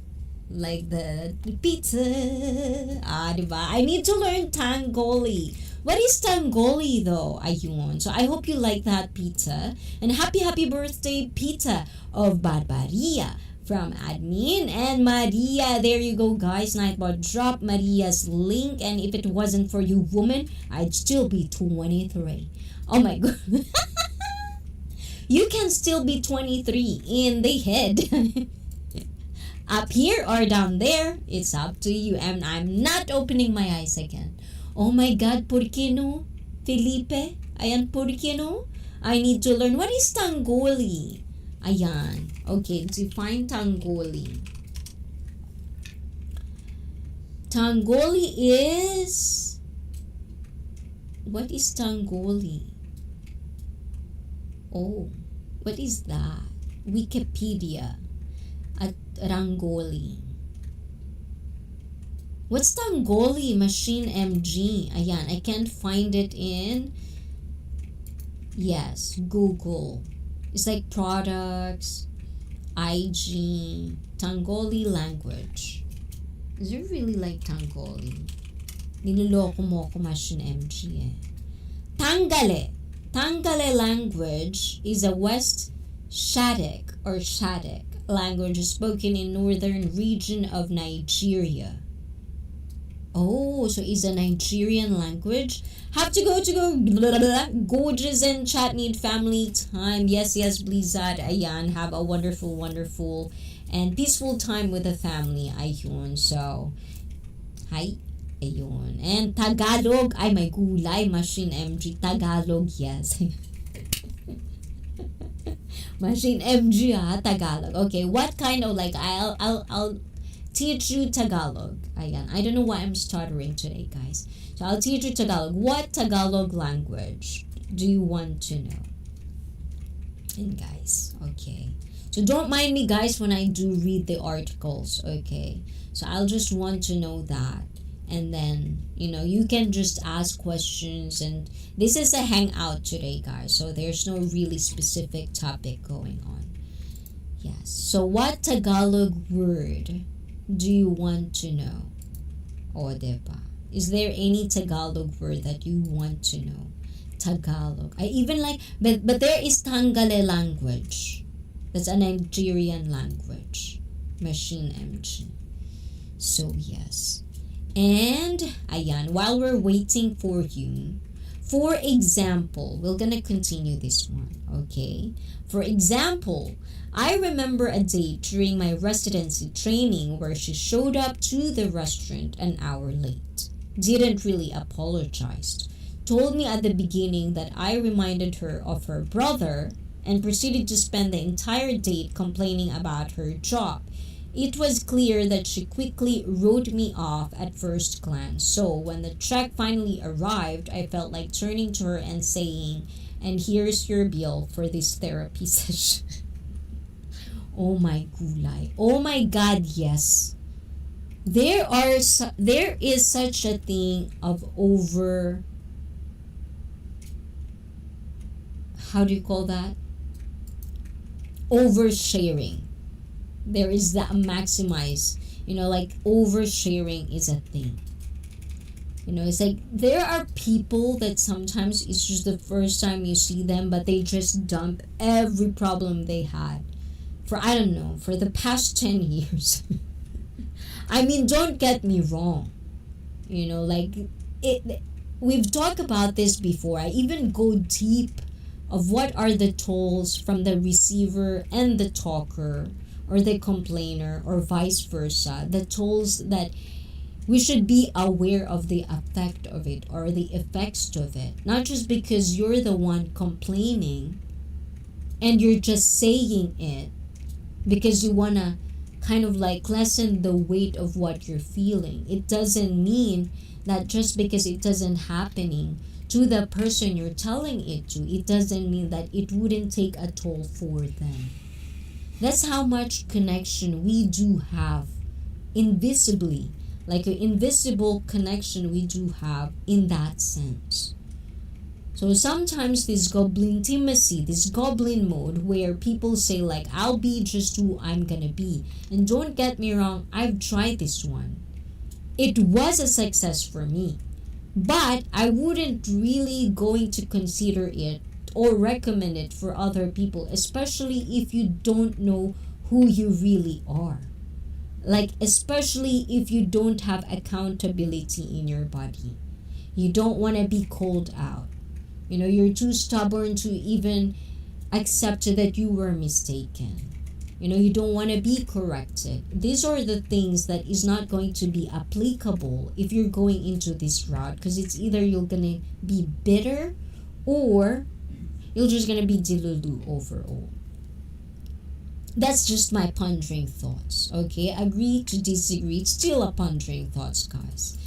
Like the pizza. Diba? I need to learn Tangoli. What is Tangoli though? Ayun. So I hope you like that pizza. And happy birthday pizza of Barbaria from admin and Maria. There you go, guys. Nightbot, drop Maria's link, and if it wasn't for you woman, I'd still be 23. Oh my god. You can still be 23 in the head. Up here or down there, it's up to you. And I'm not opening my eyes again. Oh my god, por qué no? Felipe? Ayan, por qué no? I need to learn. What is Tangoli? Ayan. Okay, define Tangoli. Tangoli is... What is Tangoli? Oh, what is that? Wikipedia. At Rangoli. What's Tangoli Machine MG? Ayan, I can't find it in... Yes, Google. It's like products, IG, Tangoli language. Is it really like Tangoli? Niloloko mo ako Machine MG eh. Tangale. Tangale language is a West Shattuck or Shattuck language spoken in northern region of Nigeria. Oh, so it's a Nigerian language. Have to go. Blah, blah, blah. Gorgeous and chat need family time. Yes, Blizzard. Ayan, have a wonderful and peaceful time with the family. Ayun. So, hi. Ayun. And Tagalog. Ay, may gulay. Machine MG. Tagalog, yes. Machine MG, Tagalog. Okay, what kind of like I'll teach you Tagalog. Ayan. I don't know why I'm stuttering today, guys. So I'll teach you Tagalog. What Tagalog language do you want to know? And guys, okay. So don't mind me, guys, when I do read the articles, okay? So I'll just want to know that. And then, you can just ask questions. And this is a hangout today, guys. So there's no really specific topic going on. Yes. So what Tagalog word do you want to know? O, diba? Is there any Tagalog word that you want to know? Tagalog. I even like, but there is Tangale language. That's a Nigerian language. Machine MG. So, yes. And, ayan, while we're waiting for you, for example, we're gonna continue this one, okay? For example, I remember a day during my residency training where she showed up to the restaurant an hour late. Didn't really apologize. Told me at the beginning that I reminded her of her brother and proceeded to spend the entire date complaining about her job. It was clear that she quickly wrote me off at first glance. So when the check finally arrived, I felt like turning to her and saying, "And here's your bill for this therapy session." Oh my gulay. Oh my god, yes. There is such a thing of how do you call that? Oversharing. There is that maximize, like oversharing is a thing. It's like there are people that sometimes it's just the first time you see them, but they just dump every problem they had for, I don't know, for the past 10 years. I mean, don't get me wrong. We've talked about this before. I even go deep of what are the tolls from the receiver and the talker, or the complainer, or vice versa, the tolls that we should be aware of the effect of it or the effects of it. Not just because you're the one complaining and you're just saying it because you wanna kind of like lessen the weight of what you're feeling. It doesn't mean that just because it doesn't happening to the person you're telling it to, it doesn't mean that it wouldn't take a toll for them. That's how much connection we do have invisibly, like an invisible connection we do have in that sense. So sometimes this goblin intimacy, this goblin mode where people say like, I'll be just who I'm gonna be. And don't get me wrong, I've tried this one. It was a success for me. But I wouldn't really going to consider it or recommend it for other people, especially if you don't know who you really are. Like, especially if you don't have accountability in your body. You don't want to be called out. You know, you're too stubborn to even accept that you were mistaken. You know, you don't want to be corrected. These are the things that is not going to be applicable if you're going into this route, because it's either you're going to be bitter or you're just going to be delulu overall. That's just my pondering thoughts, okay? Agree to disagree. It's still a pondering thoughts, guys.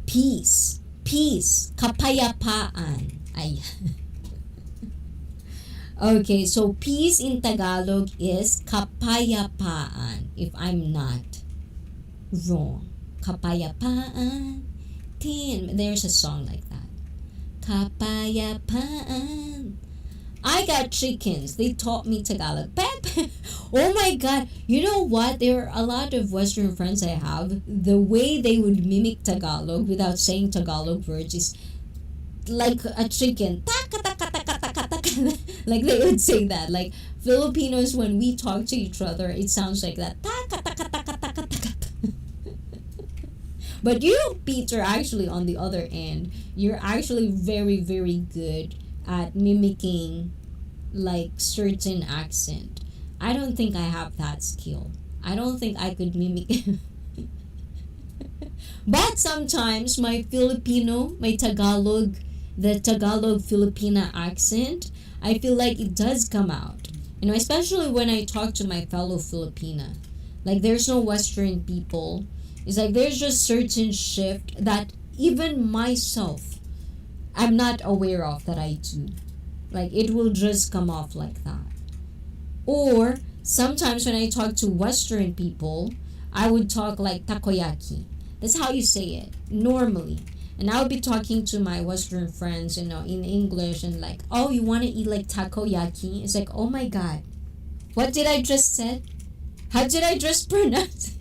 Peace. Peace. Kapayapaan. Ay. Okay, so peace in Tagalog is kapayapaan, if I'm not wrong. Kapayapaan. There's a song like that. Kapayapaan. I got chickens. They taught me Tagalog. Oh my god. You know what? There are a lot of Western friends I have. The way they would mimic Tagalog without saying Tagalog words is like a chicken. Like they would say that. Like Filipinos, when we talk to each other, it sounds like that. But you, Peter, actually on the other end, you're actually very, very good at mimicking like certain accent. I don't think I have that skill. I don't think I could mimic. But sometimes my Filipino, my Tagalog, the Tagalog Filipina accent, I feel like it does come out. You know, especially when I talk to my fellow Filipina. Like there's no Western people. It's like there's just certain shift that even myself I'm not aware of that I do. Like it will just come off like that. Or sometimes when I talk to Western people, I would talk like takoyaki. That's how you say it normally. And I would be talking to my Western friends, you know, in English and like, oh, you want to eat like takoyaki? It's like, oh my god, what did I just said? How did I just pronounce?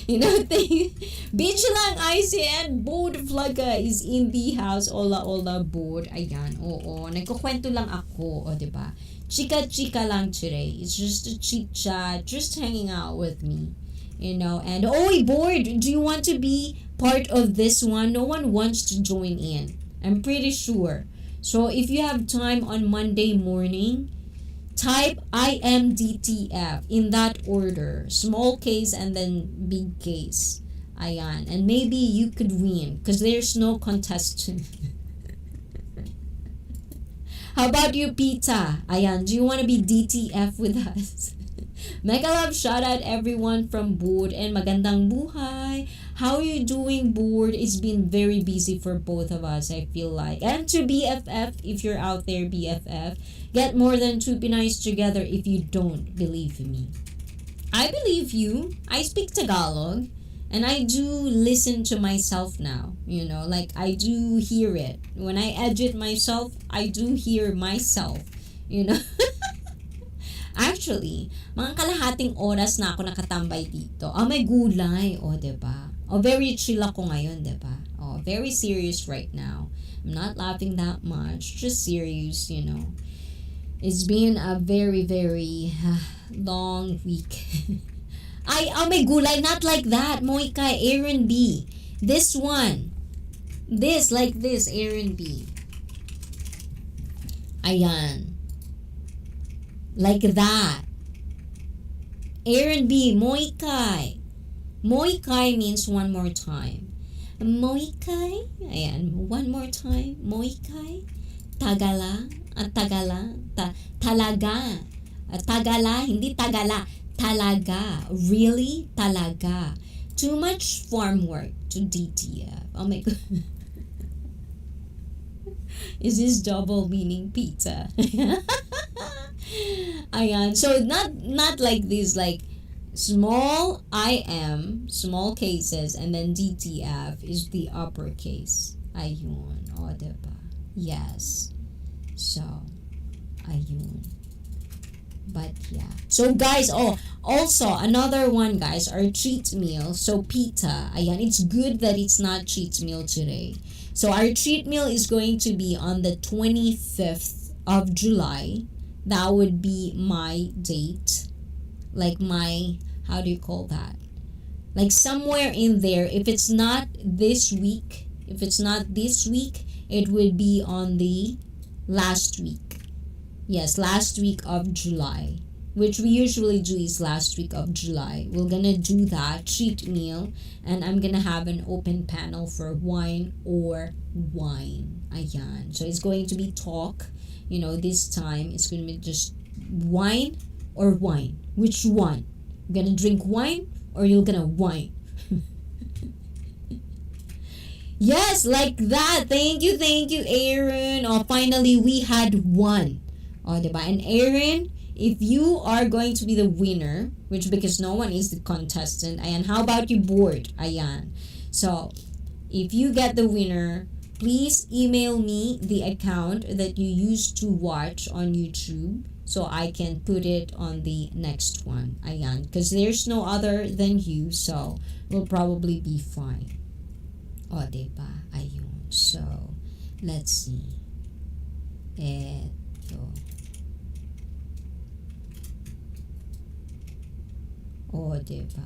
You know, Beach lang ICEE and Board Vlogger is in the house. Ola board. Ayan, oo. Nagkukwento lang ako, o diba? Chika lang today. It's just a chit chat, just hanging out with me. You know, and board, do you want to be part of this one? No one wants to join in. I'm pretty sure. So if you have time on Monday morning, type IMDTF in that order. Small case and then big case. Ayan. And maybe you could win because there's no contestant. How about you, Pita? Ayan. Do you want to be DTF with us? Mega love shout out everyone from Board and magandang buhay. How are you doing, Board? It's been very busy for both of us, I feel like. And to BFF, if you're out there, BFF, get more than two Pinays together if you don't believe me. I believe you. I speak Tagalog. And I do listen to myself now. You know, like I do hear it. When I edit myself, I do hear myself. You know? Actually, mga kalahating oras na ako nakatambay dito. May gulay. Diba? Very chill ako ngayon, diba? Very serious right now. I'm not laughing that much. Just serious, you know. It's been a very, very long week. May gulay. Not like that. Moika, Aaron B. This one. This, like this, Aaron B. Ayan. Like that. Aaron B. Moikai. Moikai means one more time. Moikai. Ayan. One more time. Moikai. Tagala. Tagala. Talaga. Tagala. Hindi tagala. Talaga. Really? Talaga. Too much farm work to DTF. Oh my god. Is this double meaning pizza? Ayan. So not like this, like small I am, small cases, and then DTF is the uppercase. Ayun. O, diba? Yes. So, ayun. But yeah. So guys, also another one, guys, our treat meal. So pita. Ayan, it's good that it's not treat meal today. So our treat meal is going to be on the 25th of July. That would be my date. Like my, how do you call that? Like somewhere in there. If it's not this week, it would be on the last week. Yes, last week of July, which we usually do is last week of July. We're gonna do that treat meal, and I'm gonna have an open panel for wine or wine. Ayan. So it's going to be talk. This time it's gonna be just wine or wine. Which one? You're gonna drink wine or you're gonna wine? Yes, like that. Thank you, Aaron. Oh, finally we had one. Oh, diba? And Aaron, if you are going to be the winner, which because no one is the contestant, ayan, how about you board? Ayan. So, if you get the winner, please email me the account that you used to watch on YouTube so I can put it on the next one. Ayan. Because there's no other than you, so we'll probably be fine. O, diba? Ayun. So, let's see. Eto. O, diba?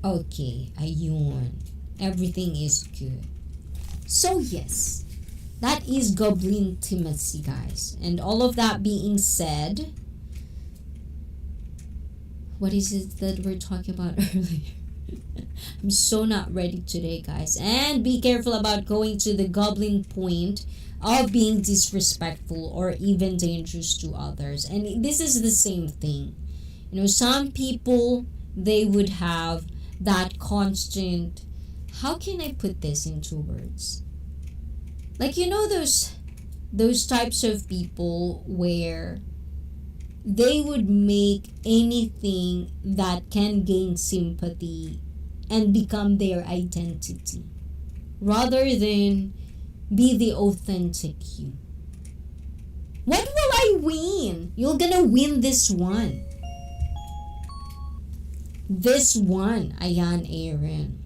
Okay, ayun. Everything is good. So, yes. That is Goblin Intimacy, guys. And all of that being said, what is it that we're talking about earlier? I'm so not ready today, guys. And be careful about going to the goblin point of being disrespectful or even dangerous to others. And this is the same thing. Some people, they would have that constant, how can I put this into words? Like, those types of people where they would make anything that can gain sympathy and become their identity rather than be the authentic you. What will I win? You're gonna win this one. This one. Ayan, Aaron.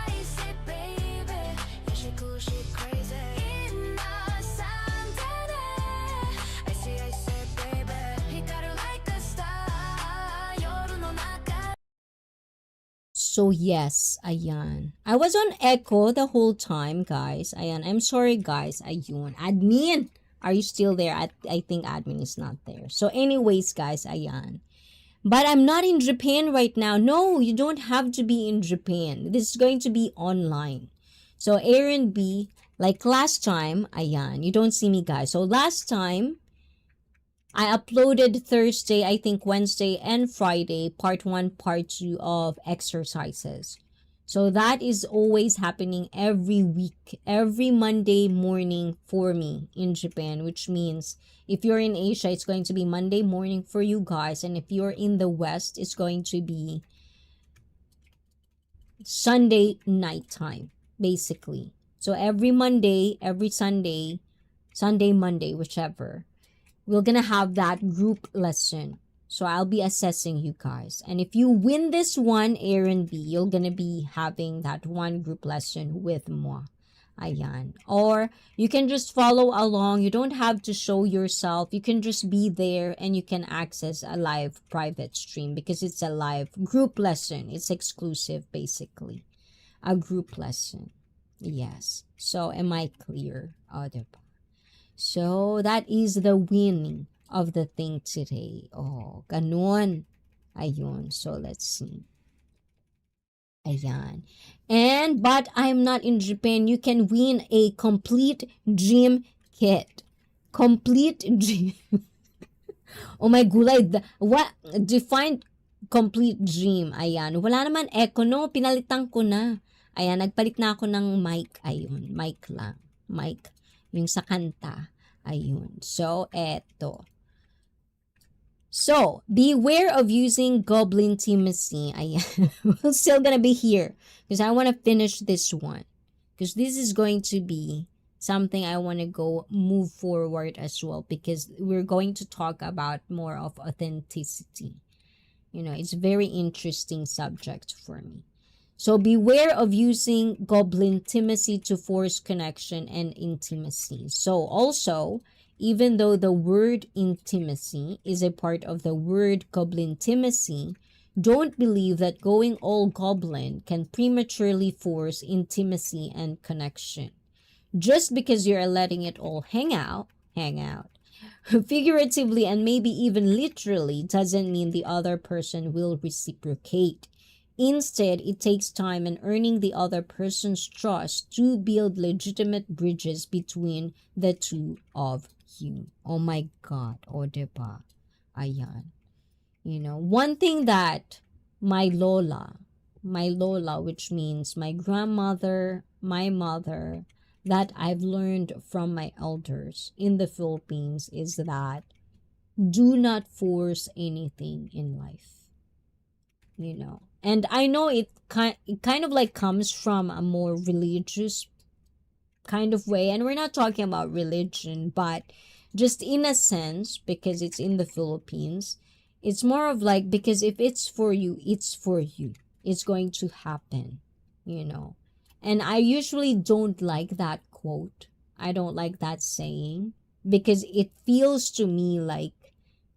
ICEE, baby. Yeah, she cool, she crazy. ICEE, baby. Hikaru like a star. Yoru no naka. So yes, ayan. I was on echo the whole time, guys. Ayan, I'm sorry, guys. Ayun. Admin, are you still there? I think admin is not there. So anyways, guys, ayan. But I'm not in Japan right now. No, you don't have to be in Japan. This is going to be online. So Aaron B, like last time, ayan, you don't see me, guys. So last time, I uploaded Thursday, I think Wednesday and Friday, part 1, part 2 of exercises. So that is always happening every week, every Monday morning for me in Japan, which means if you're in Asia, it's going to be Monday morning for you guys. And if you're in the West, it's going to be Sunday nighttime, basically. So every Monday, every Sunday, Monday, whichever, we're gonna have that group lesson. So I'll be assessing you guys. And if you win this one, Aaron B, you're gonna be having that one group lesson with moi. Ayan. Or you can just follow along. You don't have to show yourself. You can just be there and you can access a live private stream because it's a live group lesson. It's exclusive, basically. A group lesson. Yes. So, am I clear? O, diba? So, that is the winning of the thing today. Oh, ganun. Ayun. So, let's see. Ayan. And, but I'm not in Japan. You can win a complete gym kit. Complete gym. Oh my gulay. What? Define complete gym. Ayan. Wala naman eco, no? Pinalitan ko na. Ayan. Nagpalit na ako ng mic. Ayun. Mic lang. Mic. Yung sa kanta. Ayun. So, eto. So, beware of using goblin intimacy. Ayan. We're still gonna be here because I want to finish this one. Because this is going to be something I want to go move forward as well, because we're going to talk about more of authenticity. You know, it's a very interesting subject for me. So beware of using goblin intimacy to force connection and intimacy. So also, even though the word intimacy is a part of the word goblin intimacy, don't believe that going all goblin can prematurely force intimacy and connection. Just because you're letting it all hang out, figuratively and maybe even literally, doesn't mean the other person will reciprocate. Instead, it takes time and earning the other person's trust to build legitimate bridges between the two of you. Oh my God. O, diba? Ayan. You know, one thing that my lola, which means my grandmother, my mother, that I've learned from my elders in the Philippines is that do not force anything in life. You know, and I know it kind of like comes from a more religious kind of way, and we're not talking about religion, but just in a sense, because it's in the Philippines, it's more of like, because if it's for you, it's for you. It's going to happen, you know. And I usually don't like that quote. I don't like that saying, because it feels to me like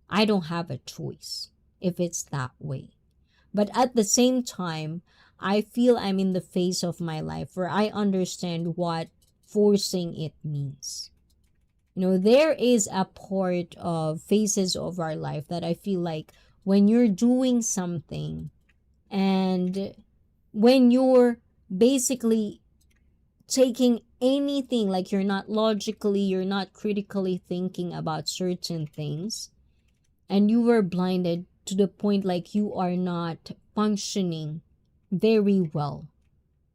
I don't have a choice if it's that way. But at the same time, I feel I'm in the phase of my life where I understand what forcing it means. You know, there is a part of phases of our life that I feel like when you're doing something and when you're basically taking anything, like you're not logically, you're not critically thinking about certain things, and you were blinded to the point like you are not functioning very well,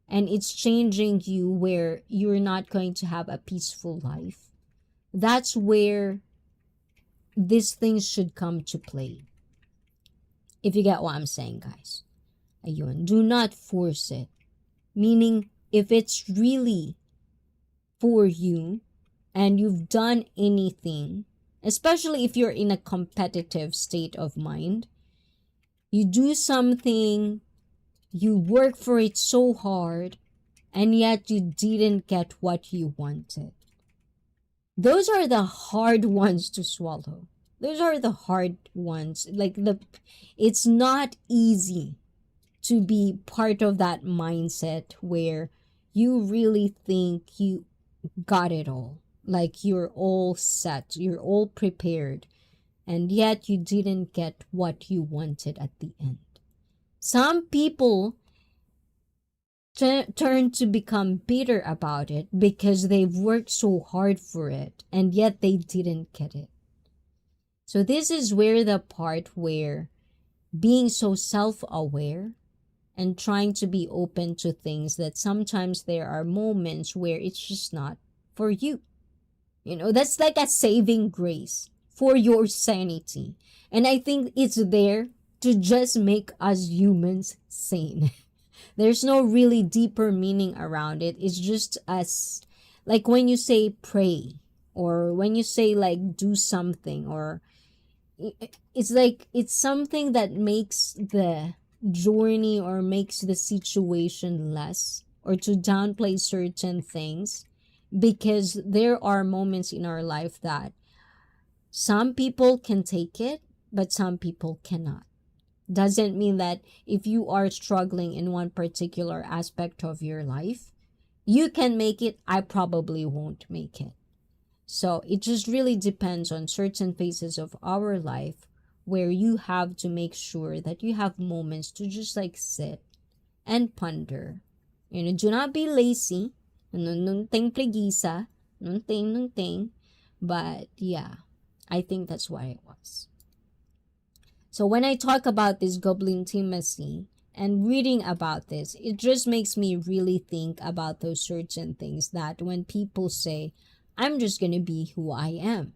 and it's changing you where you're not going to have a peaceful life. That's where these things should come to play. If you get what I'm saying, guys. Ayun, do not force it. Meaning, if it's really for you and you've done anything, especially if you're in a competitive state of mind, you do something, you work for it so hard, and yet you didn't get what you wanted. Those are the hard ones to swallow. Those are the hard ones. It's not easy to be part of that mindset where you really think you got it all. Like you're all set, you're all prepared, and yet you didn't get what you wanted at the end. Some people turn to become bitter about it because they've worked so hard for it and yet they didn't get it. So this is where the part where being so self-aware and trying to be open to things that sometimes there are moments where it's just not for you. You know, that's like a saving grace for your sanity. And I think it's there to just make us humans sane. There's no really deeper meaning around it. It's just us, like when you say pray, or when you say like do something, or it's like it's something that makes the journey or makes the situation less, or to downplay certain things, because there are moments in our life that some people can take it but some people cannot. Doesn't mean that if you are struggling in one particular aspect of your life, You can make it, I probably won't make it. So it just really depends on certain phases of our life where you have to make sure that you have moments to just like sit and ponder. Do not be lazy. Nung ting pregisa, nung ting. But yeah, I think that's what it was. So when I talk about this goblin intimacy and reading about this, it just makes me really think about those certain things that when people say, I'm just going to be who I am,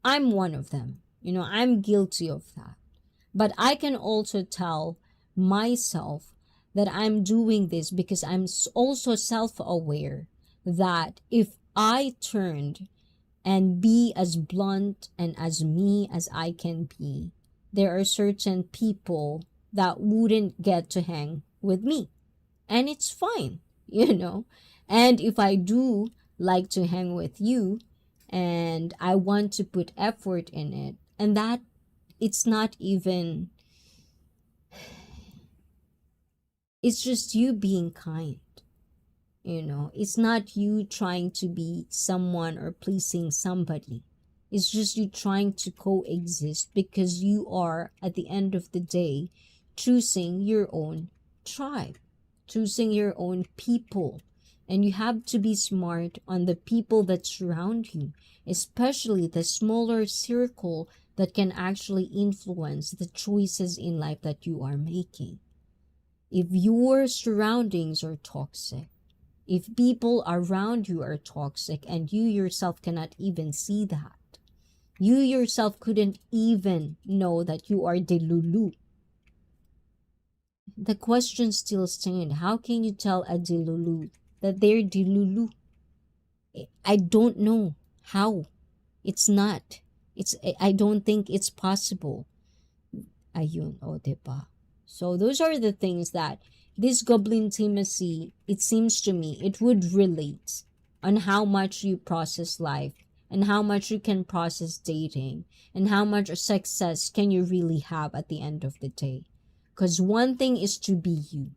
I'm one of them. I'm guilty of that. But I can also tell myself that I'm doing this because I'm also self-aware that if I turned and be as blunt and as me as I can be, there are certain people that wouldn't get to hang with me. And it's fine, And if I do like to hang with you and I want to put effort in it, and that it's not even, it's just you being kind. It's not you trying to be someone or pleasing somebody. It's just you trying to coexist because you are, at the end of the day, choosing your own tribe, choosing your own people. And you have to be smart on the people that surround you, especially the smaller circle that can actually influence the choices in life that you are making. If your surroundings are toxic, if people around you are toxic and you yourself cannot even see that, you yourself couldn't even know that you are delulu, the question still stands. How can you tell a delulu that they're delulu? I don't know how. It's not. I don't think it's possible. Ayun, diba? So those are the things that this goblin intimacy, it seems to me, it would relate on how much you process life and how much you can process dating and how much success can you really have at the end of the day. Because one thing is to be you,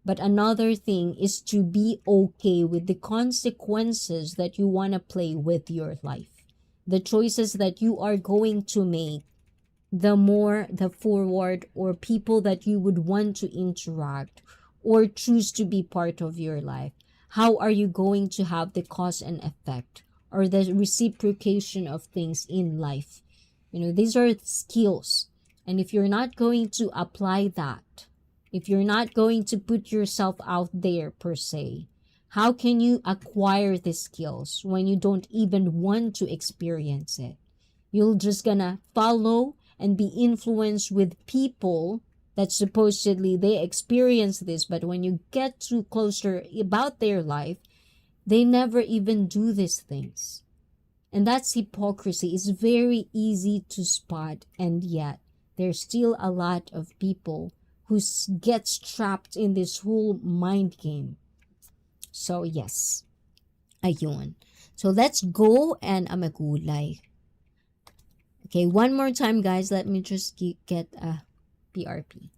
but another thing is to be okay with the consequences that you want to play with your life. The choices that you are going to make, the more the forward or people that you would want to interact or choose to be part of your life. How are you going to have the cause and effect or the reciprocation of things in life? These are skills. And if you're not going to apply that, if you're not going to put yourself out there per se, how can you acquire the skills when you don't even want to experience it? You're just gonna follow and be influenced with people that supposedly they experience this, but when you get too closer about their life, they never even do these things. And that's hypocrisy. It's very easy to spot, and yet there's still a lot of people who gets trapped in this whole mind game. So yes, ayun. So let's go and amagulay. Okay, one more time, guys. Let me just get a PRP.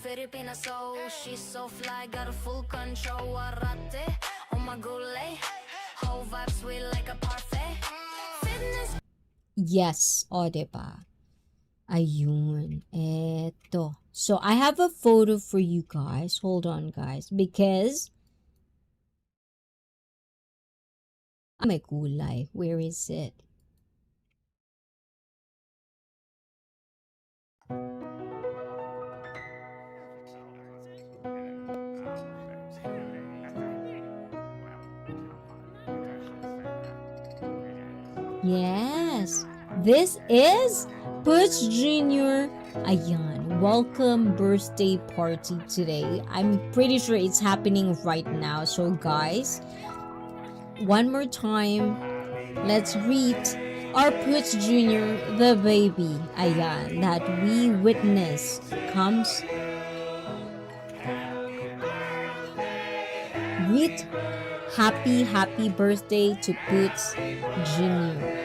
Filipina soul, she's so fly, got a full control. Arate, oh my gulay, whole vibe sweet like a parfait. Fitness. Yes, diba? Ayun, eto. So I have a photo for you guys. Hold on, guys, because may kulay. Where is it? Yes, this is Puts Jr. Ayan, welcome birthday party today. I'm pretty sure it's happening right now. So guys, one more time, let's greet our Poots Jr., the baby, ayan, that we witness comes. Greet happy birthday to Poots Jr.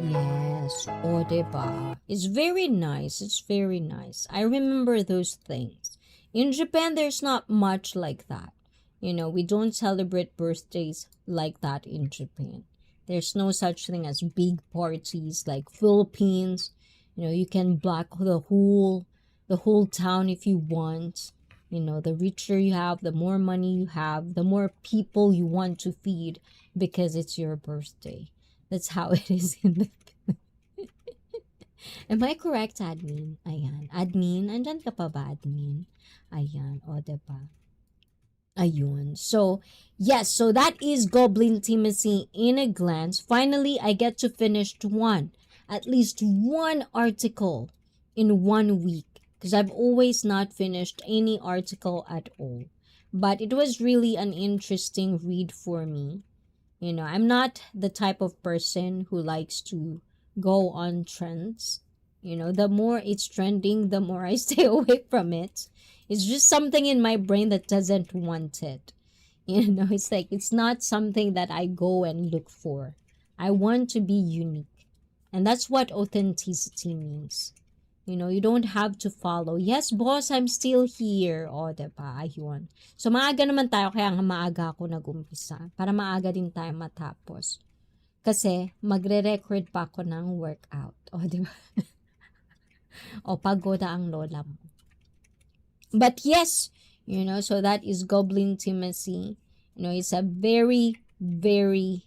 Yes, o diba? It's very nice. It's very nice. I remember those things. In Japan, there's not much like that. You know, we don't celebrate birthdays like that in Japan. There's no such thing as big parties like Philippines. You know, you can block the whole town if you want. You know, the richer you have, the more money you have, the more people you want to feed because it's your birthday. That's how it is in the... Am I correct, admin? Ayan. Admin, andyan ka pa ba, admin? Ayan, o diba? Ayun. So, yes, so that is Goblin Intimacy in a glance. Finally, I get to finish at least one article in 1 week. Because I've always not finished any article at all. But it was really an interesting read for me. You know, I'm not the type of person who likes to go on trends. You know, the more it's trending, the more I stay away from it. It's just something in my brain that doesn't want it. You know, it's like, it's not something that I go and look for. I want to be unique. And that's what authenticity means. You know, you don't have to follow. Yes, boss, I'm still here. O, diba? Ayun. So, maaga naman tayo, kaya nga maaga ako nag-umpisa. Para maaga din tayo matapos. Kasi, magre-record pa ako ng workout. O, diba? O, pagoda ang lola mo. But yes, you know, so that is Goblin Intimacy. You know, it's a very, very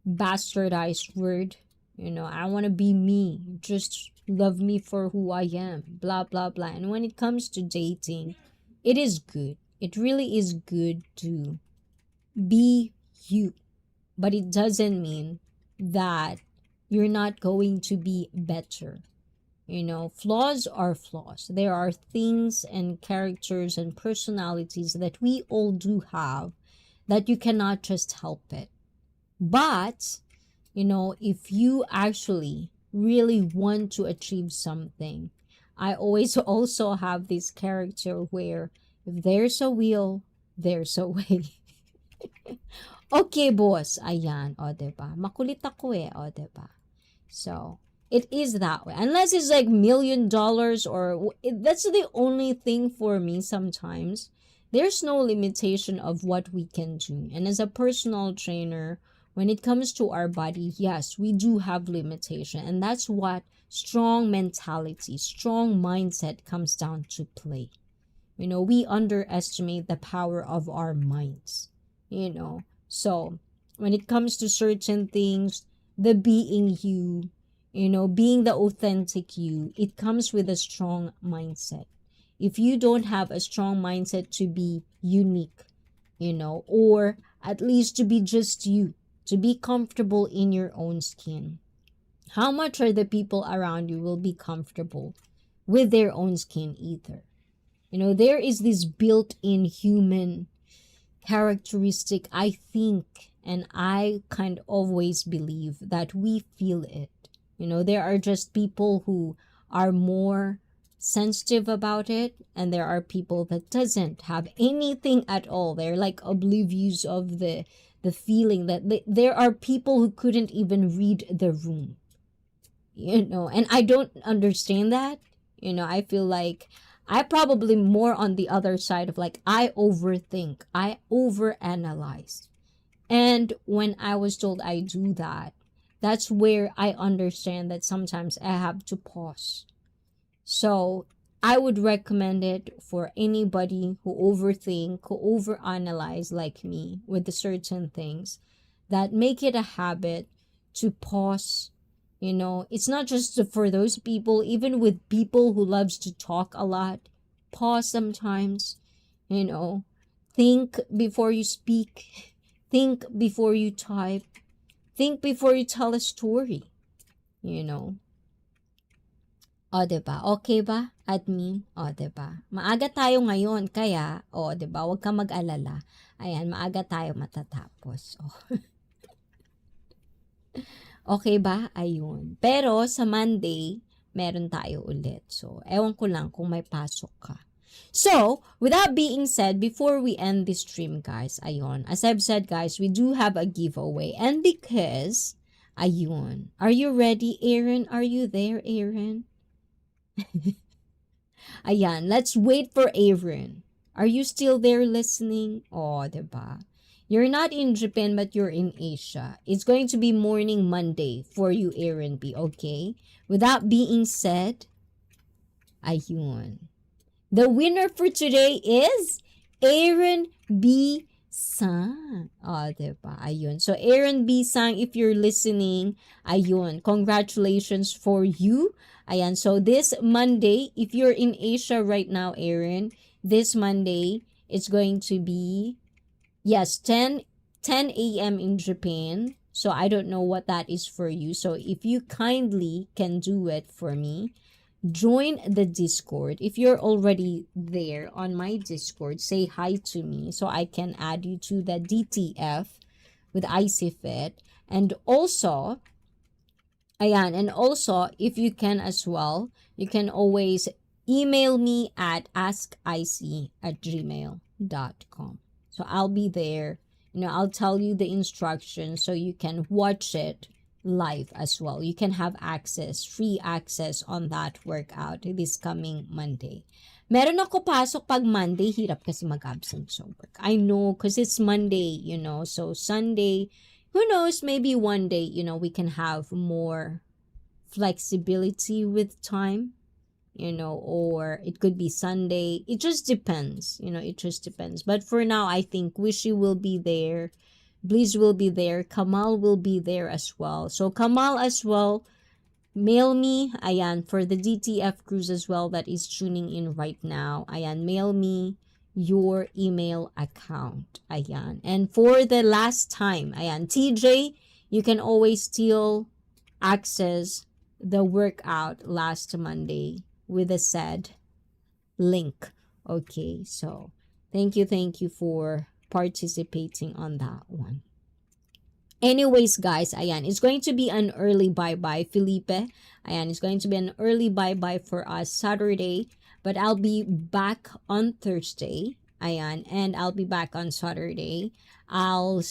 bastardized word. You know, I want to be me. Just love me for who I am. Blah, blah, blah. And when it comes to dating, it is good. It really is good to be you. But it doesn't mean that you're not going to be better. You know, flaws are flaws. There are things and characters and personalities that we all do have that you cannot just help it. But, you know, if you actually really want to achieve something, I always also have this character where if there's a will, there's a way. Okay, boss. Ayan, o diba? Makulit ako o diba? So, it is that way. Unless it's like $1 million or... That's the only thing for me sometimes. There's no limitation of what we can do. And as a personal trainer, when it comes to our body, yes, we do have limitation. And that's what strong mentality, strong mindset comes down to play. You know, we underestimate the power of our minds. You know, so when it comes to certain things, the being you, you know, being the authentic you, it comes with a strong mindset. If you don't have a strong mindset to be unique, you know, or at least to be just you, to be comfortable in your own skin, how much are the people around you will be comfortable with their own skin either? You know, there is this built-in human characteristic, I think, and I kind of always believe that we feel it. You know, there are just people who are more sensitive about it, and there are people that doesn't have anything at all. They're like oblivious of the feeling that there are people who couldn't even read the room. You know, and I don't understand that. You know, I feel like I probably more on the other side of like, I overthink, I overanalyze. And when I was told I do that, that's where I understand that sometimes I have to pause. So I would recommend it for anybody who overthink, who overanalyze like me with the certain things, that make it a habit to pause. It's not just for those people, even with people who loves to talk a lot, pause sometimes, you know, think before you speak, think before you type, think before you tell a story, you know. O, diba? Okay ba, admin? O, diba? Maaga tayo ngayon, kaya, o, diba? Huwag kang mag-alala. Ayan, maaga tayo matatapos. O. Okay ba? Ayun. Pero sa Monday, meron tayo ulit. So, ewan ko lang kung may pasok ka. So, with that being said, before we end this stream, guys, ayun, as I've said, guys, we do have a giveaway. And because, ayun, are you ready, Aaron? Are you there, Aaron? Ayan, let's wait for Aaron. Are you still there listening? Oh, diba? You're not in Japan, but you're in Asia. It's going to be morning Monday for you, Aaron B. Okay? With that being said, ayun. The winner for today is Aaron B. Sang. Oh, diba? Ayun. So, Aaron B. Sang, if you're listening, ayun, congratulations for you. Ayan, so this Monday, if you're in Asia right now, Aaron, this Monday, it's going to be, yes, 10 a.m. in Japan. So I don't know what that is for you. So if you kindly can do it for me, join the Discord. If you're already there on my Discord, say hi to me so I can add you to the DTF with ICEE Fit. And also, ayan, and also, if you can as well, you can always email me at askicee@gmail.com. So I'll be there. I'll tell you the instructions so you can watch it live as well. You can have access, free access on that workout this coming Monday. Meron ako pasok pag Monday, hirap kasi mag-absent sa work. I know, because it's Monday, so Sunday, who knows, maybe one day, we can have more flexibility with time, or it could be Sunday. It just depends, it just depends. But for now, I think Wishy will be there, Bliss will be there, Kamal will be there as well. So Kamal as well, mail me, ayan, for the DTF cruise as well that is tuning in right now, ayan, mail me your email account. Ayan. And for the last time, ayan, TJ, you can always still access the workout last Monday with the said link. Okay, so thank you for participating on that one. Anyways, guys, ayan, it's going to be an early bye-bye, Felipe. Ayan, it's going to be an early bye-bye for us Saturday. But I'll be back on Thursday. Ayan. And I'll be back on Saturday. I'll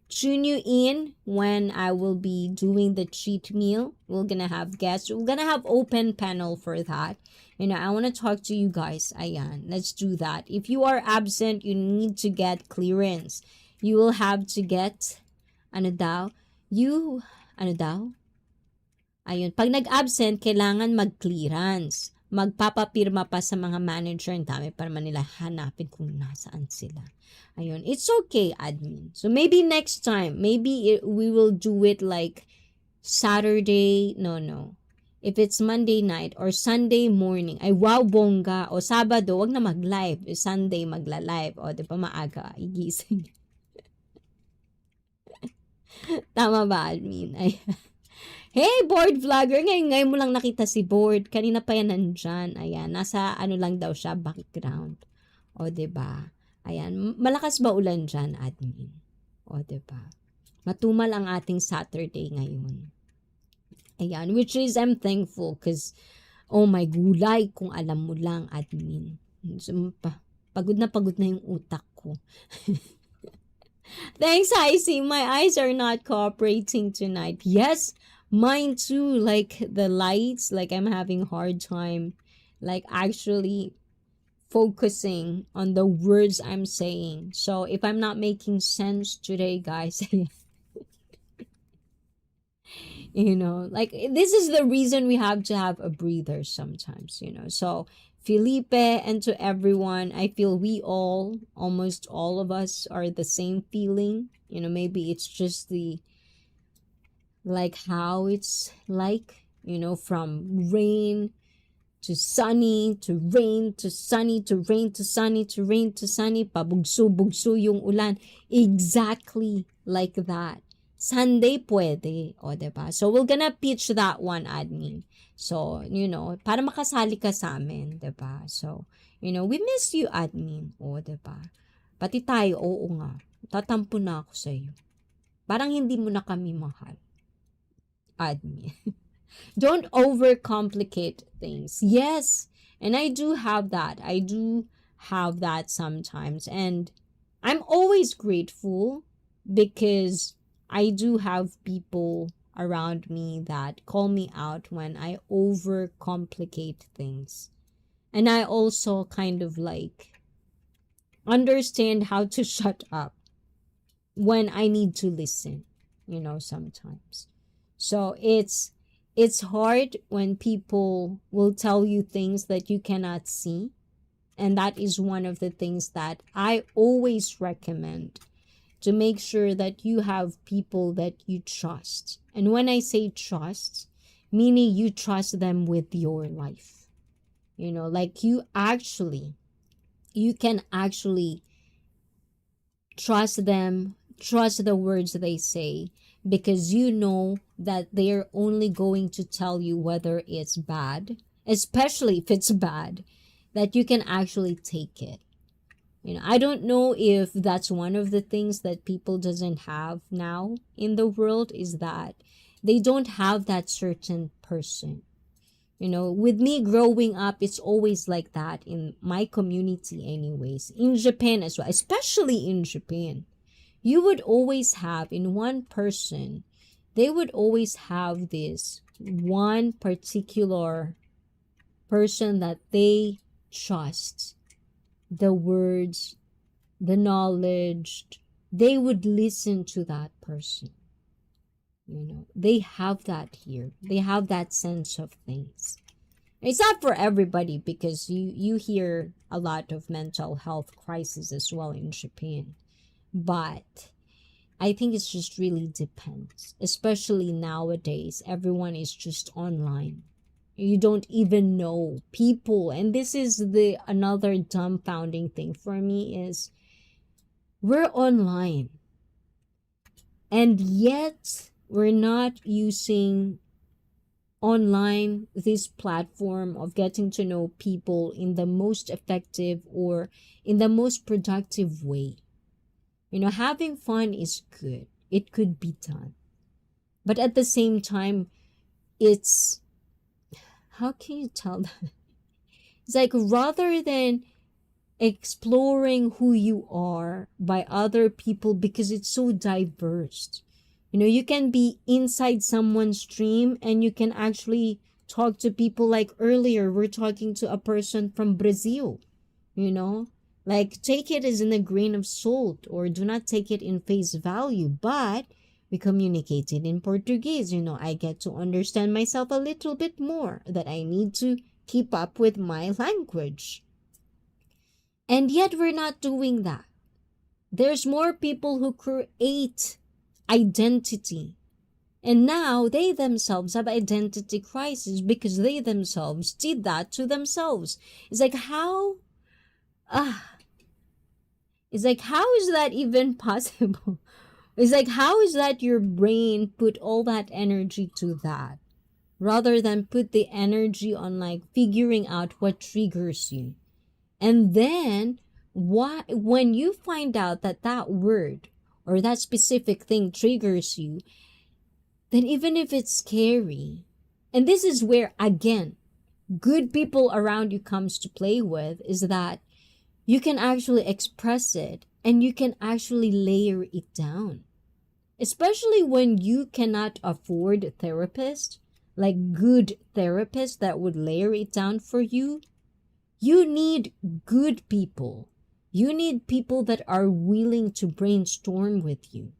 tune you in when I will be doing the cheat meal. We're gonna have guests. We're gonna have open panel for that. I want to talk to you guys. Ayan. Let's do that. If you are absent, you need to get clearance. You will have to get, ano daw? Ayun. Pag nag-absent, kailangan mag-clearance. Magpapapirma pa sa mga manager, ang dami para nila hanapin kung nasaan sila. Ayun, it's okay, admin. So maybe next time, we will do it like Saturday, no. If it's Monday night or Sunday morning, ay wow, bongga. O Sabado, wag na mag-live. Sunday, magla-live. O, di ba maaga, igising. Tama ba, admin? Ay. Hey, board vlogger! Ngayon mo lang nakita si board. Kanina pa yan nandyan. Ayan, nasa lang daw siya, background. O, diba? Ayan, malakas ba ulan dyan, admin? O, diba? Matumal ang ating Saturday ngayon. Ayan, which is, I'm thankful because, oh my gulay, kung alam mo lang, admin. So, pagod na yung utak ko. Thanks, ICEE. My eyes are not cooperating tonight. Yes, mine too, like the lights, like I'm having a hard time like actually focusing on the words I'm saying. So if I'm not making sense today, guys, Like this is the reason we have to have a breather sometimes, So Felipe, and to everyone, I feel we all, almost all of us, are the same feeling. Maybe it's just the, like, how it's like, from rain to sunny to rain to sunny to rain to sunny to rain to sunny, pabugso-bugso yung ulan. Exactly like that. Sunday pwede, o diba? So we're gonna pitch that one, admin. So, para makasali ka sa amin, diba? So, we miss you, admin, o diba? Pati tayo, oo nga. Tatampo na ako sa'yo. Parang hindi mo na kami mahal, admin. Don't overcomplicate things. Yes, and I do have that. I do have that sometimes. And I'm always grateful because I do have people around me that call me out when I overcomplicate things. And I also kind of like understand how to shut up when I need to listen, sometimes. So it's hard when people will tell you things that you cannot see. And that is one of the things that I always recommend, to make sure that you have people that you trust. And when I say trust, meaning you trust them with your life. Like you can actually trust them, trust the words they say, because you know that they're only going to tell you whether it's bad, especially if it's bad, that you can actually take it. I don't know if that's one of the things that people doesn't have now in the world, is that they don't have that certain person. With me growing up, it's always like that in my community anyways. In Japan as well, especially in Japan. You would always have in one person, they would always have this one particular person that they trust. The words, the knowledge, they would listen to that person. They have that here. They have that sense of things. It's not for everybody, because you hear a lot of mental health crises as well in Japan. But I think it's just really depends. Especially nowadays, everyone is just online. You don't even know people. And this is the another dumbfounding thing for me is we're online. And yet we're not using online, this platform of getting to know people in the most effective or in the most productive way. Having fun is good. It could be done. But at the same time, it's, how can you tell that? It's like, rather than exploring who you are by other people, because it's so diverse. You can be inside someone's dream and you can actually talk to people. Like earlier, we're talking to a person from Brazil, Like, take it as in a grain of salt, or do not take it in face value. But we communicated in Portuguese. I get to understand myself a little bit more, that I need to keep up with my language. And yet we're not doing that. There's more people who create identity. And now they themselves have identity crisis because they themselves did that to themselves. It's like, how is that even possible? It's like, how is that your brain put all that energy to that, rather than put the energy on like figuring out what triggers you? And then when you find out that that word or that specific thing triggers you, then even if it's scary, and this is where, again, good people around you comes to play with, is that you can actually express it and you can actually layer it down. Especially when you cannot afford a therapist, like good therapists that would layer it down for you. You need good people. You need people that are willing to brainstorm with you.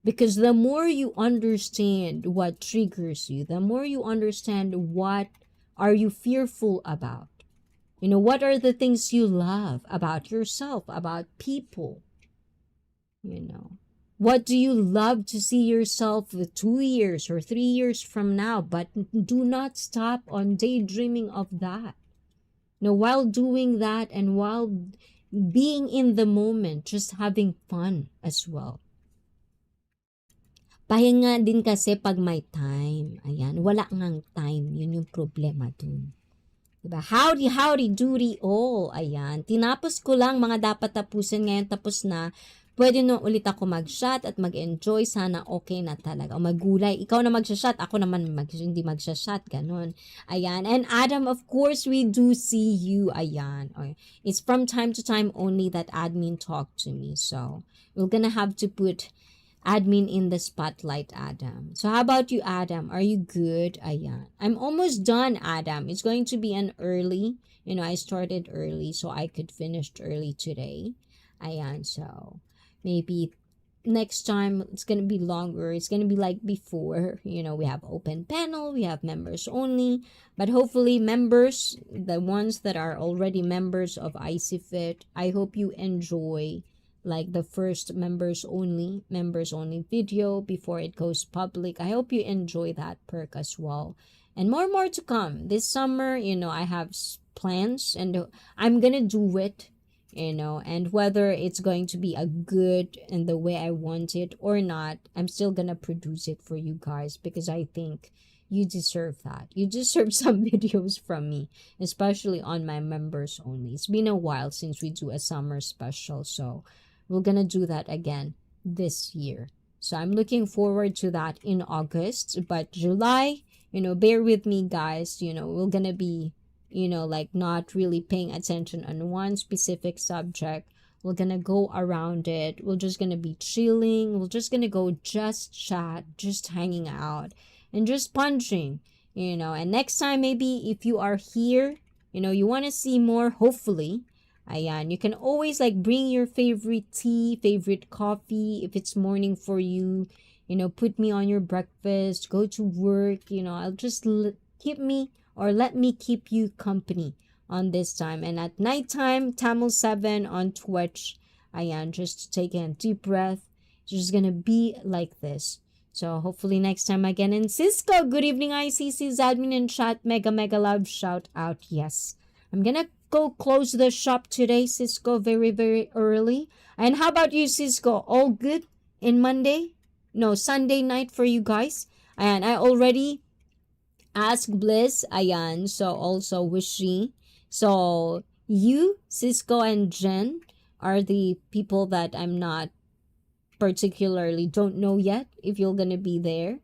Because the more you understand what triggers you, the more you understand what are you fearful about. What are the things you love about yourself, about people? What do you love to see yourself 2 years or 3 years from now? But do not stop on daydreaming of that. While doing that and while being in the moment, just having fun as well. Pahinga din kasi pag may time. Ayan, wala ngang time. Yun yung problema dun. Diba? Howdy, doody all. Ayan, tinapos ko lang mga dapat tapusin. Ngayon tapos na. Pwede no ulit ako mag-shot at mag-enjoy. Sana okay na talaga. O magulay. Ikaw na mag-shot. Ako naman hindi mag-shot. Ganon. Ayan. And Adam, of course, we do see you. Ayan. It's from time to time only that admin talk to me. So, we're gonna have to put admin in the spotlight, Adam. So how about you, Adam? Are you good? Ayan. I'm almost done, Adam. It's going to be an early. I started early so I could finish early today. Ayan. So maybe next time it's going to be longer. It's going to be like before. We have open panel. We have members only. But hopefully members, the ones that are already members of ICEE Fit, I hope you enjoy like the first members only video before it goes public. I hope you enjoy that perk as well. And more to come. This summer, I have plans and I'm gonna do it, and whether it's going to be a good and the way I want it or not, I'm still gonna produce it for you guys because I think you deserve that. You deserve some videos from me, especially on my members only. It's been a while since we do a summer special, so we're gonna do that again this year. So I'm looking forward to that in August. But July, bear with me, guys. We're gonna be, like not really paying attention on one specific subject. We're gonna go around it. We're just gonna be chilling. We're just gonna go just chat, just hanging out, and just punching, And next time, maybe if you are here, you want to see more, hopefully. Ayan, you can always like bring your favorite tea, favorite coffee if it's morning for you. Put me on your breakfast, go to work. I'll just let me keep you company on this time. And at nighttime, Tamil 7 on Twitch. Ayan, just take a deep breath. It's just gonna be like this. So hopefully next time again. And Cisco, good evening, ICC's admin and chat. Mega love shout out. Yes, I'm gonna go close the shop today, Cisco, very early. And how about you, Cisco? All good in Sunday night for you guys? And I already asked Bliss, ayan, so also Wishy. So you, Cisco, and Jen are the people that I'm not particularly don't know yet if you're gonna be there.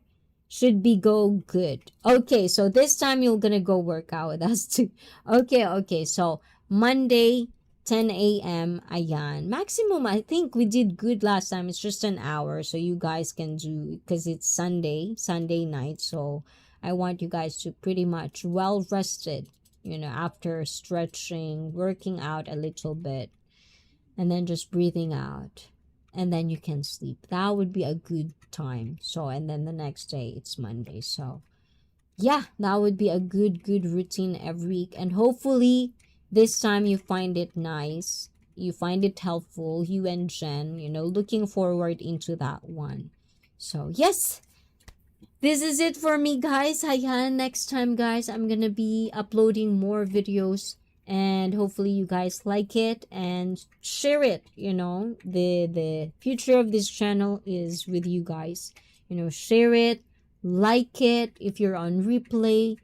Should be go good. Okay, so this time you're gonna go work out with us too. Okay. So Monday, 10 a.m. Ayan. Maximum, I think we did good last time. It's just an hour, so you guys can do because it's Sunday night. So I want you guys to pretty much well rested. After stretching, working out a little bit, and then just breathing out. And then you can sleep. That would be a good time. So, and then the next day it's Monday. So, yeah, that would be a good routine every week. And hopefully this time you find it nice. You find it helpful. You and Jen, looking forward into that one. So, yes, this is it for me, guys. Ayan, next time, guys, I'm gonna be uploading more videos. And hopefully you guys like it and share it. The future of this channel is with you guys. Share it, like it. If you're on replay,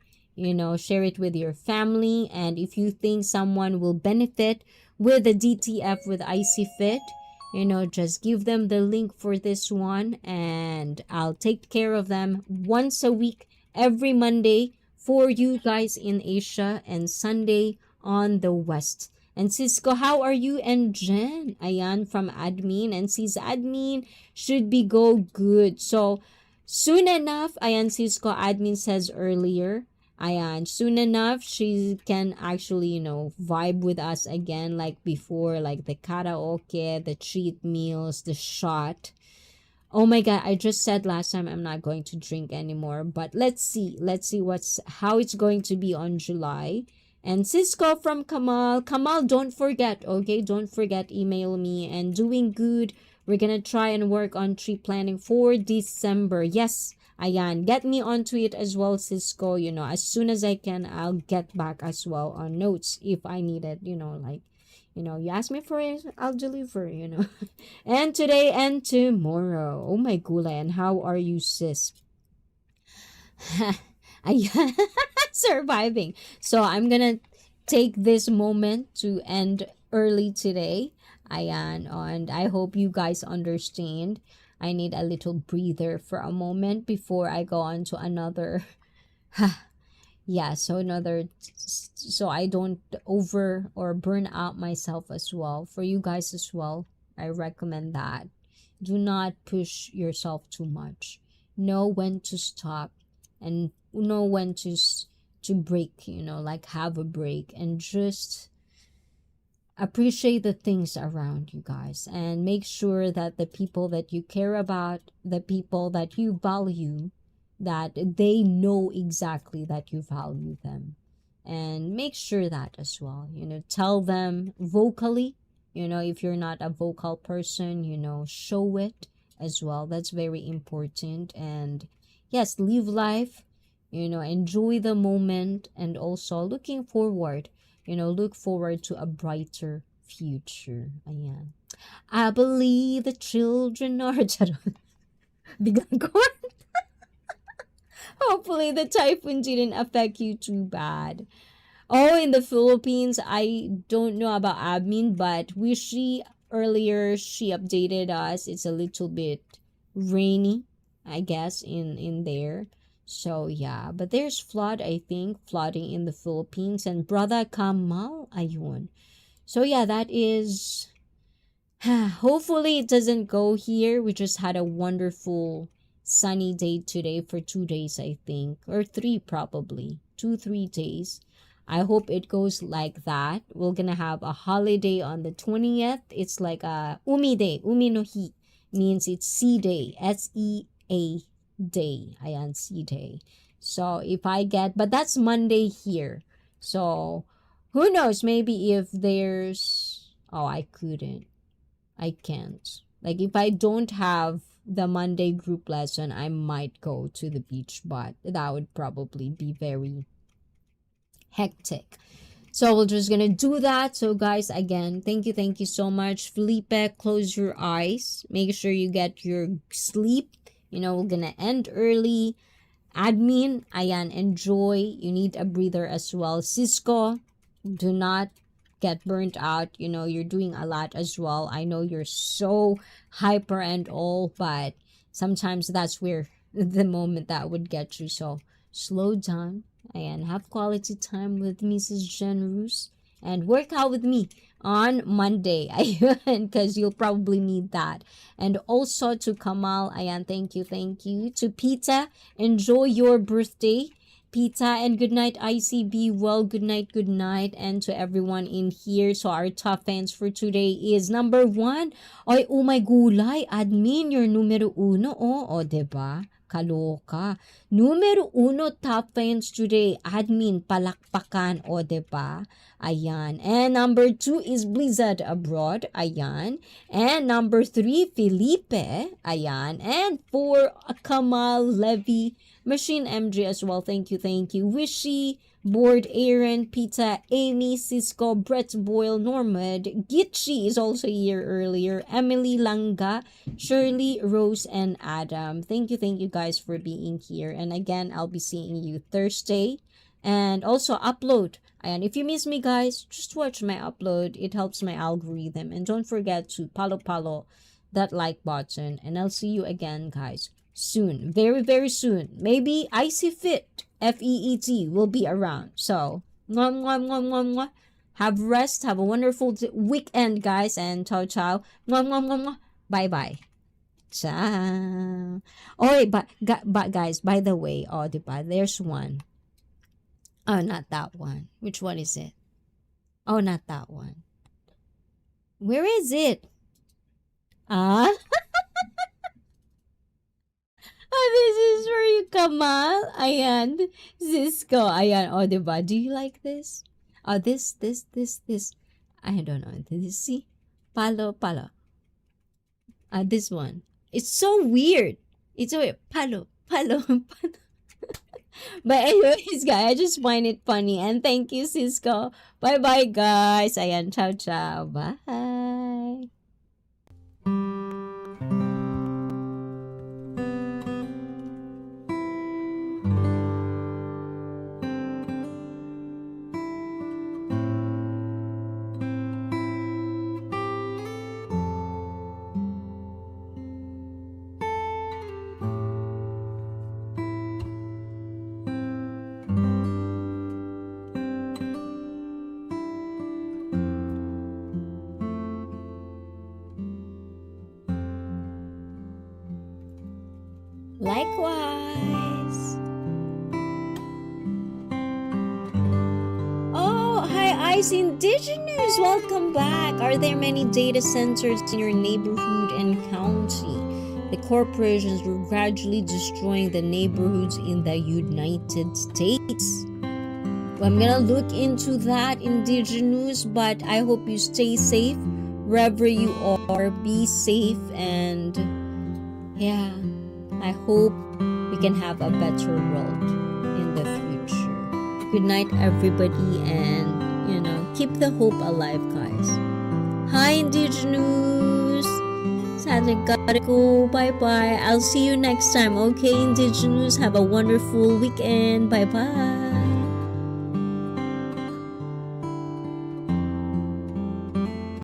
share it with your family. And if you think someone will benefit with the DTF with ICEE Fit, just give them the link for this one. And I'll take care of them once a week, every Monday for you guys in Asia and Sunday on the West. And Cisco, how are you? And Jen, ayan, from admin. And sis admin should be go good. So, soon enough, ayan, Cisco, admin says earlier, ayan, soon enough, she can actually, vibe with us again like before, like the karaoke, the cheat meals, the shot. Oh my god, I just said last time I'm not going to drink anymore, but let's see. Let's see how it's going to be on July. And Cisco from Kamal. Kamal, don't forget, okay? Don't forget, email me. And doing good. We're gonna try and work on trip planning for December. Yes, ayan. Get me onto it as well, Cisco. You know, as soon as I can, I'll get back as well on notes if I need it. You know, like, you know, you ask me for it, I'll deliver, you know. And today and tomorrow. Oh my gulay, and how are you, sis? I surviving. So I'm gonna take this moment to end early today. Ayan, and I hope you guys understand. I need a little breather for a moment before I go on to another. Yeah, so so I don't over or burn out myself as well. For you guys as well, I recommend that. Do not push yourself too much. Know when to stop and know when to break, you know, like have a break and just appreciate the things around you guys, and make sure that the people that you care about, the people that you value, that they know exactly that you value them, and make sure that as well, you know, tell them vocally, you know, if you're not a vocal person, you know, show it as well. That's very important. And yes, live life, you know, enjoy the moment, and also looking forward, you know, look forward to a brighter future. Ayan. I believe the children are biglang ko. Hopefully the typhoon didn't affect you too bad. Oh, in the Philippines, I don't know about admin, but earlier she updated us. It's a little bit rainy, I guess, in there. So yeah, but there's flooding in the Philippines, and brother Kamal ayun. So yeah, that is hopefully it doesn't go here. We just had a wonderful sunny day today for 2 days, I think, or three probably. 2-3 days. I hope it goes like that. We're gonna have a holiday on the 20th. It's like a Umi Day. Umi no Hi means it's Sea Day. SEA Day. Ayan, Sea Day. So if I get, but that's Monday here. So who knows? Maybe if there's, oh, I can't. Like if I don't have the Monday group lesson, I might go to the beach, but that would probably be very hectic. So we're just gonna do that. So guys, again, thank you so much. Felipe, close your eyes. Make sure you get your sleep. You know, we're gonna end early. Admin, ayan, enjoy. You need a breather as well. Cisco, do not get burnt out. You know, you're doing a lot as well. I know you're so hyper and all, but sometimes that's where the moment that would get you. So slow down and have quality time with Mrs. Generous, and work out with me on Monday, ayan, because you'll probably need that. And also to Kamal, ayan, thank you. To Pita, enjoy your birthday, Pita, and good night, ICB. Well, good night, and to everyone in here. So our top fans for today is number 1. Oy, oh my gulay, admin, you're numero 1. Oh, diba? Kaloka. Numero 1 top fans today, admin, palakpakan, o diba? Ayan. And number 2 is Blizzard Abroad. Ayan. And number 3, Felipe. Ayan. And 4, Kamal, Levy, Machine MJ as well. Thank you. Wishy, Board, Aaron, Pita, Amy, Cisco, Brett Boyle, Normad, Gitchi is also here earlier, Emily Langa, Shirley, Rose, and Adam. Thank you guys for being here. And again, I'll be seeing you Thursday. And also upload. And if you miss me, guys, just watch my upload. It helps my algorithm. And don't forget to palo that like button. And I'll see you again, guys, soon. Very soon. Maybe ICEE Fit, FEET, will be around. So, mwah, mwah, mwah, mwah, mwah. Have rest. Have a wonderful weekend, guys. And ciao, ciao. Mwah, mwah, mwah, mwah. Bye-bye. Ciao. Oh, but guys, by the way, oh, diba, there's one. Oh, not that one. Which one is it? Oh, not that one. Where is it? Ah? Oh, this is for you, Kamal. Ayan. Cisco. Ayan. Oh, diba? Do you like this? Oh, this. I don't know. This, see? Palo. This one. It's so weird. It's so weird. Palo. But anyways, guys, I just find it funny. And thank you, Cisco. Bye-bye, guys. Ayan. Ciao. Bye. Likewise. Oh, hi, ICE Indigenous. Welcome back. Are there many data centers in your neighborhood and county? The corporations were gradually destroying the neighborhoods in the United States. Well, I'm gonna look into that, Indigenous, but I hope you stay safe wherever you are. Be safe, and yeah, I hope we can have a better world in the future. Good night, everybody, and keep the hope alive, guys. Hi, Indigenous. Sadly, gotta go. Bye. I'll see you next time. Okay, Indigenous. Have a wonderful weekend. Bye.